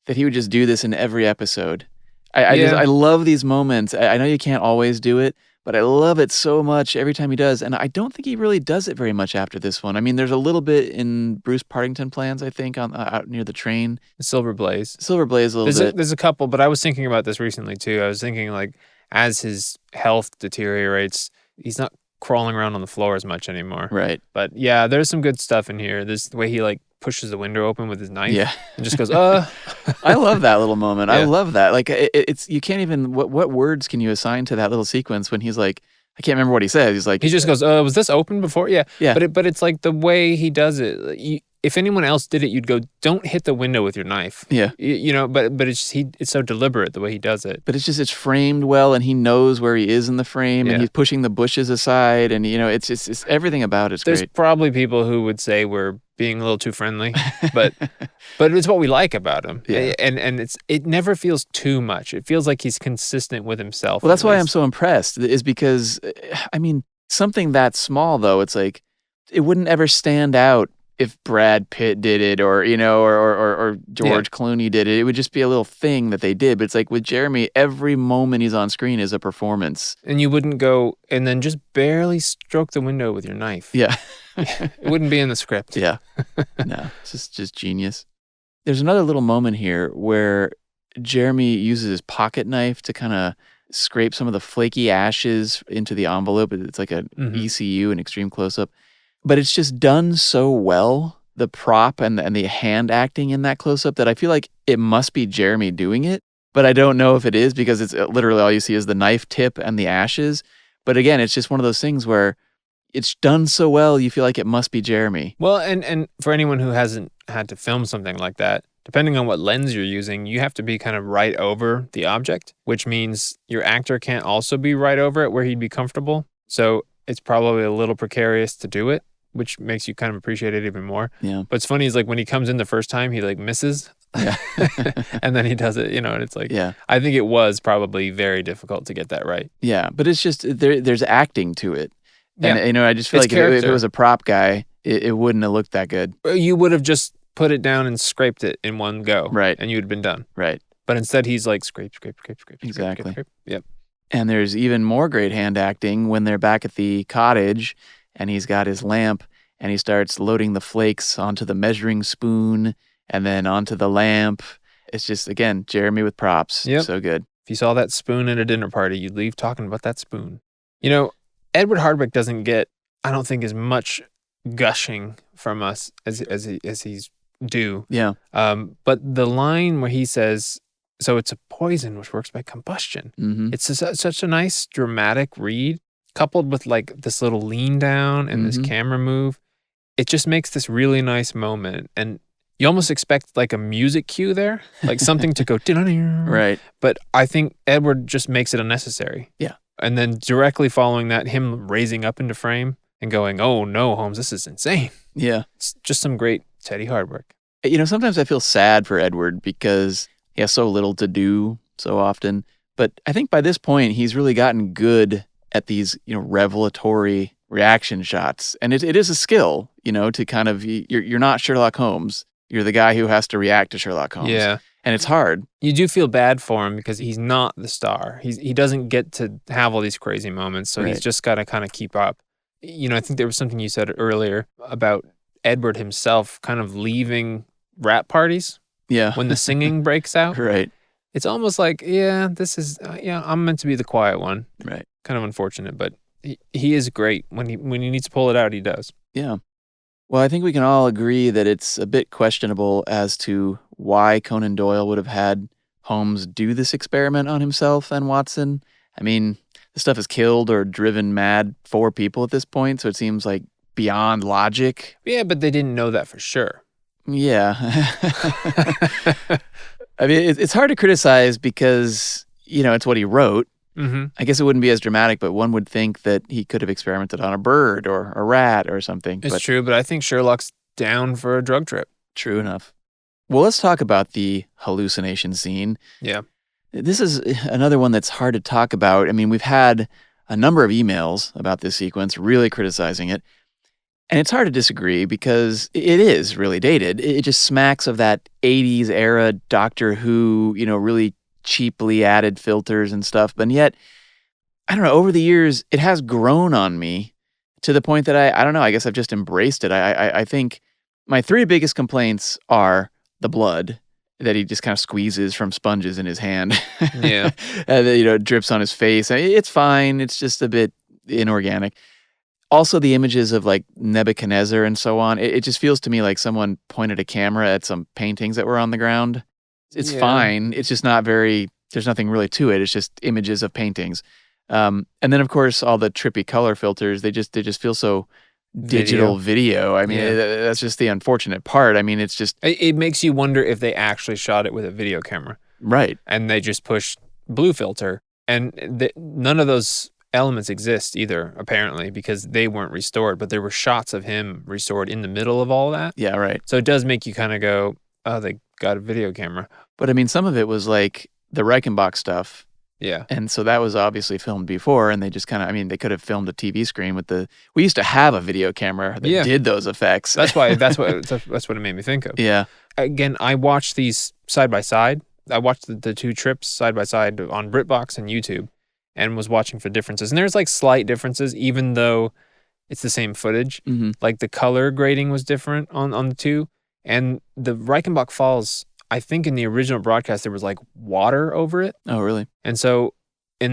Speaker 1: that he would just do this in every episode. I love these moments. I know you can't always do it, but I love it so much every time he does. And I don't think he really does it very much after this one. I mean, there's a little bit in Bruce Partington Plans, I think, on out near the train.
Speaker 12: Silver Blaze.
Speaker 1: Silver Blaze a little bit.
Speaker 12: There's a couple, but I was thinking about this recently too. I was thinking like as his health deteriorates, he's not crawling around on the floor as much anymore.
Speaker 1: Right.
Speaker 12: But yeah, there's some good stuff in here. There's the way he like pushes the window open with his knife.
Speaker 1: Yeah.
Speaker 12: And just goes,
Speaker 1: I love that little moment.
Speaker 12: Yeah.
Speaker 1: I love that. Like it's you can't even what words can you assign to that little sequence when he's like, I can't remember what he says. He's like,
Speaker 12: he just goes, was this open before? Yeah.
Speaker 1: Yeah.
Speaker 12: But it's like the way he does it. If anyone else did it, you'd go, don't hit the window with your knife.
Speaker 1: Yeah.
Speaker 12: But it's so deliberate the way he does it.
Speaker 1: But it's framed well, and he knows where he is in the frame, and he's pushing the bushes aside, and it's everything about it's
Speaker 12: There's
Speaker 1: great.
Speaker 12: probably people who would say we're being a little too friendly, but it's what we like about him.
Speaker 1: Yeah.
Speaker 12: And it never feels too much. It feels like he's consistent with himself.
Speaker 1: Well, that's why I'm so impressed, is because, I mean, something that small, though, it's like, it wouldn't ever stand out if Brad Pitt did it or George Clooney did it. It would just be a little thing that they did. But it's like with Jeremy, every moment he's on screen is a performance.
Speaker 12: And you wouldn't go and then just barely stroke the window with your knife.
Speaker 1: Yeah.
Speaker 12: It wouldn't be in the script.
Speaker 1: Yeah. No, it's just genius. There's another little moment here where Jeremy uses his pocket knife to kind of scrape some of the flaky ashes into the envelope. It's like an ECU, an extreme close-up. But it's just done so well, the prop and the hand acting in that close-up, that I feel like it must be Jeremy doing it. But I don't know if it is, because it's literally all you see is the knife tip and the ashes. But again, it's just one of those things where it's done so well, you feel like it must be Jeremy.
Speaker 12: Well, and for anyone who hasn't had to film something like that, depending on what lens you're using, you have to be kind of right over the object, which means your actor can't also be right over it where he'd be comfortable. So it's probably a little precarious to do it, which makes you kind of appreciate it even more.
Speaker 1: Yeah.
Speaker 12: But it's funny is like when he comes in the first time, he like misses.
Speaker 1: Yeah.
Speaker 12: And then he does it, and it's like,
Speaker 1: yeah.
Speaker 12: I think it was probably very difficult to get that right.
Speaker 1: Yeah. But it's just, there's acting to it.
Speaker 12: Yeah.
Speaker 1: And, I just feel
Speaker 12: It's
Speaker 1: like if it was a prop guy, it wouldn't have looked that good.
Speaker 12: You would have just put it down and scraped it in one go.
Speaker 1: Right.
Speaker 12: And you would have been done.
Speaker 1: Right.
Speaker 12: But instead he's like scrape.
Speaker 1: Exactly.
Speaker 12: Scrape. Yep.
Speaker 1: And there's even more great hand acting when they're back at the cottage and he's got his lamp and he starts loading the flakes onto the measuring spoon and then onto the lamp. It's just, again, Jeremy with props.
Speaker 12: Yep.
Speaker 1: So good.
Speaker 12: If you saw that spoon at a dinner party, you'd leave talking about that spoon. Edward Hardwicke doesn't get, I don't think, as much gushing from us as he's due.
Speaker 1: Yeah.
Speaker 12: But the line where he says, so it's a poison which works by combustion.
Speaker 1: Mm-hmm.
Speaker 12: It's such a nice dramatic read, coupled with like this little lean down and this camera move. It just makes this really nice moment. And you almost expect like a music cue there, like something to go,
Speaker 1: right.
Speaker 12: But I think Edward just makes it unnecessary.
Speaker 1: Yeah.
Speaker 12: And then directly following that, him raising up into frame and going, oh no, Holmes, this is insane.
Speaker 1: Yeah.
Speaker 12: It's just some great Teddy Hardwicke.
Speaker 1: Sometimes I feel sad for Edward because he has so little to do so often. But I think by this point, he's really gotten good at these, revelatory reaction shots. And it is a skill, to kind of, you're not Sherlock Holmes. You're the guy who has to react to Sherlock Holmes.
Speaker 12: Yeah.
Speaker 1: And it's hard.
Speaker 12: You do feel bad for him because he's not the star. He doesn't get to have all these crazy moments. So he's just got to kind of keep up. I think there was something you said earlier about Edward himself kind of leaving rap parties.
Speaker 1: Yeah.
Speaker 12: When the singing breaks out.
Speaker 1: Right.
Speaker 12: It's almost like, this is, I'm meant to be the quiet one.
Speaker 1: Right.
Speaker 12: Kind of unfortunate, but he is great. When he needs to pull it out, he does.
Speaker 1: Yeah. Well, I think we can all agree that it's a bit questionable as to why Conan Doyle would have had Holmes do this experiment on himself and Watson. I mean, this stuff has killed or driven mad 4 people at this point, so it seems like beyond logic.
Speaker 12: Yeah, but they didn't know that for sure.
Speaker 1: Yeah. I mean, it's hard to criticize because, it's what he wrote.
Speaker 12: Mm-hmm.
Speaker 1: I guess it wouldn't be as dramatic, but one would think that he could have experimented on a bird or a rat or something.
Speaker 12: It's true, but I think Sherlock's down for a drug trip.
Speaker 1: True enough. Well, let's talk about the hallucination scene.
Speaker 12: Yeah.
Speaker 1: This is another one that's hard to talk about. I mean, we've had a number of emails about this sequence, really criticizing it. And it's hard to disagree because it is really dated. It just smacks of that 80s era Doctor Who, really cheaply added filters and stuff. But yet, I don't know, over the years, it has grown on me to the point that I don't know, I guess I've just embraced it. I think my three biggest complaints are the blood that he just kind of squeezes from sponges in his hand.
Speaker 12: Yeah.
Speaker 1: And then, it drips on his face. It's fine. It's just a bit inorganic. Also, the images of like Nebuchadnezzar and so on, it just feels to me like someone pointed a camera at some paintings that were on the ground. It's fine. It's just not very, there's nothing really to it. It's just images of paintings. And then, of course, all the trippy color filters, they just feel so digital video. I mean, that's just the unfortunate part. I mean, it's just...
Speaker 12: It makes you wonder if they actually shot it with a video camera.
Speaker 1: Right.
Speaker 12: And they just pushed blue filter. And none of those elements exist either, apparently, because they weren't restored. But there were shots of him restored in the middle of all that.
Speaker 1: Yeah, right.
Speaker 12: So it does make you kind of go, oh, they got a video camera.
Speaker 1: But I mean, some of it was like the Reichenbach stuff.
Speaker 12: Yeah.
Speaker 1: And so that was obviously filmed before, and they just kind of, I mean, they could have filmed a TV screen with we used to have a video camera that did those effects.
Speaker 12: That's what it made me think of.
Speaker 1: Yeah.
Speaker 12: Again, I watched these side by side. I watched the two trips side by side on BritBox and YouTube and was watching for differences. And there's like slight differences, even though it's the same footage.
Speaker 1: Mm-hmm.
Speaker 12: Like the color grading was different on the two. And the Reichenbach Falls, I think in the original broadcast, there was like water over it.
Speaker 1: Oh, really?
Speaker 12: And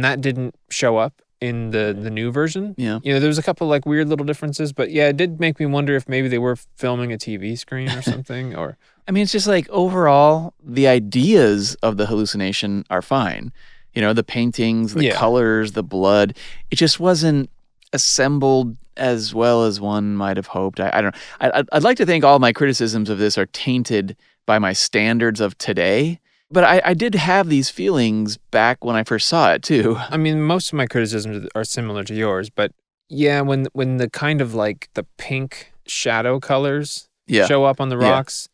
Speaker 12: that didn't show up in the new version.
Speaker 1: Yeah.
Speaker 12: There was a couple like weird little differences, but yeah, it did make me wonder if maybe they were filming a TV screen or something. Or
Speaker 1: I mean, it's just like overall, the ideas of the hallucination are fine. The paintings, the colors, the blood. It just wasn't assembled as well as one might have hoped. I don't know. I'd like to think all my criticisms of this are tainted by my standards of today. But I did have these feelings back when I first saw it, too.
Speaker 12: I mean, most of my criticisms are similar to yours. But yeah, when the kind of like the pink shadow colors show up on the rocks,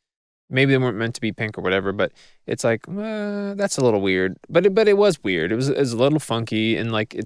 Speaker 12: maybe they weren't meant to be pink or whatever, but it's like, that's a little weird. But it was weird. It was a little funky, and like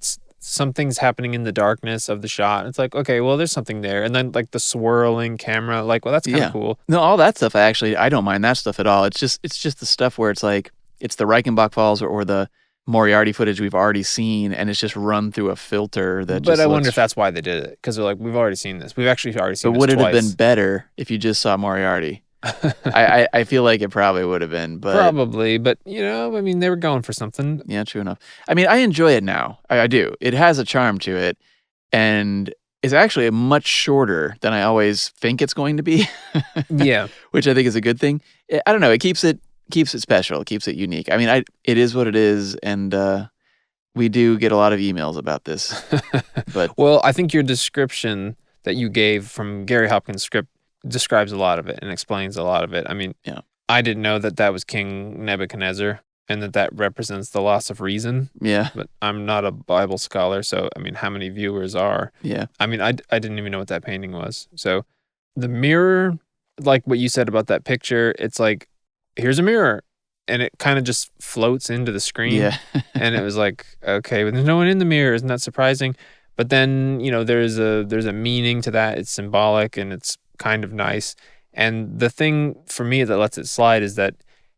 Speaker 12: something's happening in the darkness of the shot. It's like, okay, well, there's something there. And then like the swirling camera, like, well, that's kind of cool.
Speaker 1: No, all that stuff, I don't mind that stuff at all. It's just the stuff where it's like, it's the Reichenbach Falls or the Moriarty footage we've already seen, and it's just run through a filter that
Speaker 12: But I wonder if that's why they did it. Because they're like, we've already seen this. We've actually already seen this
Speaker 1: But would it
Speaker 12: twice.
Speaker 1: have been better if you just saw Moriarty? I feel like it probably would have been, but
Speaker 12: probably, but I mean, they were going for something.
Speaker 1: Yeah, true enough. I mean, I enjoy it now. I do. It has a charm to it, and it's actually much shorter than I always think it's going to be.
Speaker 12: Yeah,
Speaker 1: which I think is a good thing. I don't know. It keeps it special. It keeps it unique. I mean, it is what it is, and we do get a lot of emails about this. But
Speaker 12: well, I think your description that you gave from Gary Hopkins' script describes a lot of it and explains a lot of it. I mean, I didn't know that was King Nebuchadnezzar and that represents the loss of reason.
Speaker 1: Yeah.
Speaker 12: But I'm not a Bible scholar, so I mean, how many viewers are?
Speaker 1: Yeah.
Speaker 12: I mean, I didn't even know what that painting was. So the mirror, like what you said about that picture, it's like, here's a mirror. And it kind of just floats into the screen.
Speaker 1: Yeah.
Speaker 12: And it was like, okay, but there's no one in the mirror. Isn't that surprising? But then, there's a meaning to that. It's symbolic and it's kind of nice. And the thing for me that lets it slide is that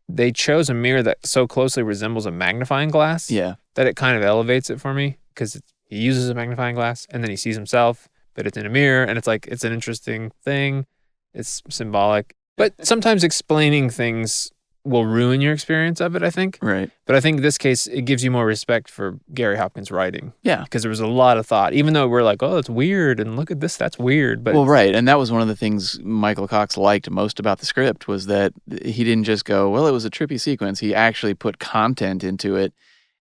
Speaker 12: they chose a mirror that so closely resembles a magnifying glass that it kind of elevates it for me, because he uses a magnifying glass and then he sees himself, but it's in a mirror, and it's like, it's an interesting thing. It's symbolic. But sometimes explaining things will ruin your experience of it, I think.
Speaker 1: Right.
Speaker 12: But I think in this case, it gives you more respect for Gary Hopkins' writing.
Speaker 1: Yeah.
Speaker 12: Because there was a lot of thought, even though we're like, oh, it's weird, and look at this, that's weird. But
Speaker 1: well, right. And that was one of the things Michael Cox liked most about the script, was that he didn't just go, well, it was a trippy sequence. He actually put content into it.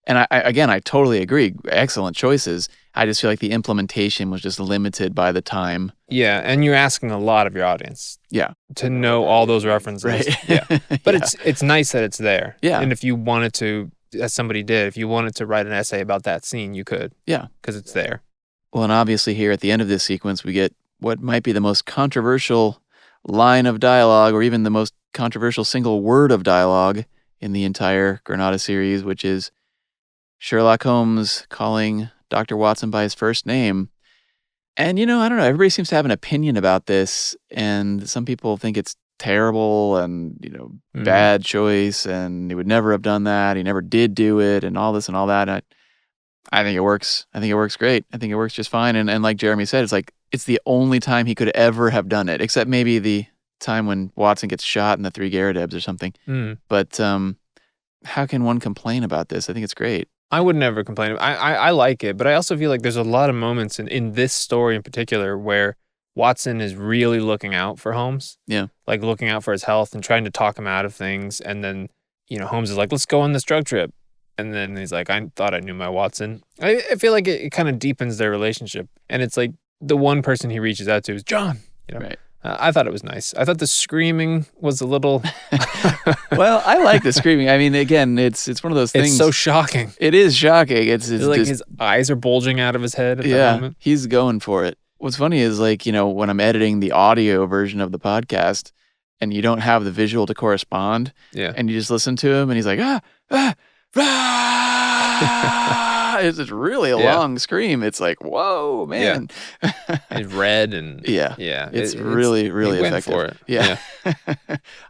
Speaker 1: And I totally agree. Excellent choices. I just feel like the implementation was just limited by the time.
Speaker 12: Yeah, and you're asking a lot of your audience.
Speaker 1: Yeah.
Speaker 12: To know all those references.
Speaker 1: Right.
Speaker 12: Yeah. But it's nice that it's there.
Speaker 1: Yeah.
Speaker 12: And if you wanted to, as somebody did, if you wanted to write an essay about that scene, you could.
Speaker 1: Yeah.
Speaker 12: Because it's there.
Speaker 1: Well, and obviously here at the end of this sequence, we get what might be the most controversial line of dialogue, or even the most controversial single word of dialogue in the entire Granada series, which is Sherlock Holmes calling Dr. Watson by his first name. And, I don't know, everybody seems to have an opinion about this, and some people think it's terrible and, bad choice, and he would never have done that. He never did do it, and all this and all that. And I think it works. I think it works great. I think it works just fine. And like Jeremy said, it's the only time he could ever have done it, except maybe the time when Watson gets shot in the Three Garridebs or something. But how can one complain about this? I think it's great.
Speaker 12: I would never complain. I like it, but I also feel like there's a lot of moments in this story in particular where Watson is really looking out for Holmes.
Speaker 1: Yeah.
Speaker 12: Like looking out for his health and trying to talk him out of things. And then, Holmes is like, let's go on this drug trip. And then he's like, I thought I knew my Watson. I feel like it kind of deepens their relationship. And it's like the one person he reaches out to is John.
Speaker 1: Right.
Speaker 12: I thought it was nice. I thought the screaming was a little...
Speaker 1: Well, I like the screaming. I mean, again, it's one of those things...
Speaker 12: It's so shocking.
Speaker 1: It is shocking. It's
Speaker 12: like
Speaker 1: just,
Speaker 12: his eyes are bulging out of his head at that moment.
Speaker 1: He's going for it. What's funny is when I'm editing the audio version of the podcast and you don't have the visual to correspond, and you just listen to him and he's like, it's really a long scream. It's like, whoa, man.
Speaker 12: It's red and
Speaker 1: it's really, really effective.
Speaker 12: Went for it.
Speaker 1: Yeah.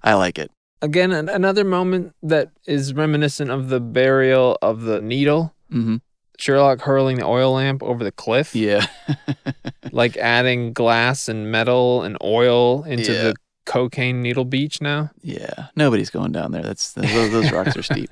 Speaker 1: I like it.
Speaker 12: Again, another moment that is reminiscent of the burial of the needle.
Speaker 1: Mm-hmm.
Speaker 12: Sherlock hurling the oil lamp over the cliff.
Speaker 1: Yeah.
Speaker 12: Like adding glass and metal and oil into the cocaine needle beach now.
Speaker 1: Yeah. Nobody's going down there. Those rocks are steep.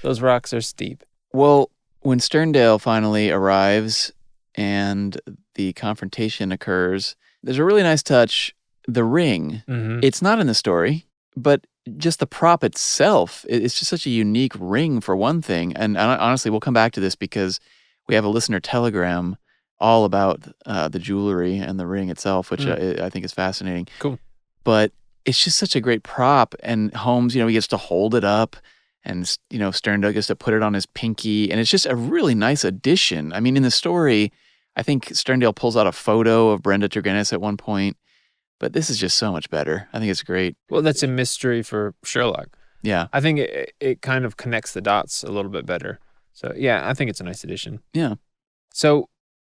Speaker 12: Those rocks are steep.
Speaker 1: Well, when Sterndale finally arrives and the confrontation occurs, there's a really nice touch. The ring, it's not in the story, but just the prop itself, it's just such a unique ring for one thing. And honestly, we'll come back to this because we have a listener telegram all about the jewelry and the ring itself, which I think is fascinating.
Speaker 12: Cool.
Speaker 1: But it's just such a great prop. And Holmes, he gets to hold it up. And, Sterndale gets to put it on his pinky. And it's just a really nice addition. I mean, in the story, I think Sterndale pulls out a photo of Brenda Turgenis at one point. But this is just so much better. I think it's great.
Speaker 12: Well, that's a mystery for Sherlock.
Speaker 1: Yeah.
Speaker 12: I think it kind of connects the dots a little bit better. So, yeah, I think it's a nice addition.
Speaker 1: Yeah.
Speaker 12: So,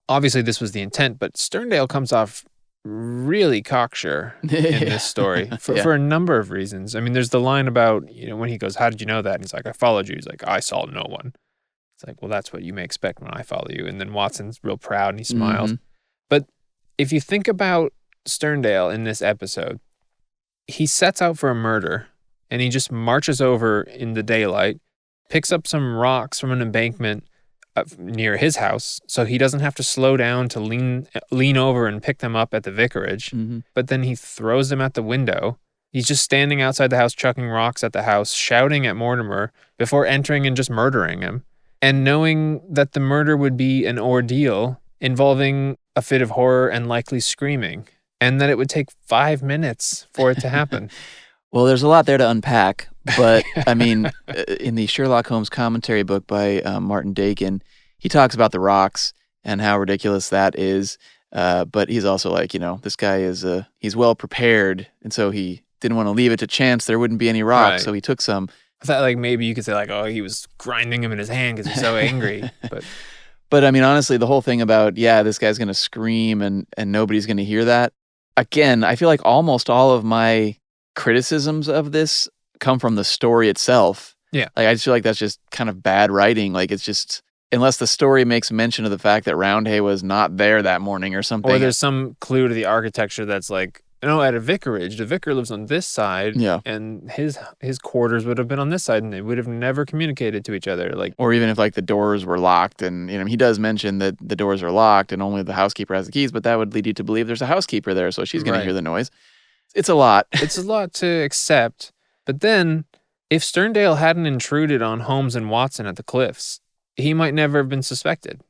Speaker 12: obviously, this was the intent, but Sterndale comes off really cocksure in this story for a number of reasons. I mean, there's the line about, when he goes, how did you know that? And he's like, I followed you. He's like, I saw no one. It's like, well, that's what you may expect when I follow you. And then Watson's real proud and he smiles. But if you think about Sterndale in this episode, he sets out for a murder and he just marches over in the daylight, picks up some rocks from an embankment near his house so he doesn't have to slow down to lean over and pick them up at the vicarage. But then he throws them out the window. He's just standing outside the house, chucking rocks at the house, shouting at Mortimer before entering and just murdering him. And knowing that the murder would be an ordeal involving a fit of horror and likely screaming, and that it would take 5 minutes for it to happen.
Speaker 1: Well, there's a lot there to unpack, but I mean, in the Sherlock Holmes commentary book by Martin Dakin, he talks about the rocks and how ridiculous that is. But he's also like, this guy is he's well prepared, and so he didn't want to leave it to chance there wouldn't be any rocks, so he took some.
Speaker 12: I thought maybe you could say oh, he was grinding him in his hand because he's so angry.
Speaker 1: But I mean, honestly, the whole thing about, this guy's going to scream and nobody's going to hear that. Again, I feel like almost all of my criticisms of this come from the story itself.
Speaker 12: Yeah.
Speaker 1: I just feel like that's just kind of bad writing. It's just, unless the story makes mention of the fact that Roundhay was not there that morning or something.
Speaker 12: Or there's some clue to the architecture that's at a vicarage, the vicar lives on this side, and his quarters would have been on this side, and they would have never communicated to each other.
Speaker 1: Or even if the doors were locked, and he does mention that the doors are locked and only the housekeeper has the keys, but that would lead you to believe there's a housekeeper there, so she's going to hear the noise. It's a lot.
Speaker 12: It's a lot to accept. But then, if Sterndale hadn't intruded on Holmes and Watson at the cliffs, he might never have been suspected.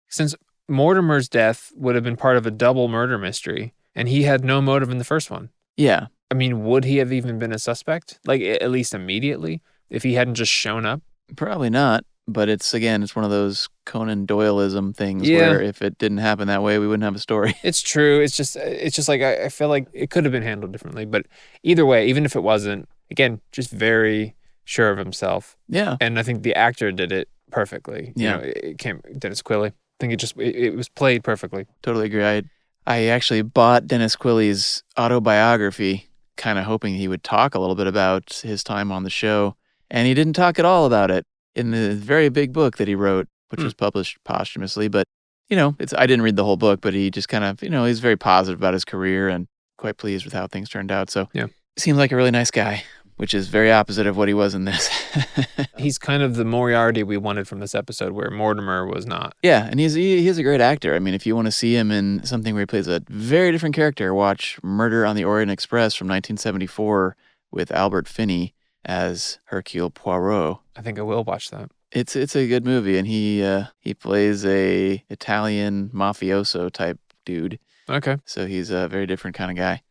Speaker 12: Since Mortimer's death would have been part of a double murder mystery, and he had no motive in the first one.
Speaker 1: Yeah.
Speaker 12: I mean, would he have even been a suspect? At least immediately, if he hadn't just shown up?
Speaker 1: Probably not. But it's one of those Conan Doyleism things where if it didn't happen that way, we wouldn't have a story.
Speaker 12: It's true. It's just I feel like it could have been handled differently. But either way, even if it wasn't, again, just very sure of himself.
Speaker 1: Yeah.
Speaker 12: And I think the actor did it perfectly.
Speaker 1: Yeah.
Speaker 12: It came Dennis Quilley. I think it was played perfectly.
Speaker 1: Totally agree. I actually bought Dennis Quilley's autobiography, kind of hoping he would talk a little bit about his time on the show. And he didn't talk at all about it. In the very big book that he wrote, which was published posthumously. But, I didn't read the whole book, but he just kind of, he's very positive about his career and quite pleased with how things turned out. So seems like a really nice guy, which is very opposite of what he was in this.
Speaker 12: He's kind of the Moriarty we wanted from this episode, where Mortimer was not.
Speaker 1: Yeah, and he's a great actor. I mean, if you want to see him in something where he plays a very different character, watch Murder on the Orient Express from 1974 with Albert Finney as Hercule Poirot.
Speaker 12: I think I will watch that.
Speaker 1: It's a good movie, and he plays a Italian mafioso type dude.
Speaker 12: Okay.
Speaker 1: So he's a very different kind of guy.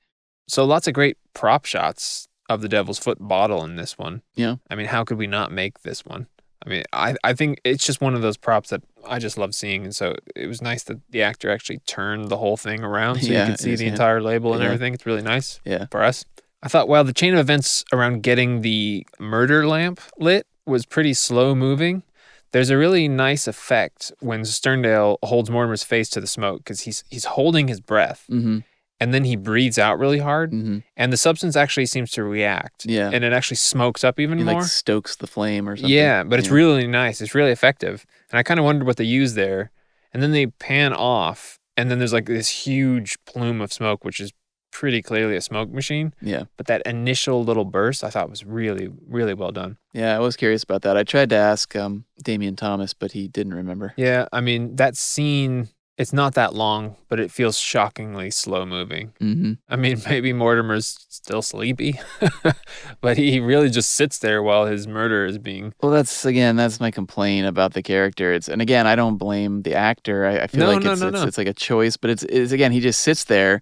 Speaker 12: So lots of great prop shots of the Devil's Foot bottle in this one.
Speaker 1: Yeah.
Speaker 12: I mean, how could we not make this one? I mean, I think it's just one of those props that I just love seeing. And so it was nice that the actor actually turned the whole thing around so you could see the entire label and everything. It's really nice for us. I thought, well, the chain of events around getting the murder lamp lit was pretty slow moving. There's a really nice effect when Sterndale holds Mortimer's face to the smoke because he's holding his breath.
Speaker 1: Mm-hmm.
Speaker 12: And then he breathes out really hard,
Speaker 1: Mm-hmm.
Speaker 12: and the substance actually seems to react.
Speaker 1: Yeah.
Speaker 12: And it actually smokes up even more.
Speaker 1: Like stokes the flame or something.
Speaker 12: Yeah, but it's really nice. It's really effective. And I kind of wondered what they used there. And then they pan off, and then there's like this huge plume of smoke, which is pretty clearly a smoke machine.
Speaker 1: Yeah.
Speaker 12: But that initial little burst I thought was really, really well done.
Speaker 1: Yeah, I was curious about that. I tried to ask Damien Thomas, but he didn't remember.
Speaker 12: Yeah, I mean, that scene... It's not that long, but it feels shockingly slow moving.
Speaker 1: Mm-hmm.
Speaker 12: I mean, maybe Mortimer's still sleepy, but he really just sits there while his murder is being...
Speaker 1: Well, that's my complaint about the character. And again, I don't blame the actor. I feel it's like a choice, but it's again, he just sits there.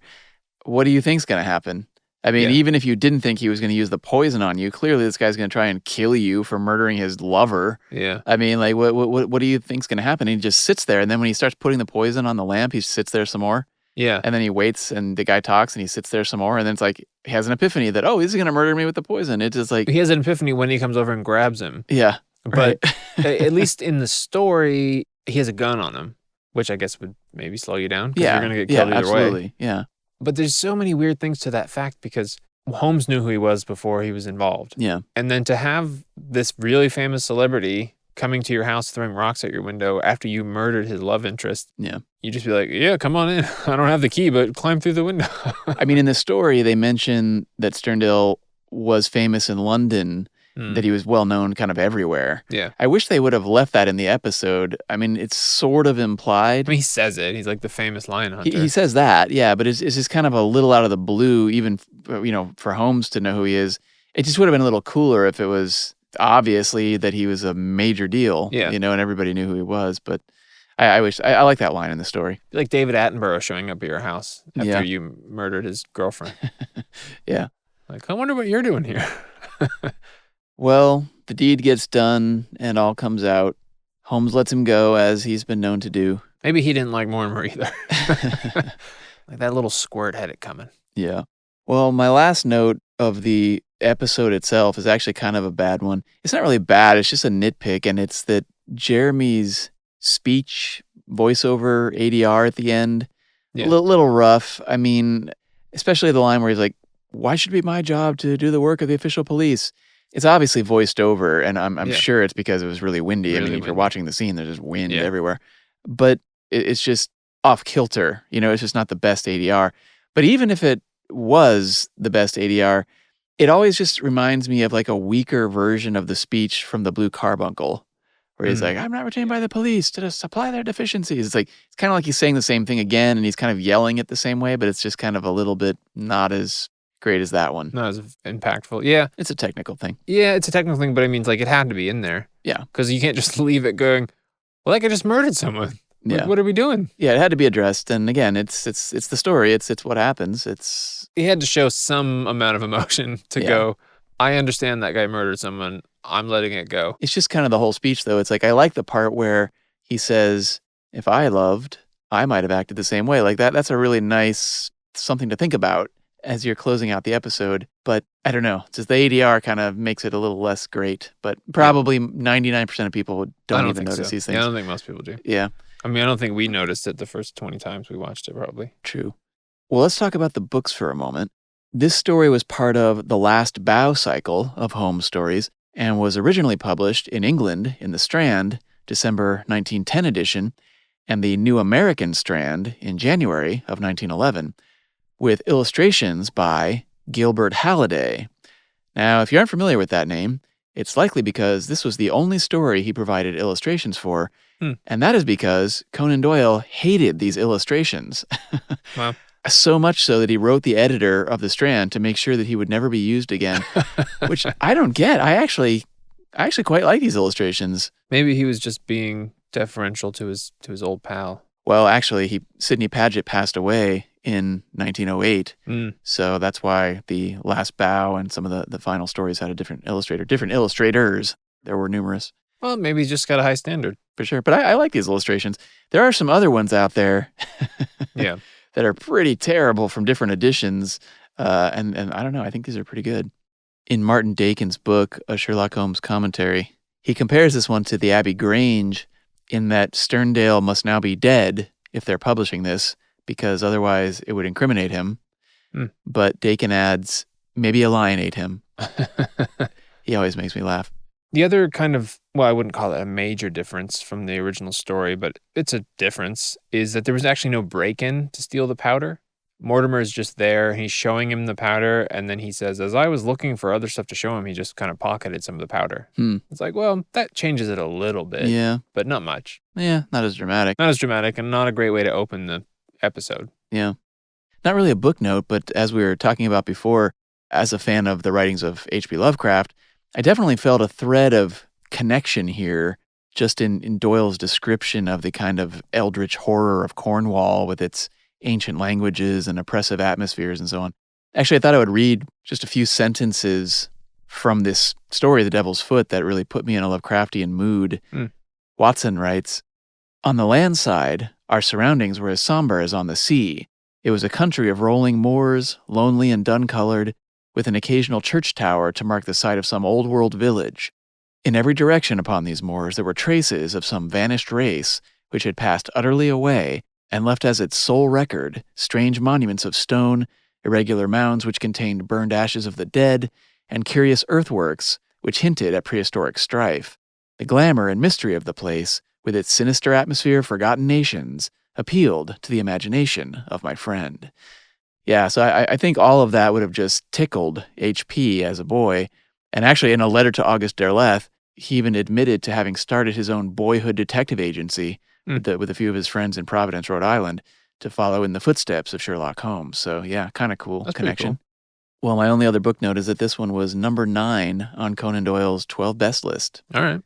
Speaker 1: What do you think's going to happen? I mean, even if you didn't think he was going to use the poison on you, clearly this guy's going to try and kill you for murdering his lover.
Speaker 12: Yeah.
Speaker 1: I mean, like, what do you think's going to happen? He just sits there, and then when he starts putting the poison on the lamp, he sits there some more.
Speaker 12: Yeah.
Speaker 1: And then he waits, and the guy talks, and he sits there some more, and then it's like he has an epiphany that, oh, he's going to murder me with the poison. It's just like...
Speaker 12: He has an epiphany when he comes over and grabs him.
Speaker 1: Yeah.
Speaker 12: But at least in the story, he has a gun on him, which I guess would maybe slow you down.
Speaker 1: Yeah.
Speaker 12: You're going to get killed either
Speaker 1: absolutely.
Speaker 12: way.
Speaker 1: Yeah.
Speaker 12: But there's so many weird things to that fact because Holmes knew who he was before he was involved.
Speaker 1: Yeah.
Speaker 12: And then to have this really famous celebrity coming to your house throwing rocks at your window after you murdered his love interest.
Speaker 1: Yeah.
Speaker 12: You just be like, yeah, come on in. I don't have the key, but climb through the window.
Speaker 1: I mean, in the story, they mention that Sterndale was famous in London, that he was well known kind of everywhere.
Speaker 12: Yeah.
Speaker 1: I wish they would have left that in the episode. I mean, it's sort of implied.
Speaker 12: I mean, he says it. He's like the famous lion hunter.
Speaker 1: He says that, yeah, but it's just kind of a little out of the blue, even, for Holmes to know who he is. It just would have been a little cooler if it was obviously that he was a major deal, and everybody knew who he was. But I wish, I like that line in the story.
Speaker 12: Like David Attenborough showing up at your house after you murdered his girlfriend.
Speaker 1: Yeah.
Speaker 12: Like, I wonder what you're doing here.
Speaker 1: Well, the deed gets done and all comes out. Holmes lets him go, as he's been known to do.
Speaker 12: Maybe he didn't like Mortimer either. Like that little squirt had it coming.
Speaker 1: Yeah. Well, my last note of the episode itself is actually kind of a bad one. It's not really bad, it's just a nitpick, and it's that Jeremy's speech, voiceover, ADR at the end, a little rough. I mean, especially the line where he's like, why should it be my job to do the work of the official police? It's obviously voiced over, and I'm sure it's because it was really windy.
Speaker 12: Really
Speaker 1: if you're watching the scene, there's just wind everywhere. But it's just off kilter. It's just not the best ADR. But even if it was the best ADR, it always just reminds me of like a weaker version of the speech from the Blue Carbuncle, where he's like, I'm not retained by the police to supply their deficiencies. It's kind of like he's saying the same thing again, and he's kind of yelling it the same way, but it's just kind of a little bit not as great as that one.
Speaker 12: Not as impactful. Yeah.
Speaker 1: It's a technical thing.
Speaker 12: Yeah, it's a technical thing, but I mean, it had to be in there.
Speaker 1: Yeah.
Speaker 12: Because you can't just leave it going, well, I just murdered someone.
Speaker 1: Yeah.
Speaker 12: What are we doing?
Speaker 1: Yeah, it had to be addressed. And again, it's the story. It's what happens.
Speaker 12: He had to show some amount of emotion to go, I understand that guy murdered someone. I'm letting it go.
Speaker 1: It's just kind of the whole speech, though. It's like, I like the part where he says, if I loved, I might have acted the same way. Like that's a really nice something to think about as you're closing out the episode. But I don't know, just the ADR kind of makes it a little less great. But probably 99% of people don't even notice these things.
Speaker 12: Yeah, I don't think most people do.
Speaker 1: Yeah.
Speaker 12: I mean, I don't think we noticed it the first 20 times we watched it, probably.
Speaker 1: True. Well, let's talk about the books for a moment. This story was part of the last Bow cycle of Holmes stories and was originally published in England in the Strand December 1910 edition, and the New American strand in January of 1911, with illustrations by Gilbert Halliday. Now, if you aren't familiar with that name, it's likely because this was the only story he provided illustrations for, and that is because Conan Doyle hated these illustrations.
Speaker 12: Wow.
Speaker 1: So much so that he wrote the editor of the Strand to make sure that he would never be used again, which I don't get. I actually quite like these illustrations.
Speaker 12: Maybe he was just being deferential to his old pal.
Speaker 1: Well, actually, Sidney Paget passed away in 1908, so that's why the Last Bow and some of the final stories had a different illustrator, different illustrators. There were numerous.
Speaker 12: Well, maybe he's just got a high standard.
Speaker 1: For sure, but I like these illustrations. There are some other ones out there
Speaker 12: Yeah.
Speaker 1: that are pretty terrible from different editions, and I don't know, I think these are pretty good. In Martin Dakin's book, A Sherlock Holmes Commentary, he compares this one to the Abbey Grange in that Sterndale must now be dead if they're publishing this, because otherwise it would incriminate him. But Dakin adds, maybe a lion ate him. He always makes me laugh.
Speaker 12: The other kind of, well, I wouldn't call it a major difference from the original story, but it's a difference, is that there was actually no break-in to steal the powder. Mortimer is just there, and he's showing him the powder, and then he says, as I was looking for other stuff to show him, he just kind of pocketed some of the powder. It's like, well, that changes it a little bit.
Speaker 1: Yeah.
Speaker 12: But not much.
Speaker 1: Yeah, not as dramatic.
Speaker 12: Not as dramatic, and not a great way to open the episode.
Speaker 1: Yeah. Not really a book note, but as we were talking about before, as a fan of the writings of H.P. Lovecraft, I definitely felt a thread of connection here just in Doyle's description of the kind of eldritch horror of Cornwall with its ancient languages and oppressive atmospheres and so on. Actually, I thought I would read just a few sentences from this story, The Devil's Foot, that really put me in a Lovecraftian mood. Watson writes, on the land side, our surroundings were as somber as on the sea. It was a country of rolling moors, lonely and dun-colored, with an occasional church tower to mark the site of some old-world village. In every direction upon these moors there were traces of some vanished race which had passed utterly away and left as its sole record strange monuments of stone, irregular mounds which contained burned ashes of the dead, and curious earthworks which hinted at prehistoric strife. The glamour and mystery of the place, with its sinister atmosphere of forgotten nations, appealed to the imagination of my friend. Yeah, so I think all of that would have just tickled H.P. as a boy. And actually, in a letter to August Derleth, he even admitted to having started his own boyhood detective agency with a few of his friends in Providence, Rhode Island, to follow in the footsteps of Sherlock Holmes. So yeah, kind of cool.
Speaker 12: That's
Speaker 1: connection.
Speaker 12: cool.
Speaker 1: Well, my only other book note is that this one was number 9 on Conan Doyle's 12 best list.
Speaker 12: All right.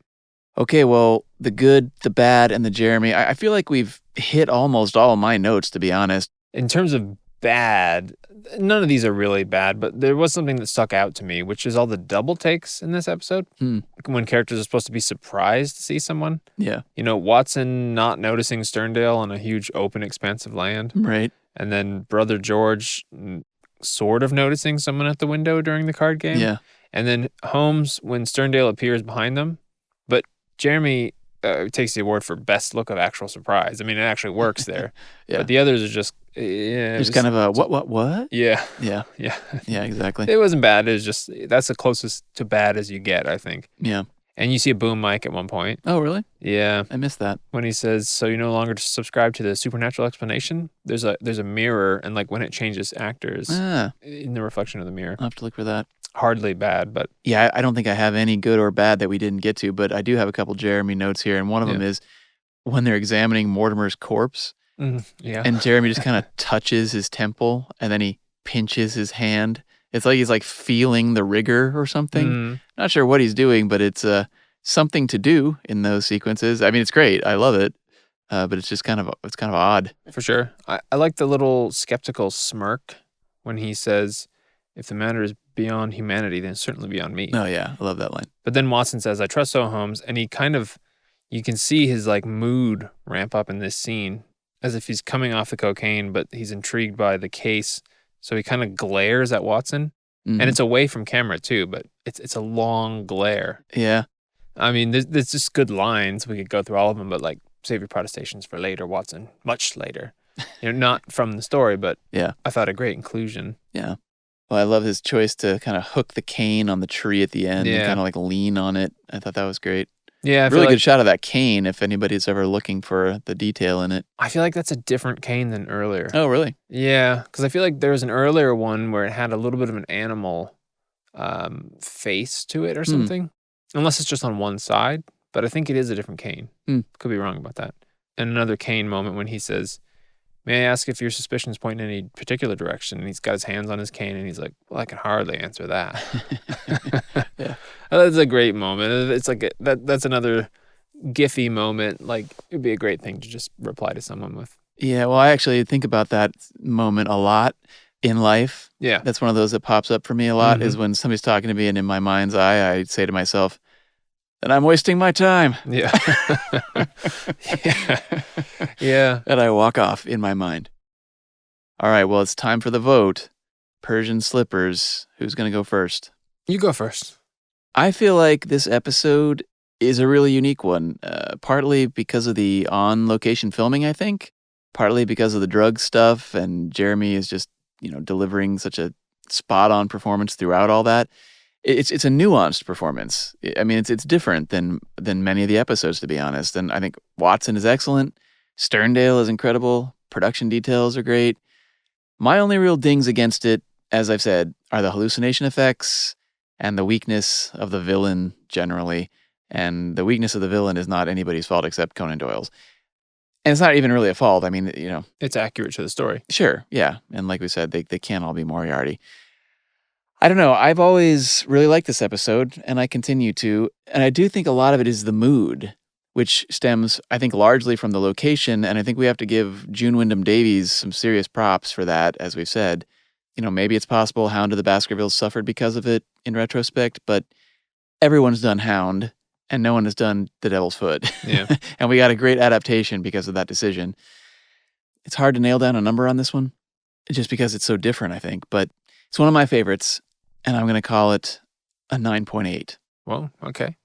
Speaker 1: Okay, well, the good, the bad, and the Jeremy. I feel like we've hit almost all my notes, to be honest.
Speaker 12: In terms of bad, none of these are really bad, but there was something that stuck out to me, which is all the double takes in this episode. When characters are supposed to be surprised to see someone.
Speaker 1: Yeah.
Speaker 12: You know, Watson not noticing Sterndale on a huge open expanse of land.
Speaker 1: Right.
Speaker 12: And then Brother George sort of noticing someone at the window during the card game.
Speaker 1: Yeah.
Speaker 12: And then Holmes when Sterndale appears behind them. But Jeremy takes the award for best look of actual surprise. I mean, it actually works there.
Speaker 1: Yeah.
Speaker 12: But the others are just... Yeah,
Speaker 1: Just kind of a what?
Speaker 12: Yeah.
Speaker 1: Yeah.
Speaker 12: Yeah.
Speaker 1: Yeah, exactly.
Speaker 12: It wasn't bad. It was just, that's the closest to bad as you get, I think.
Speaker 1: Yeah.
Speaker 12: And you see a boom mic at one point.
Speaker 1: Oh, really?
Speaker 12: Yeah.
Speaker 1: I missed that.
Speaker 12: When he says, so you no longer subscribe to the supernatural explanation, there's a mirror, and like when it changes actors in the reflection of the mirror.
Speaker 1: I'll have to look for that.
Speaker 12: Hardly bad, but...
Speaker 1: Yeah, I don't think I have any good or bad that we didn't get to, but I do have a couple Jeremy notes here, and one of them is when they're examining Mortimer's corpse,
Speaker 12: yeah.
Speaker 1: and Jeremy just kind of touches his temple, and then he pinches his hand. It's like he's like feeling the rigor or something. Not sure what he's doing, but it's something to do in those sequences. I mean, it's great. I love it, but it's just kind of odd.
Speaker 12: For sure. I like the little skeptical smirk when he says, if the matter is beyond humanity, then it's certainly beyond me.
Speaker 1: Oh, yeah. I love that line.
Speaker 12: But then Watson says, I trust so, Holmes. And he kind of, you can see his like mood ramp up in this scene as if he's coming off the cocaine, but he's intrigued by the case. So he kind of glares at Watson. And it's away from camera too, but it's a long glare.
Speaker 1: Yeah.
Speaker 12: I mean, there's just good lines. We could go through all of them, but like, save your protestations for later, Watson. Much later. You know, not from the story, but I thought a great inclusion.
Speaker 1: Yeah. Well, I love his choice to kind of hook the cane on the tree at the end and kind of like lean on it. I thought that was great.
Speaker 12: Yeah, I feel
Speaker 1: really
Speaker 12: like,
Speaker 1: good shot of that cane if anybody's ever looking for the detail in it.
Speaker 12: I feel like that's a different cane than earlier.
Speaker 1: Oh, really?
Speaker 12: Yeah, because I feel like there was an earlier one where it had a little bit of an animal face to it or something. Unless it's just on one side, but I think it is a different cane. Could be wrong about that. And another cane moment when he says, "May I ask if your suspicions point in any particular direction?" And he's got his hands on his cane and he's like, "Well, I can hardly answer that."
Speaker 1: Yeah.
Speaker 12: That's a great moment. It's like that's another giphy moment. Like, it'd be a great thing to just reply to someone with.
Speaker 1: Yeah, well, I actually think about that moment a lot in life.
Speaker 12: Yeah.
Speaker 1: That's one of those that pops up for me a lot, is when somebody's talking to me and in my mind's eye, I say to myself, "Then I'm wasting my time."
Speaker 12: Yeah. Yeah. Yeah.
Speaker 1: And I walk off in my mind. All right, well, it's time for the vote. Persian Slippers. Who's going to go first?
Speaker 12: You go first.
Speaker 1: I feel like this episode is a really unique one, partly because of the on-location filming, I think, partly because of the drug stuff, and Jeremy is just, delivering such a spot-on performance throughout all that. It's a nuanced performance. I mean, it's different than many of the episodes, to be honest. And I think Watson is excellent. Sterndale is incredible. Production details are great. My only real dings against it, as I've said, are the hallucination effects and the weakness of the villain generally. And the weakness of the villain is not anybody's fault except Conan Doyle's. And it's not even really a fault. I mean,
Speaker 12: It's accurate to the story.
Speaker 1: Sure, yeah. And like we said, they can't all be Moriarty. I don't know. I've always really liked this episode, and I continue to. And I do think a lot of it is the mood, which stems, I think, largely from the location. And I think we have to give June Wyndham Davies some serious props for that, as we've said. Maybe it's possible Hound of the Baskervilles suffered because of it in retrospect, but everyone's done Hound, and no one has done The Devil's Foot.
Speaker 12: Yeah.
Speaker 1: And we got a great adaptation because of that decision. It's hard to nail down a number on this one, just because it's so different, I think. But it's one of my favorites, and I'm going to call it a 9.8.
Speaker 12: Well, okay.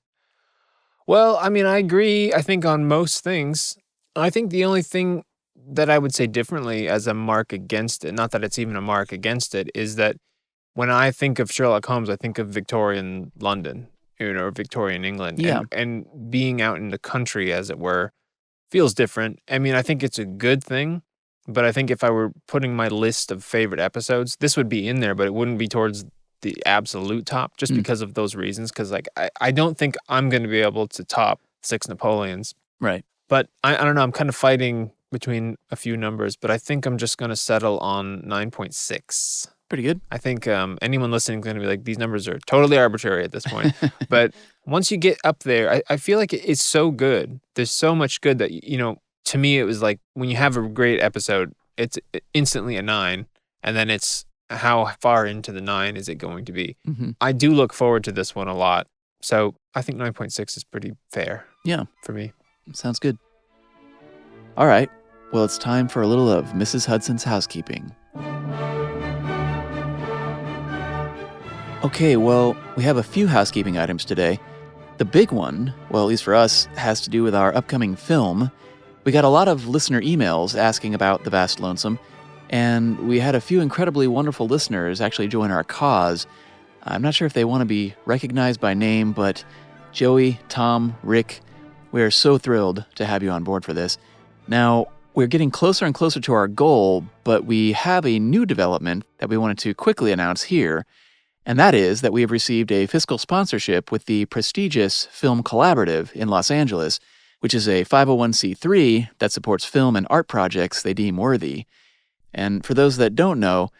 Speaker 12: Well, I mean, I agree, I think, on most things. I think the only thing that I would say differently as a mark against it, not that it's even a mark against it, is that when I think of Sherlock Holmes, I think of Victorian London, or Victorian England.
Speaker 1: Yeah.
Speaker 12: And being out in the country, as it were, feels different. I mean, I think it's a good thing, but I think if I were putting my list of favorite episodes, this would be in there, but it wouldn't be towards the absolute top just because of those reasons. Because I don't think I'm going to be able to top 6 Napoleons.
Speaker 1: Right.
Speaker 12: But I don't know. I'm kind of fighting between a few numbers, but I think I'm just going to settle on 9.6.
Speaker 1: Pretty good.
Speaker 12: I think anyone listening is going to be like, these numbers are totally arbitrary at this point. But once you get up there, I feel like it's so good. There's so much good that, to me, it was like when you have a great episode, it's instantly a 9. And then it's how far into the 9 is it going to be?
Speaker 1: Mm-hmm.
Speaker 12: I do look forward to this one a lot. So I think 9.6 is pretty fair.
Speaker 1: Yeah.
Speaker 12: For me.
Speaker 1: Sounds good. All right. Well, it's time for a little of Mrs. Hudson's housekeeping. Okay, well, we have a few housekeeping items today. The big one, well, at least for us, has to do with our upcoming film. We got a lot of listener emails asking about The Vast Lonesome, and we had a few incredibly wonderful listeners actually join our cause. I'm not sure if they want to be recognized by name, but Joey, Tom, Rick, we are so thrilled to have you on board for this. Now, we're getting closer and closer to our goal, but we have a new development that we wanted to quickly announce here, and that is that we have received a fiscal sponsorship with the prestigious Film Collaborative in Los Angeles, which is a 501c3 that supports film and art projects they deem worthy. And for those that don't know,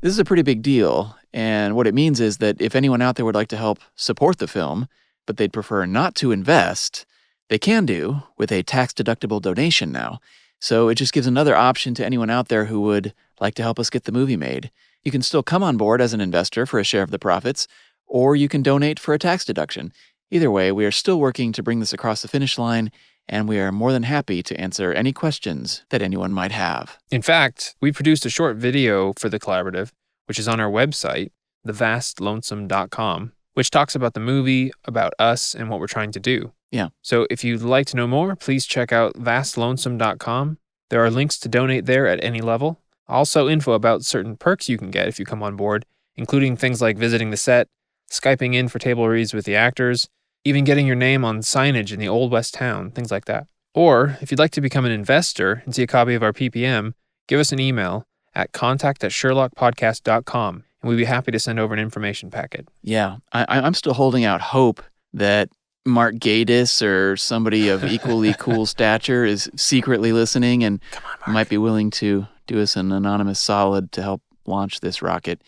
Speaker 1: this is a pretty big deal, and what it means is that if anyone out there would like to help support the film, but they'd prefer not to invest, they can do with a tax-deductible donation now. So it just gives another option to anyone out there who would like to help us get the movie made. You can still come on board as an investor for a share of the profits, or you can donate for a tax deduction. Either way, we are still working to bring this across the finish line, and we are more than happy to answer any questions that anyone might have.
Speaker 12: In fact, we produced a short video for the collaborative, which is on our website, thevastlonesome.com, which talks about the movie, about us, and what we're trying to do.
Speaker 1: Yeah.
Speaker 12: So if you'd like to know more, please check out vastlonesome.com. There are links to donate there at any level. Also info about certain perks you can get if you come on board, including things like visiting the set, Skyping in for table reads with the actors, even getting your name on signage in the Old West town, things like that. Or if you'd like to become an investor and see a copy of our PPM, give us an email at contact@sherlockpodcast.com, and we'd be happy to send over an information packet.
Speaker 1: Yeah, I'm still holding out hope that Mark Gatiss or somebody of equally cool stature is secretly listening and might be willing to do us an anonymous solid to help launch this rocket.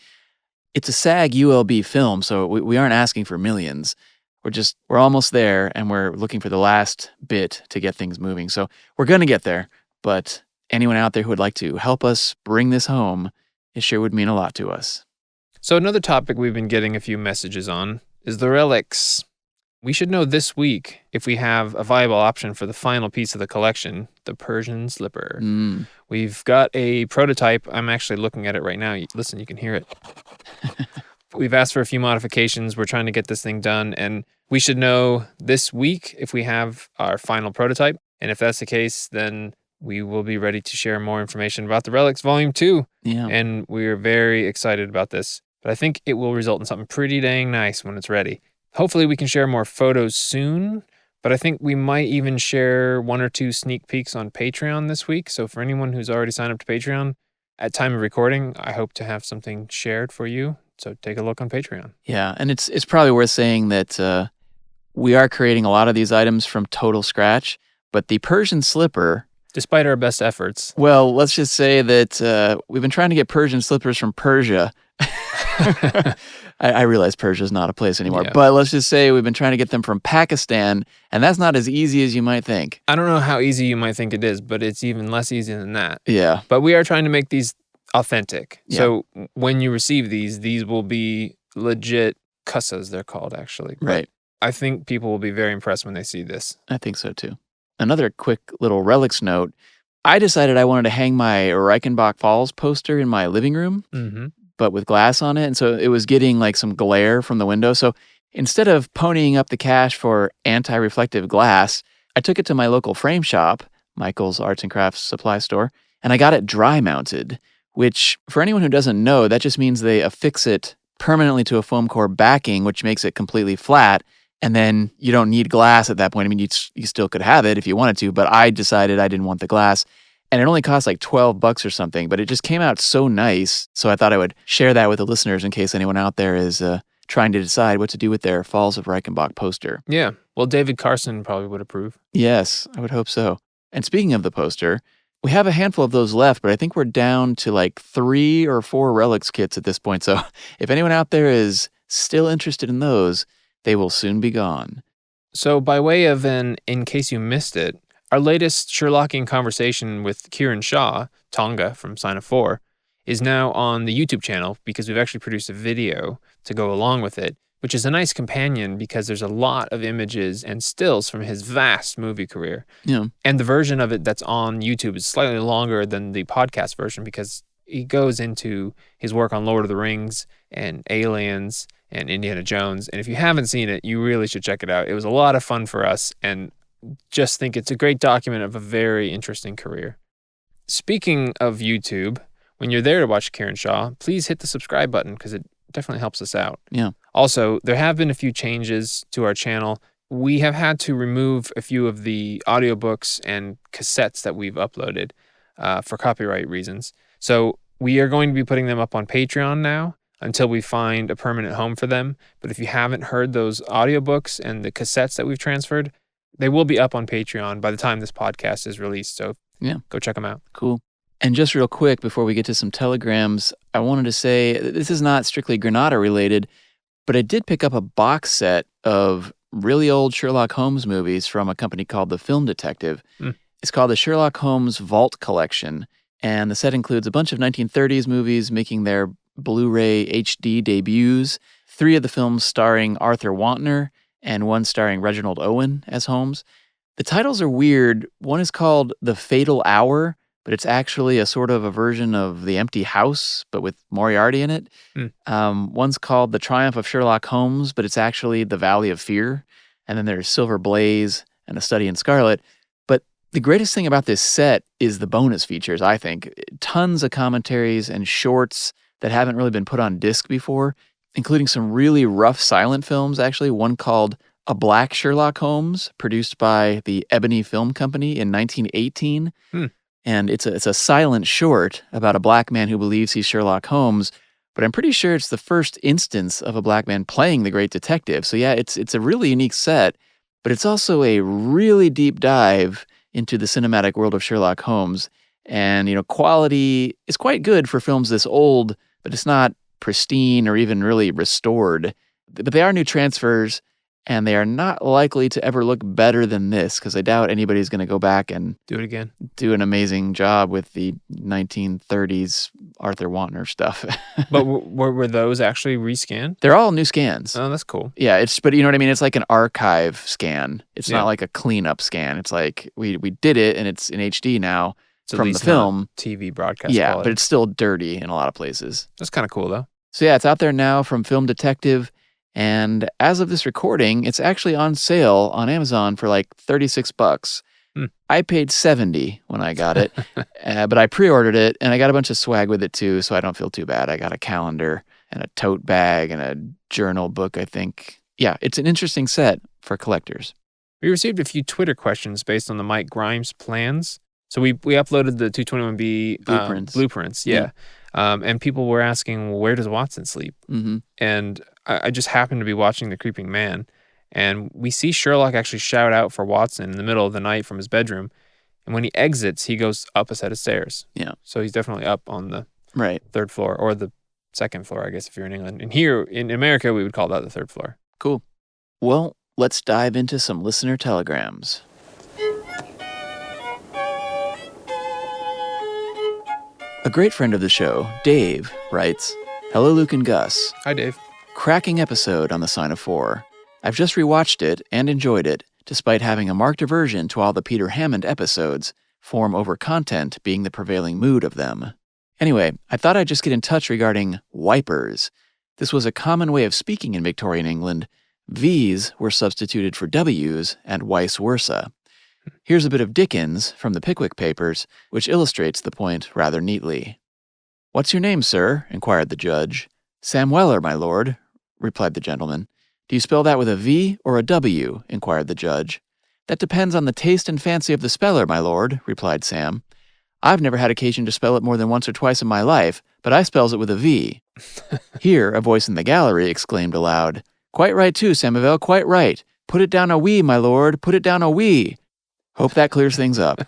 Speaker 1: It's a SAG ULB film, so we aren't asking for millions. We're almost there, and we're looking for the last bit to get things moving. So we're going to get there, but anyone out there who would like to help us bring this home, it sure would mean a lot to us.
Speaker 12: So another topic we've been getting a few messages on is the relics. We should know this week if we have a viable option for the final piece of the collection, the Persian slipper. We've got a prototype. I'm actually looking at it right now. Listen, you can hear it. We've asked for a few modifications. We're trying to get this thing done, and we should know this week if we have our final prototype. And if that's the case, then we will be ready to share more information about the Relics Volume 2.
Speaker 1: Yeah.
Speaker 12: And we're very excited about this. But I think it will result in something pretty dang nice when it's ready. Hopefully we can share more photos soon, but I think we might even share 1 or 2 sneak peeks on Patreon this week. So for anyone who's already signed up to Patreon, at time of recording, I hope to have something shared for you. So take a look on Patreon.
Speaker 1: Yeah, and it's probably worth saying that we are creating a lot of these items from total scratch, but the Persian slipper...
Speaker 12: Despite our best efforts.
Speaker 1: Well, let's just say that we've been trying to get Persian slippers from Persia. I realize Persia is not a place anymore, but let's just say we've been trying to get them from Pakistan, and that's not as easy as you might think.
Speaker 12: I don't know how easy you might think it is, but it's even less easy than that.
Speaker 1: Yeah.
Speaker 12: But we are trying to make these authentic.
Speaker 1: Yeah.
Speaker 12: So when you receive these will be legit qasas, they're called, actually. But
Speaker 1: right.
Speaker 12: I think people will be very impressed when they see this.
Speaker 1: I think so, too. Another quick little relics note. I decided I wanted to hang my Reichenbach Falls poster in my living room, but with glass on it. And so it was getting like some glare from the window. So instead of ponying up the cash for anti-reflective glass, I took it to my local frame shop, Michael's Arts and Crafts Supply Store, and I got it dry mounted, which for anyone who doesn't know, that just means they affix it permanently to a foam core backing, which makes it completely flat. And then you don't need glass at that point. I mean, you still could have it if you wanted to, but I decided I didn't want the glass. And it only cost like $12 or something, but it just came out so nice. So I thought I would share that with the listeners in case anyone out there is trying to decide what to do with their Falls of Reichenbach poster.
Speaker 12: Yeah. Well, David Carson probably would approve.
Speaker 1: Yes, I would hope so. And speaking of the poster, we have a handful of those left, but I think we're down to like 3 or 4 relics kits at this point. So if anyone out there is still interested in those, they will soon be gone.
Speaker 12: So by way of in case you missed it, our latest Sherlockian conversation with Kieran Shaw, Tonga from Sign of 4, is now on the YouTube channel because we've actually produced a video to go along with it, which is a nice companion because there's a lot of images and stills from his vast movie career.
Speaker 1: Yeah.
Speaker 12: And the version of it that's on YouTube is slightly longer than the podcast version because he goes into his work on Lord of the Rings and Aliens and Indiana Jones. And if you haven't seen it, you really should check it out. It was a lot of fun for us, and just think it's a great document of a very interesting career. Speaking of YouTube, when you're there to watch Kieran Shaw, please hit the subscribe button because it definitely helps us out.
Speaker 1: Yeah.
Speaker 12: Also, there have been a few changes to our channel. We have had to remove a few of the audiobooks and cassettes that we've uploaded for copyright reasons. So we are going to be putting them up on Patreon now until we find a permanent home for them. But if you haven't heard those audiobooks and the cassettes that we've transferred, they will be up on Patreon by the time this podcast is released. So
Speaker 1: yeah,
Speaker 12: go check them out.
Speaker 1: Cool. And just real quick, before we get to some telegrams, I wanted to say this is not strictly Granada related, but I did pick up a box set of really old Sherlock Holmes movies from a company called The Film Detective. It's called the Sherlock Holmes Vault Collection, and the set includes a bunch of 1930s movies making their Blu-ray HD debuts, 3 of the films starring Arthur Wantner, and 1 starring Reginald Owen as Holmes. The titles are weird. One is called The Fatal Hour, but it's actually a sort of a version of The Empty House, but with Moriarty in it. One's called The Triumph of Sherlock Holmes, but it's actually The Valley of Fear. And then there's Silver Blaze and A Study in Scarlet. But the greatest thing about this set is the bonus features, I think. Tons of commentaries and shorts that haven't really been put on disc before, including some really rough silent films, actually. One called a black Sherlock Holmes produced by the Ebony Film Company in 1918. And it's a silent short about a black man who believes he's Sherlock Holmes, but I'm pretty sure it's the first instance of a black man playing the great detective. So yeah, it's a really unique set, but it's also a really deep dive into the cinematic world of Sherlock Holmes. And, quality is quite good for films this old, but it's not pristine or even really restored. But they are new transfers, and they are not likely to ever look better than this, because I doubt anybody's going to go back and
Speaker 12: Do it again.
Speaker 1: do an amazing job with the 1930s Arthur Wantner stuff.
Speaker 12: But were those actually rescanned?
Speaker 1: They're all new scans.
Speaker 12: Oh, that's cool.
Speaker 1: Yeah, but you know what I mean? It's like an archive scan. It's
Speaker 12: Yeah.
Speaker 1: not like a cleanup scan. It's like we did it, and it's in HD now
Speaker 12: It's at
Speaker 1: from the
Speaker 12: least
Speaker 1: film.
Speaker 12: not TV broadcast
Speaker 1: Yeah,
Speaker 12: quality.
Speaker 1: but it's still dirty in a lot of places.
Speaker 12: That's kind of cool, though.
Speaker 1: So yeah, it's out there now from Film Detective. And as of this recording, it's actually on sale on Amazon for like $36. I paid $70 when I got it, but I pre-ordered it, and I got a bunch of swag with it too, so I don't feel too bad. I got a calendar and a tote bag and a journal book, I think. Yeah, it's an interesting set for collectors.
Speaker 12: We received a few Twitter questions based on the Mike Grimes plans. So we uploaded the 221B blueprints, yeah. And people were asking, well, where does Watson sleep?
Speaker 1: Mm-hmm.
Speaker 12: And I just happened to be watching The Creeping Man, and we see Sherlock actually shout out for Watson in the middle of the night from his bedroom. And when he exits, he goes up a set of stairs.
Speaker 1: Yeah.
Speaker 12: So he's definitely up on the
Speaker 1: Right.
Speaker 12: third floor, or the second floor, I guess, if you're in England. And here in America, we would call that the third floor.
Speaker 1: Cool. Well, let's dive into some listener telegrams. A great friend of the show, Dave, writes, "Hello, Luke and Gus.
Speaker 12: Hi, Dave.
Speaker 1: Cracking episode on The Sign of Four. I've just rewatched it and enjoyed it, despite having a marked aversion to all the Peter Hammond episodes, form over content being the prevailing mood of them. Anyway, I thought I'd just get in touch regarding wipers. This was a common way of speaking in Victorian England. V's were substituted for W's and vice versa. Here's a bit of Dickens from the Pickwick Papers, which illustrates the point rather neatly. What's your name, sir? Inquired the judge. Sam Weller, my lord, replied the gentleman. Do you spell that with a V or a W? Inquired the judge. That depends on the taste and fancy of the speller, my lord, replied Sam. I've never had occasion to spell it more than once or twice in my life, but I spells it with a V. Here, a voice in the gallery exclaimed aloud, Quite right too, Samivel, quite right. Put it down a wee, my lord, put it down a wee. Hope that clears things up.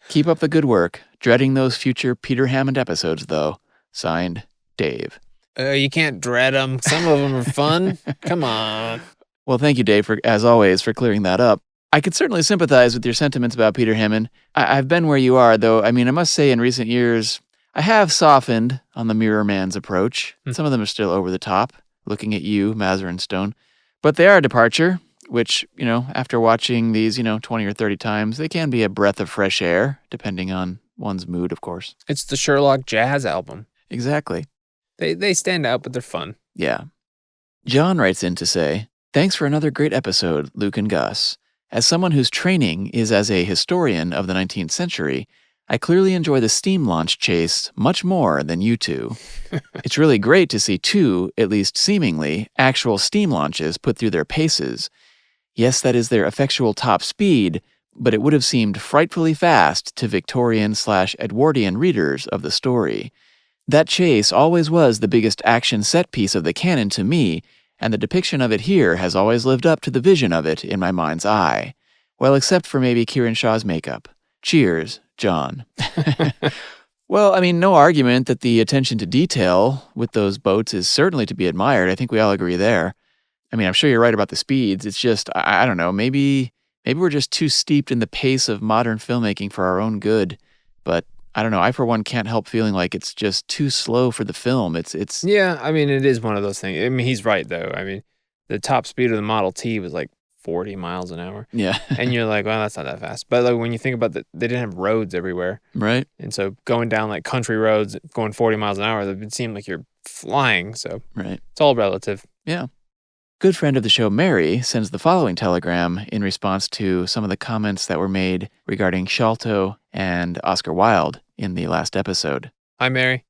Speaker 1: Keep up the good work. Dreading those future Peter Hammond episodes, though. Signed, Dave.
Speaker 12: You can't dread them. Some of them are fun. Come on.
Speaker 1: Well, thank you, Dave, as always, for clearing that up. I could certainly sympathize with your sentiments about Peter Hammond. I've been where you are, though. I mean, I must say in recent years, I have softened on the Mirror Man's approach. Some of them are still over the top, looking at you, Mazarin Stone. But they are a departure, which, after watching these, 20 or 30 times, they can be a breath of fresh air, depending on one's mood, of course.
Speaker 12: It's the Sherlock Jazz album.
Speaker 1: Exactly.
Speaker 12: They stand out, but they're fun.
Speaker 1: Yeah. John writes in to say, Thanks for another great episode, Luke and Gus. As someone whose training is as a historian of the 19th century, I clearly enjoy the steam launch chase much more than you two. It's really great to see two, at least seemingly, actual steam launches put through their paces. Yes, that is their effectual top speed, but it would have seemed frightfully fast to Victorian/Edwardian readers of the story. That chase always was the biggest action set piece of the canon to me, and the depiction of it here has always lived up to the vision of it in my mind's eye. Well, except for maybe Kieran Shaw's makeup. Cheers, John. Well, I mean, no argument that the attention to detail with those boats is certainly to be admired. I think we all agree there. I mean, I'm sure you're right about the speeds. It's just, I don't know, maybe we're just too steeped in the pace of modern filmmaking for our own good. But I don't know. I, for one, can't help feeling like it's just too slow for the film. It's
Speaker 12: Yeah, I mean, it is one of those things. I mean, he's right, though. I mean, the top speed of the Model T was like 40 miles an hour.
Speaker 1: Yeah.
Speaker 12: And you're like, well, that's not that fast. But like when you think about that, they didn't have roads everywhere.
Speaker 1: Right.
Speaker 12: And so going down like country roads, going 40 miles an hour, it would seem like you're flying. So
Speaker 1: right.
Speaker 12: It's all relative.
Speaker 1: Yeah. Good friend of the show, Mary, sends the following telegram in response to some of the comments that were made regarding Sholto and Oscar Wilde in the last episode.
Speaker 12: Hi, Mary.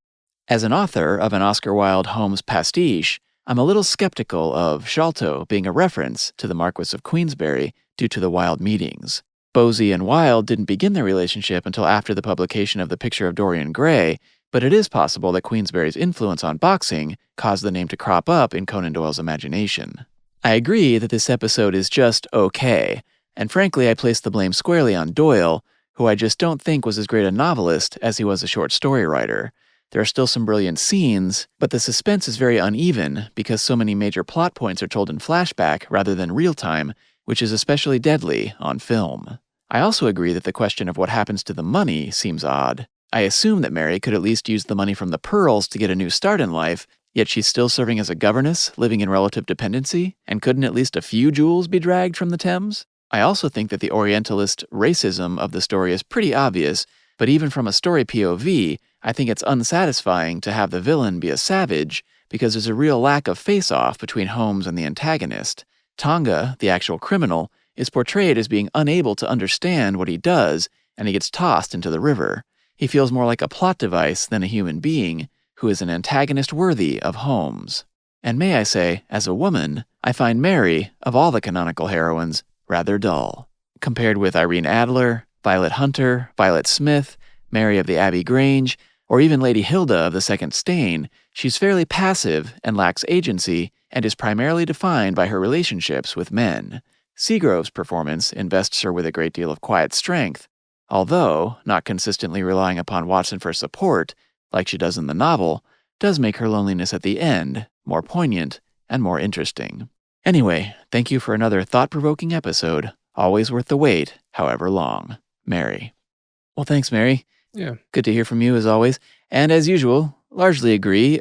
Speaker 1: As an author of an Oscar Wilde Holmes pastiche, I'm a little skeptical of Sholto being a reference to the Marquis of Queensberry due to the Wilde meetings. Bosie and Wilde didn't begin their relationship until after the publication of The Picture of Dorian Gray, but it is possible that Queensberry's influence on boxing caused the name to crop up in Conan Doyle's imagination. I agree that this episode is just okay, and frankly I place the blame squarely on Doyle, who I just don't think was as great a novelist as he was a short story writer. There are still some brilliant scenes, but the suspense is very uneven because so many major plot points are told in flashback rather than real time, which is especially deadly on film. I also agree that the question of what happens to the money seems odd. I assume that Mary could at least use the money from the pearls to get a new start in life, yet she's still serving as a governess, living in relative dependency, and couldn't at least a few jewels be dragged from the Thames? I also think that the Orientalist racism of the story is pretty obvious, but even from a story POV, I think it's unsatisfying to have the villain be a savage because there's a real lack of face-off between Holmes and the antagonist. Tonga, the actual criminal, is portrayed as being unable to understand what he does, and he gets tossed into the river. He feels more like a plot device than a human being, who is an antagonist worthy of Holmes. And may I say, as a woman, I find Mary, of all the canonical heroines, rather dull. Compared with Irene Adler, Violet Hunter, Violet Smith, Mary of the Abbey Grange, or even Lady Hilda of the Second Stain, she's fairly passive and lacks agency and is primarily defined by her relationships with men. Seagrove's performance invests her with a great deal of quiet strength, although, not consistently relying upon Watson for support, like she does in the novel, does make her loneliness at the end more poignant and more interesting. Anyway, thank you for another thought-provoking episode, always worth the wait, however long. Mary. Well, thanks, Mary.
Speaker 12: Yeah.
Speaker 1: Good to hear from you, as always. And as usual, largely agree.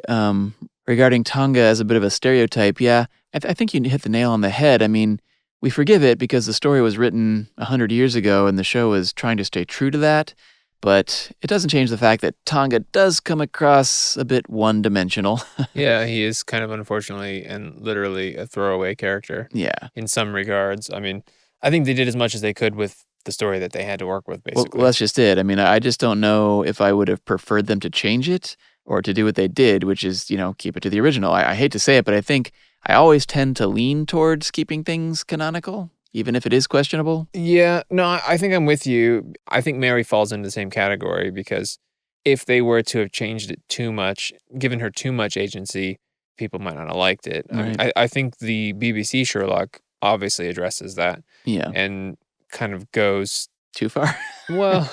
Speaker 1: Regarding Tonga as a bit of a stereotype, yeah, I think you hit the nail on the head. I mean, we forgive it because the story was written 100 years ago and the show is trying to stay true to that, but it doesn't change the fact that Tonga does come across a bit one-dimensional.
Speaker 12: Yeah, he is kind of unfortunately and literally a throwaway character.
Speaker 1: Yeah.
Speaker 12: In some regards. I mean, I think they did as much as they could with the story that they had to work with, basically.
Speaker 1: Well, that's just it. I mean, I just don't know if I would have preferred them to change it or to do what they did, which is, keep it to the original. I hate to say it, but I think I always tend to lean towards keeping things canonical, even if it is questionable.
Speaker 12: Yeah, no, I think I'm with you. I think Mary falls into the same category because if they were to have changed it too much, given her too much agency, people might not have liked it.
Speaker 1: Right.
Speaker 12: I think the BBC Sherlock obviously addresses that.
Speaker 1: Yeah.
Speaker 12: And kind of goes
Speaker 1: too far.
Speaker 12: Well,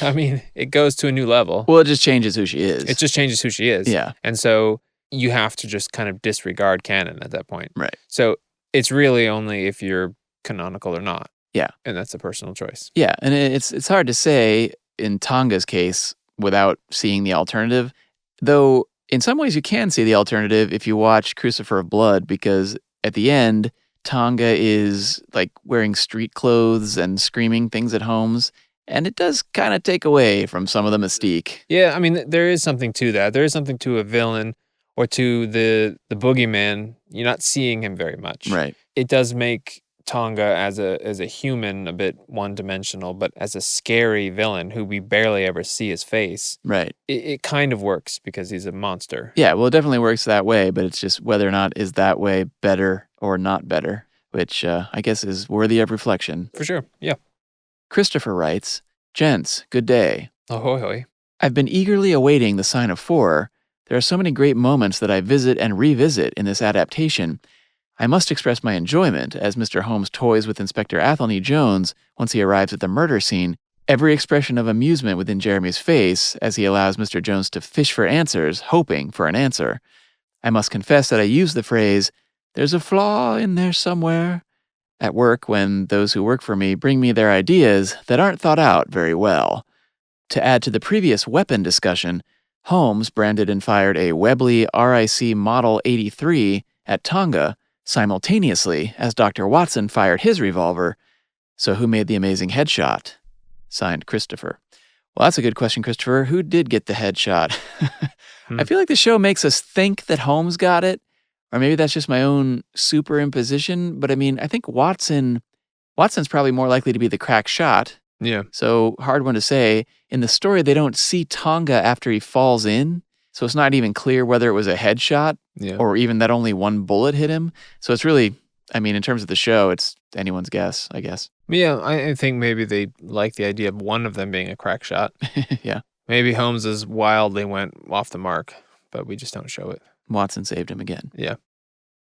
Speaker 12: I mean, it goes to a new level.
Speaker 1: Well, it just changes who she is.
Speaker 12: It just changes who she is.
Speaker 1: Yeah.
Speaker 12: And so you have to just kind of disregard canon at that point.
Speaker 1: Right.
Speaker 12: So it's really only if you're canonical or not.
Speaker 1: Yeah.
Speaker 12: And that's a personal choice.
Speaker 1: Yeah. And it's hard to say in Tonga's case without seeing the alternative, though in some ways you can see the alternative if you watch Crucifer of Blood, because at the end, Tonga is like wearing street clothes and screaming things at Holmes, and it does kind of take away from some of the mystique.
Speaker 12: Yeah, I mean, there is something to that. There is something to a villain or to the boogeyman. You're not seeing him very much.
Speaker 1: Right.
Speaker 12: It does make Tonga as a human a bit one-dimensional, but as a scary villain who we barely ever see his face.
Speaker 1: Right.
Speaker 12: It kind of works because he's a monster.
Speaker 1: Yeah, well, it definitely works that way, but it's just whether or not is that way better or not better, which I guess is worthy of reflection.
Speaker 12: For sure, yeah.
Speaker 1: Christopher writes, "Gents, good day.
Speaker 12: Ahoy hoy.
Speaker 1: I've been eagerly awaiting the Sign of Four. There are so many great moments that I visit and revisit in this adaptation. I must express my enjoyment as Mr. Holmes toys with Inspector Athelney Jones once he arrives at the murder scene, every expression of amusement within Jeremy's face as he allows Mr. Jones to fish for answers, hoping for an answer. I must confess that I use the phrase, 'There's a flaw in there somewhere,' at work when those who work for me bring me their ideas that aren't thought out very well. To add to the previous weapon discussion, Holmes branded and fired a Webley RIC Model 83 at Tonga simultaneously as Dr. Watson fired his revolver. So who made the amazing headshot? Signed, Christopher." Well, that's a good question, Christopher. Who did get the headshot? I feel like the show makes us think that Holmes got it, or maybe that's just my own superimposition. But I mean, I think Watson's probably more likely to be the crack shot.
Speaker 12: Yeah.
Speaker 1: So hard one to say. In the story, they don't see Tonga after he falls in. So it's not even clear whether it was a headshot or even that only one bullet hit him. So it's really, I mean, in terms of the show, it's anyone's guess, I guess.
Speaker 12: Yeah, I think maybe they like the idea of one of them being a crack shot.
Speaker 1: Yeah.
Speaker 12: Maybe Holmes's wildly went off the mark, but we just don't show it.
Speaker 1: Watson saved him again.
Speaker 12: Yeah.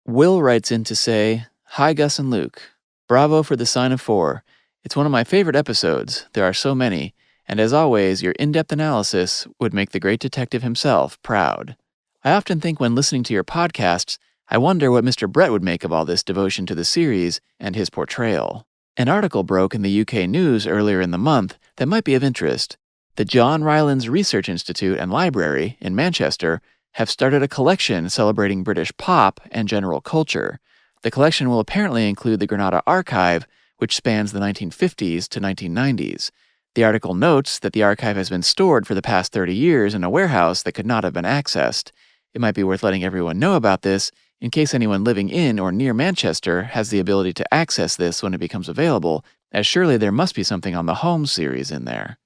Speaker 1: Will writes in to say, "Hi, Gus and Luke. Bravo for the Sign of Four. It's one of my favorite episodes. There are so many. And as always, your in-depth analysis would make the great detective himself proud. I often think when listening to your podcasts, I wonder what Mr. Brett would make of all this devotion to the series and his portrayal. An article broke in the UK News earlier in the month that might be of interest. The John Rylands Research Institute and Library in Manchester have started a collection celebrating British pop and general culture. The collection will apparently include the Granada Archive, which spans the 1950s to 1990s. The article notes that the archive has been stored for the past 30 years in a warehouse that could not have been accessed. It might be worth letting everyone know about this in case anyone living in or near Manchester has the ability to access this when it becomes available, as surely there must be something on the Holmes series in there.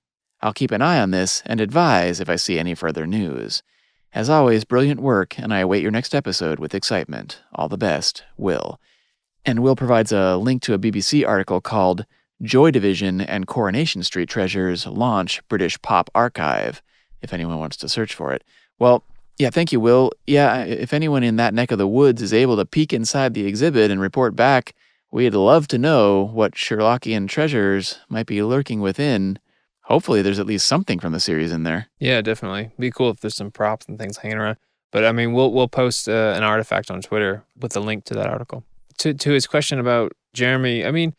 Speaker 1: I'll keep an eye on this and advise if I see any further news. As always, brilliant work, and I await your next episode with excitement. All the best, Will." And Will provides a link to a BBC article called Joy Division and Coronation Street Treasures Launch British Pop Archive, if anyone wants to search for it. Well, yeah, thank you, Will. Yeah, if anyone in that neck of the woods is able to peek inside the exhibit and report back, we'd love to know what Sherlockian treasures might be lurking within. Hopefully there's at least something from the series in there.
Speaker 12: Yeah, definitely. Be cool if there's some props and things hanging around. But I mean, we'll post an artifact on Twitter with a link to that article. To his question about Jeremy, I mean,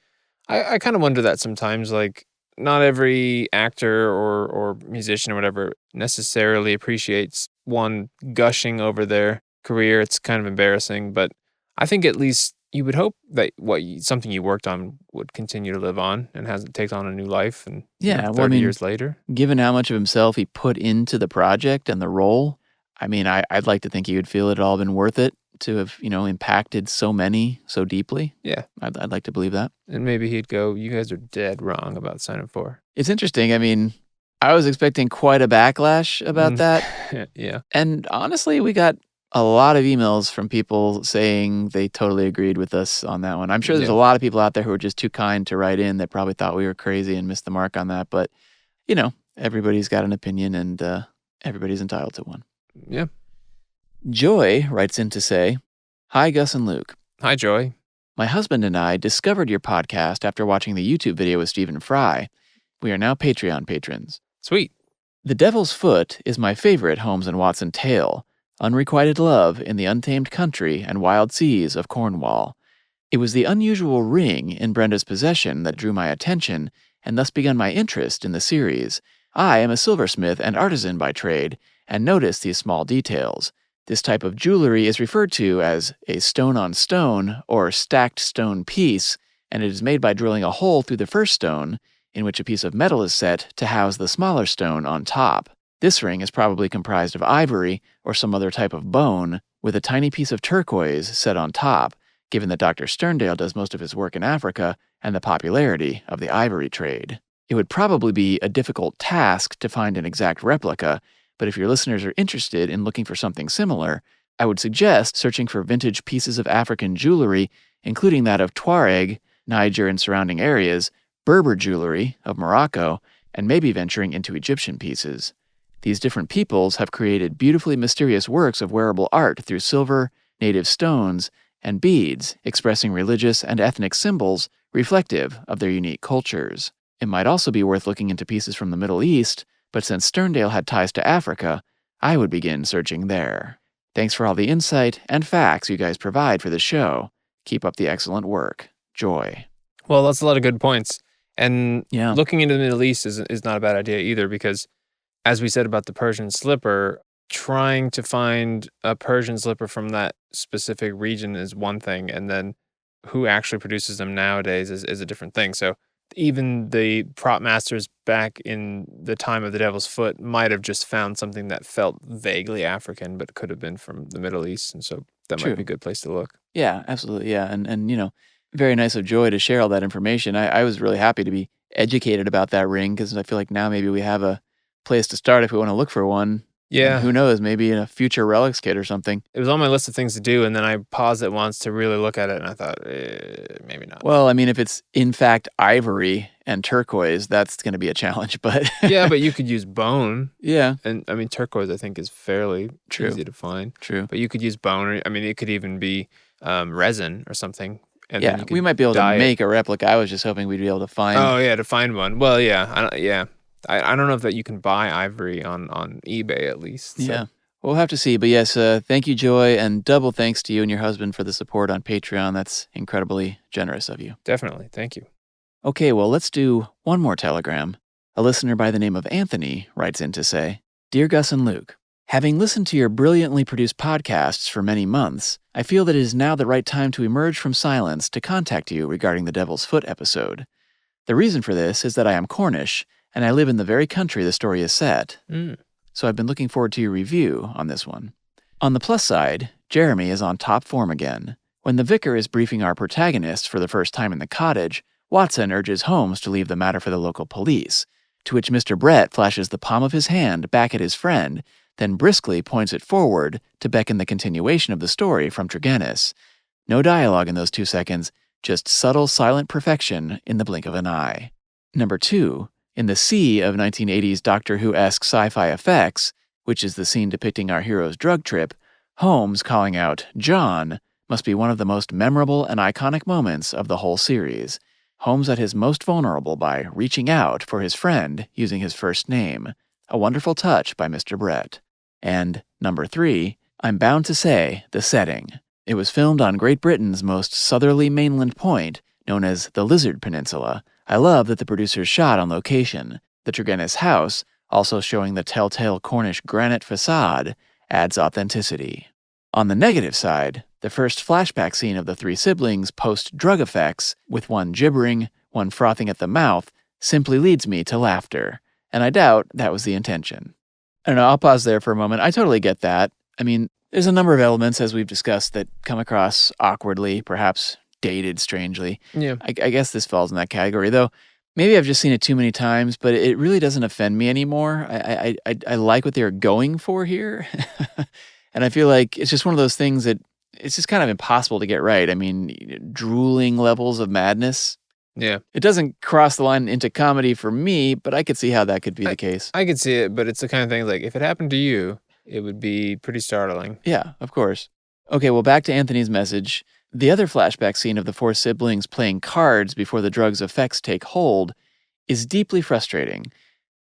Speaker 12: I kind of wonder that sometimes, like, not every actor or musician or whatever necessarily appreciates one gushing over their career. It's kind of embarrassing, but I think at least you would hope that something you worked on would continue to live on and take on a new life. And 30 years later,
Speaker 1: given how much of himself he put into the project and the role, I mean, I'd like to think he would feel it had all been worth it to have, impacted so many so deeply.
Speaker 12: Yeah.
Speaker 1: I'd like to believe that.
Speaker 12: And maybe he'd go, "You guys are dead wrong about Sign of Four."
Speaker 1: It's interesting. I mean, I was expecting quite a backlash about that.
Speaker 12: Yeah.
Speaker 1: And honestly, we got a lot of emails from people saying they totally agreed with us on that one. I'm sure there's a lot of people out there who are just too kind to write in that probably thought we were crazy and missed the mark on that. But, everybody's got an opinion and everybody's entitled to one.
Speaker 12: Yeah.
Speaker 1: Joy writes in to say, "Hi, Gus and Luke.
Speaker 12: Hi, Joy.
Speaker 1: My husband and I discovered your podcast after watching the YouTube video with Stephen Fry. We are now Patreon patrons.
Speaker 12: Sweet.
Speaker 1: The Devil's Foot is my favorite Holmes and Watson tale, unrequited love in the untamed country and wild seas of Cornwall. It was the unusual ring in Brenda's possession that drew my attention and thus began my interest in the series. I am a silversmith and artisan by trade, and notice these small details. This type of jewelry is referred to as a stone-on-stone or stacked stone piece, and it is made by drilling a hole through the first stone, in which a piece of metal is set to house the smaller stone on top. This ring is probably comprised of ivory or some other type of bone, with a tiny piece of turquoise set on top, given that Dr. Sterndale does most of his work in Africa and the popularity of the ivory trade. It would probably be a difficult task to find an exact replica, but if your listeners are interested in looking for something similar, I would suggest searching for vintage pieces of African jewelry, including that of Tuareg, Niger and surrounding areas, Berber jewelry of Morocco, and maybe venturing into Egyptian pieces. These different peoples have created beautifully mysterious works of wearable art through silver, native stones, and beads expressing religious and ethnic symbols reflective of their unique cultures. It might also be worth looking into pieces from the Middle East, but since Sterndale had ties to Africa, I would begin searching there. Thanks for all the insight and facts you guys provide for the show. Keep up the excellent work. Joy."
Speaker 12: Well, that's a lot of good points. And
Speaker 1: Yeah.
Speaker 12: looking into the Middle East is not a bad idea either, because as we said about the Persian slipper, trying to find a Persian slipper from that specific region is one thing, and then who actually produces them nowadays is a different thing. So even the prop masters back in the time of the Devil's Foot might have just found something that felt vaguely African, but could have been from the Middle East. And so that
Speaker 1: True.
Speaker 12: might be a good place to look.
Speaker 1: Yeah, absolutely. Yeah. And very nice of Joy to share all that information. I was really happy to be educated about that ring because I feel like now maybe we have a place to start if we want to look for one.
Speaker 12: Yeah.
Speaker 1: And who knows, maybe in a future Relics kit or something.
Speaker 12: It was on my list of things to do, and then I paused it once to really look at it, and I thought, maybe not.
Speaker 1: Well, I mean, if it's in fact ivory and turquoise, that's going to be a challenge, but...
Speaker 12: Yeah, but you could use bone.
Speaker 1: Yeah.
Speaker 12: And, I mean, turquoise, I think, is fairly easy to find.
Speaker 1: True.
Speaker 12: But you could use bone, or, I mean, it could even be resin or something. And
Speaker 1: yeah, we might be able to make a replica. I was just hoping we'd be able to find...
Speaker 12: Oh, yeah, to find one. Well, yeah, I don't know if that you can buy ivory on eBay, at least. So.
Speaker 1: Yeah. We'll have to see. But yes, thank you, Joy, and double thanks to you and your husband for the support on Patreon. That's incredibly generous of you.
Speaker 12: Definitely. Thank you.
Speaker 1: Okay, well, let's do one more telegram. A listener by the name of Anthony writes in to say, Dear Gus and Luke, having listened to your brilliantly produced podcasts for many months, I feel that it is now the right time to emerge from silence to contact you regarding the Devil's Foot episode. The reason for this is that I am Cornish, and I live in the very country the story is set. So I've been looking forward to your review on this one. On the plus side, Jeremy is on top form again. When the vicar is briefing our protagonist for the first time in the cottage, Watson urges Holmes to leave the matter for the local police, to which Mr. Brett flashes the palm of his hand back at his friend, then briskly points it forward to beckon the continuation of the story from Tregennis. No dialogue in those 2 seconds, just subtle silent perfection in the blink of an eye. Number 2, in the sea of 1980s Doctor Who-esque sci-fi effects, which is the scene depicting our hero's drug trip, Holmes calling out, John, must be one of the most memorable and iconic moments of the whole series. Holmes at his most vulnerable by reaching out for his friend using his first name. A wonderful touch by Mr. Brett. And number 3, I'm bound to say, the setting. It was filmed on Great Britain's most southerly mainland point, known as the Lizard Peninsula. I love that the producers shot on location. The Tregennis house, also showing the telltale Cornish granite facade, adds authenticity. On the negative side, the first flashback scene of the 3 siblings post-drug effects, with one gibbering, one frothing at the mouth, simply leads me to laughter. And I doubt that was the intention. I don't know, I'll pause there for a moment. I totally get that. I mean, there's a number of elements, as we've discussed, that come across awkwardly, perhaps dated strangely.
Speaker 12: Yeah.
Speaker 1: I guess this falls in that category, though. Maybe I've just seen it too many times, but it really doesn't offend me anymore. I like what they're going for here. And I feel like it's just one of those things that it's just kind of impossible to get right. I mean, drooling levels of madness.
Speaker 12: Yeah.
Speaker 1: It doesn't cross the line into comedy for me, but I could see how that could be the case.
Speaker 12: I could see it, but it's the kind of thing like, if it happened to you, it would be pretty startling.
Speaker 1: Yeah, of course. Okay, well, back to Anthony's message. The other flashback scene of the 4 siblings playing cards before the drug's effects take hold is deeply frustrating.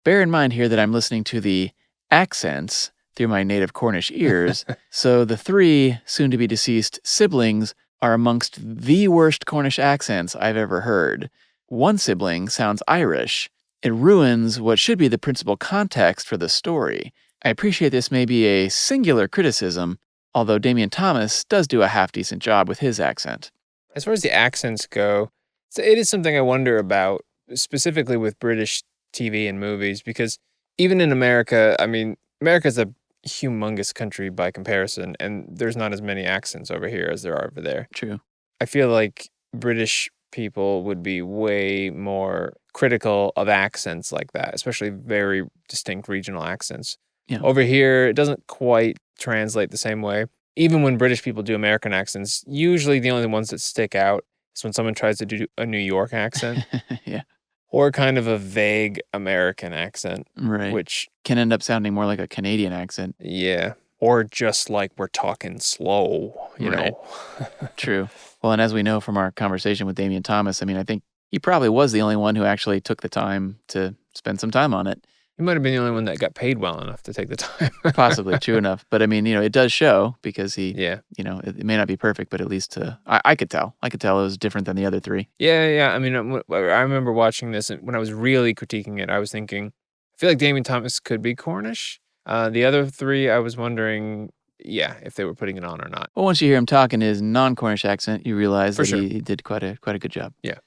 Speaker 1: Bear in mind here that I'm listening to the accents through my native Cornish ears, so the 3 soon-to-be-deceased siblings are amongst the worst Cornish accents I've ever heard. One sibling sounds Irish. It ruins what should be the principal context for the story. I appreciate this may be a singular criticism, although Damien Thomas does do a half-decent job with his accent.
Speaker 12: As far as the accents go, it is something I wonder about, specifically with British TV and movies, because even in America, I mean, America's a humongous country by comparison, and there's not as many accents over here as there are over there.
Speaker 1: True.
Speaker 12: I feel like British people would be way more critical of accents like that, especially very distinct regional accents.
Speaker 1: Yeah.
Speaker 12: Over here, it doesn't quite translate the same way. Even when British people do American accents, usually the only ones that stick out is when someone tries to do a New York accent.
Speaker 1: Yeah.
Speaker 12: Or kind of a vague American accent.
Speaker 1: Right.
Speaker 12: Which
Speaker 1: can end up sounding more like a Canadian accent.
Speaker 12: Yeah. Or just like we're talking slow, you know.
Speaker 1: True. Well, and as we know from our conversation with Damien Thomas, I mean, I think he probably was the only one who actually took the time to spend some time on it.
Speaker 12: He might have been the only one that got paid well enough to take the time.
Speaker 1: Possibly, true enough. But I mean, you know, it does show because he,
Speaker 12: yeah,
Speaker 1: you know, it may not be perfect, but at least I could tell. I could tell it was different than the other 3.
Speaker 12: Yeah. I mean, I remember watching this, and when I was really critiquing it, I was thinking, I feel like Damien Thomas could be Cornish. The other 3, I was wondering, yeah, if they were putting it on or not.
Speaker 1: Well, once you hear him talk in his non-Cornish accent, you realize that
Speaker 12: sure.
Speaker 1: he did quite a good job.
Speaker 12: Yeah.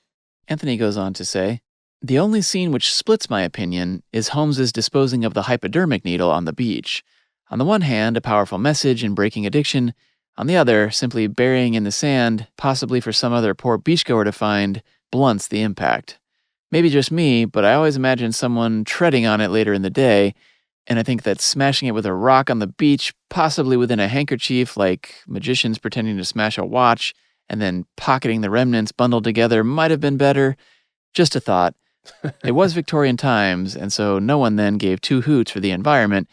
Speaker 1: Anthony goes on to say, the only scene which splits my opinion is Holmes's disposing of the hypodermic needle on the beach. On the one hand, a powerful message in breaking addiction. On the other, simply burying in the sand, possibly for some other poor beachgoer to find, blunts the impact. Maybe just me, but I always imagine someone treading on it later in the day, And I think that smashing it with a rock on the beach, possibly within a handkerchief like magicians pretending to smash a watch, and then pocketing the remnants bundled together might have been better. Just a thought. It was Victorian times, and so no one then gave two hoots for the environment,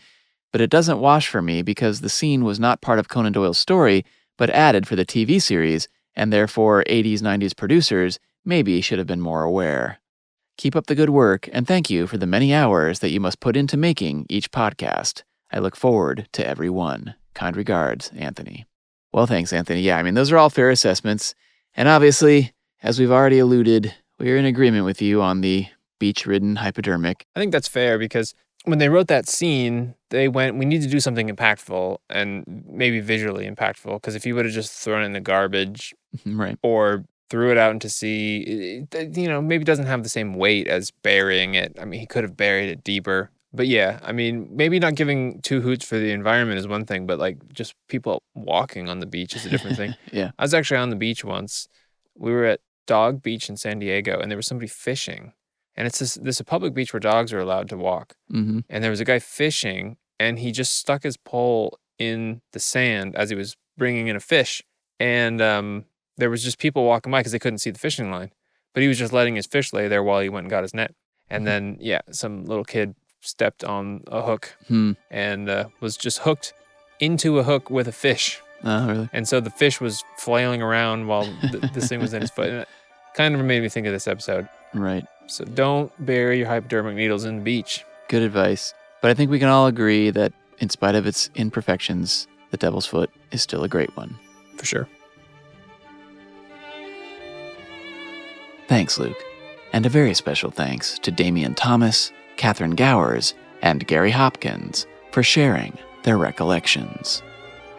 Speaker 1: but it doesn't wash for me because the scene was not part of Conan Doyle's story, but added for the TV series, and therefore 80s, 90s producers maybe should have been more aware. Keep up the good work, and thank you for the many hours that you must put into making each podcast. I look forward to every one. Kind regards, Anthony. Well, thanks, Anthony. Yeah, I mean, those are all fair assessments. And obviously, as we've already alluded, we're in agreement with you on the beach-ridden hypodermic.
Speaker 12: I think that's fair because when they wrote that scene, they went, we need to do something impactful and maybe visually impactful, because if you would have just thrown it in the garbage
Speaker 1: right,
Speaker 12: or threw it out into sea, maybe doesn't have the same weight as burying it. I mean, he could have buried it deeper. But yeah, I mean, maybe not giving two hoots for the environment is one thing, but like just people walking on the beach is a different thing.
Speaker 1: Yeah.
Speaker 12: I was actually on the beach once. We were at Dog Beach in San Diego, and there was somebody fishing. And it's this a public beach where dogs are allowed to walk.
Speaker 1: Mm-hmm.
Speaker 12: And there was a guy fishing, and he just stuck his pole in the sand as he was bringing in a fish. And there was just people walking by because they couldn't see the fishing line. But he was just letting his fish lay there while he went and got his net. And then, some little kid stepped on a hook and was just hooked into a hook with a fish.
Speaker 1: Oh, really?
Speaker 12: And so the fish was flailing around while this thing was in his foot. And it kind of made me think of this episode.
Speaker 1: Right.
Speaker 12: So don't bury your hypodermic needles in the beach.
Speaker 1: Good advice. But I think we can all agree that in spite of its imperfections, The Devil's Foot is still a great one.
Speaker 12: For sure.
Speaker 1: Thanks, Luke. And a very special thanks to Damien Thomas, Katharine Gowers, and Gary Hopkins for sharing their recollections.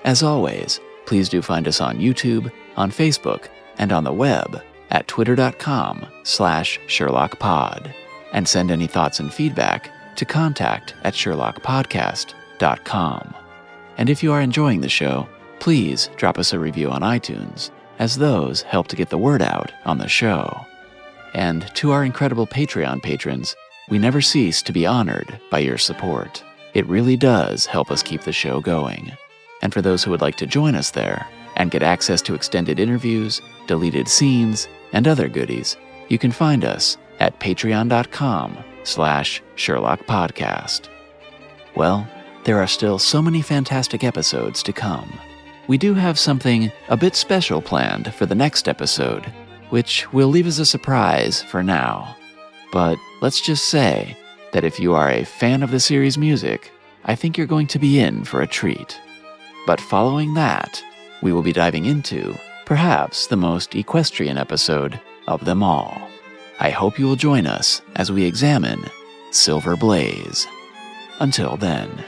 Speaker 1: As always, please do find us on YouTube, on Facebook, and on the web at twitter.com/SherlockPod, and send any thoughts and feedback to contact@SherlockPodcast.com. And if you are enjoying the show, please drop us a review on iTunes, as those help to get the word out on the show. And to our incredible Patreon patrons, we never cease to be honored by your support. It really does help us keep the show going. And for those who would like to join us there and get access to extended interviews, deleted scenes, and other goodies, you can find us at patreon.com/SherlockPodcast. Well, there are still so many fantastic episodes to come. We do have something a bit special planned for the next episode, which will leave as a surprise for now. But let's just say that if you are a fan of the series' music, I think you're going to be in for a treat. But following that, we will be diving into perhaps the most equestrian episode of them all. I hope you will join us as we examine Silver Blaze. Until then.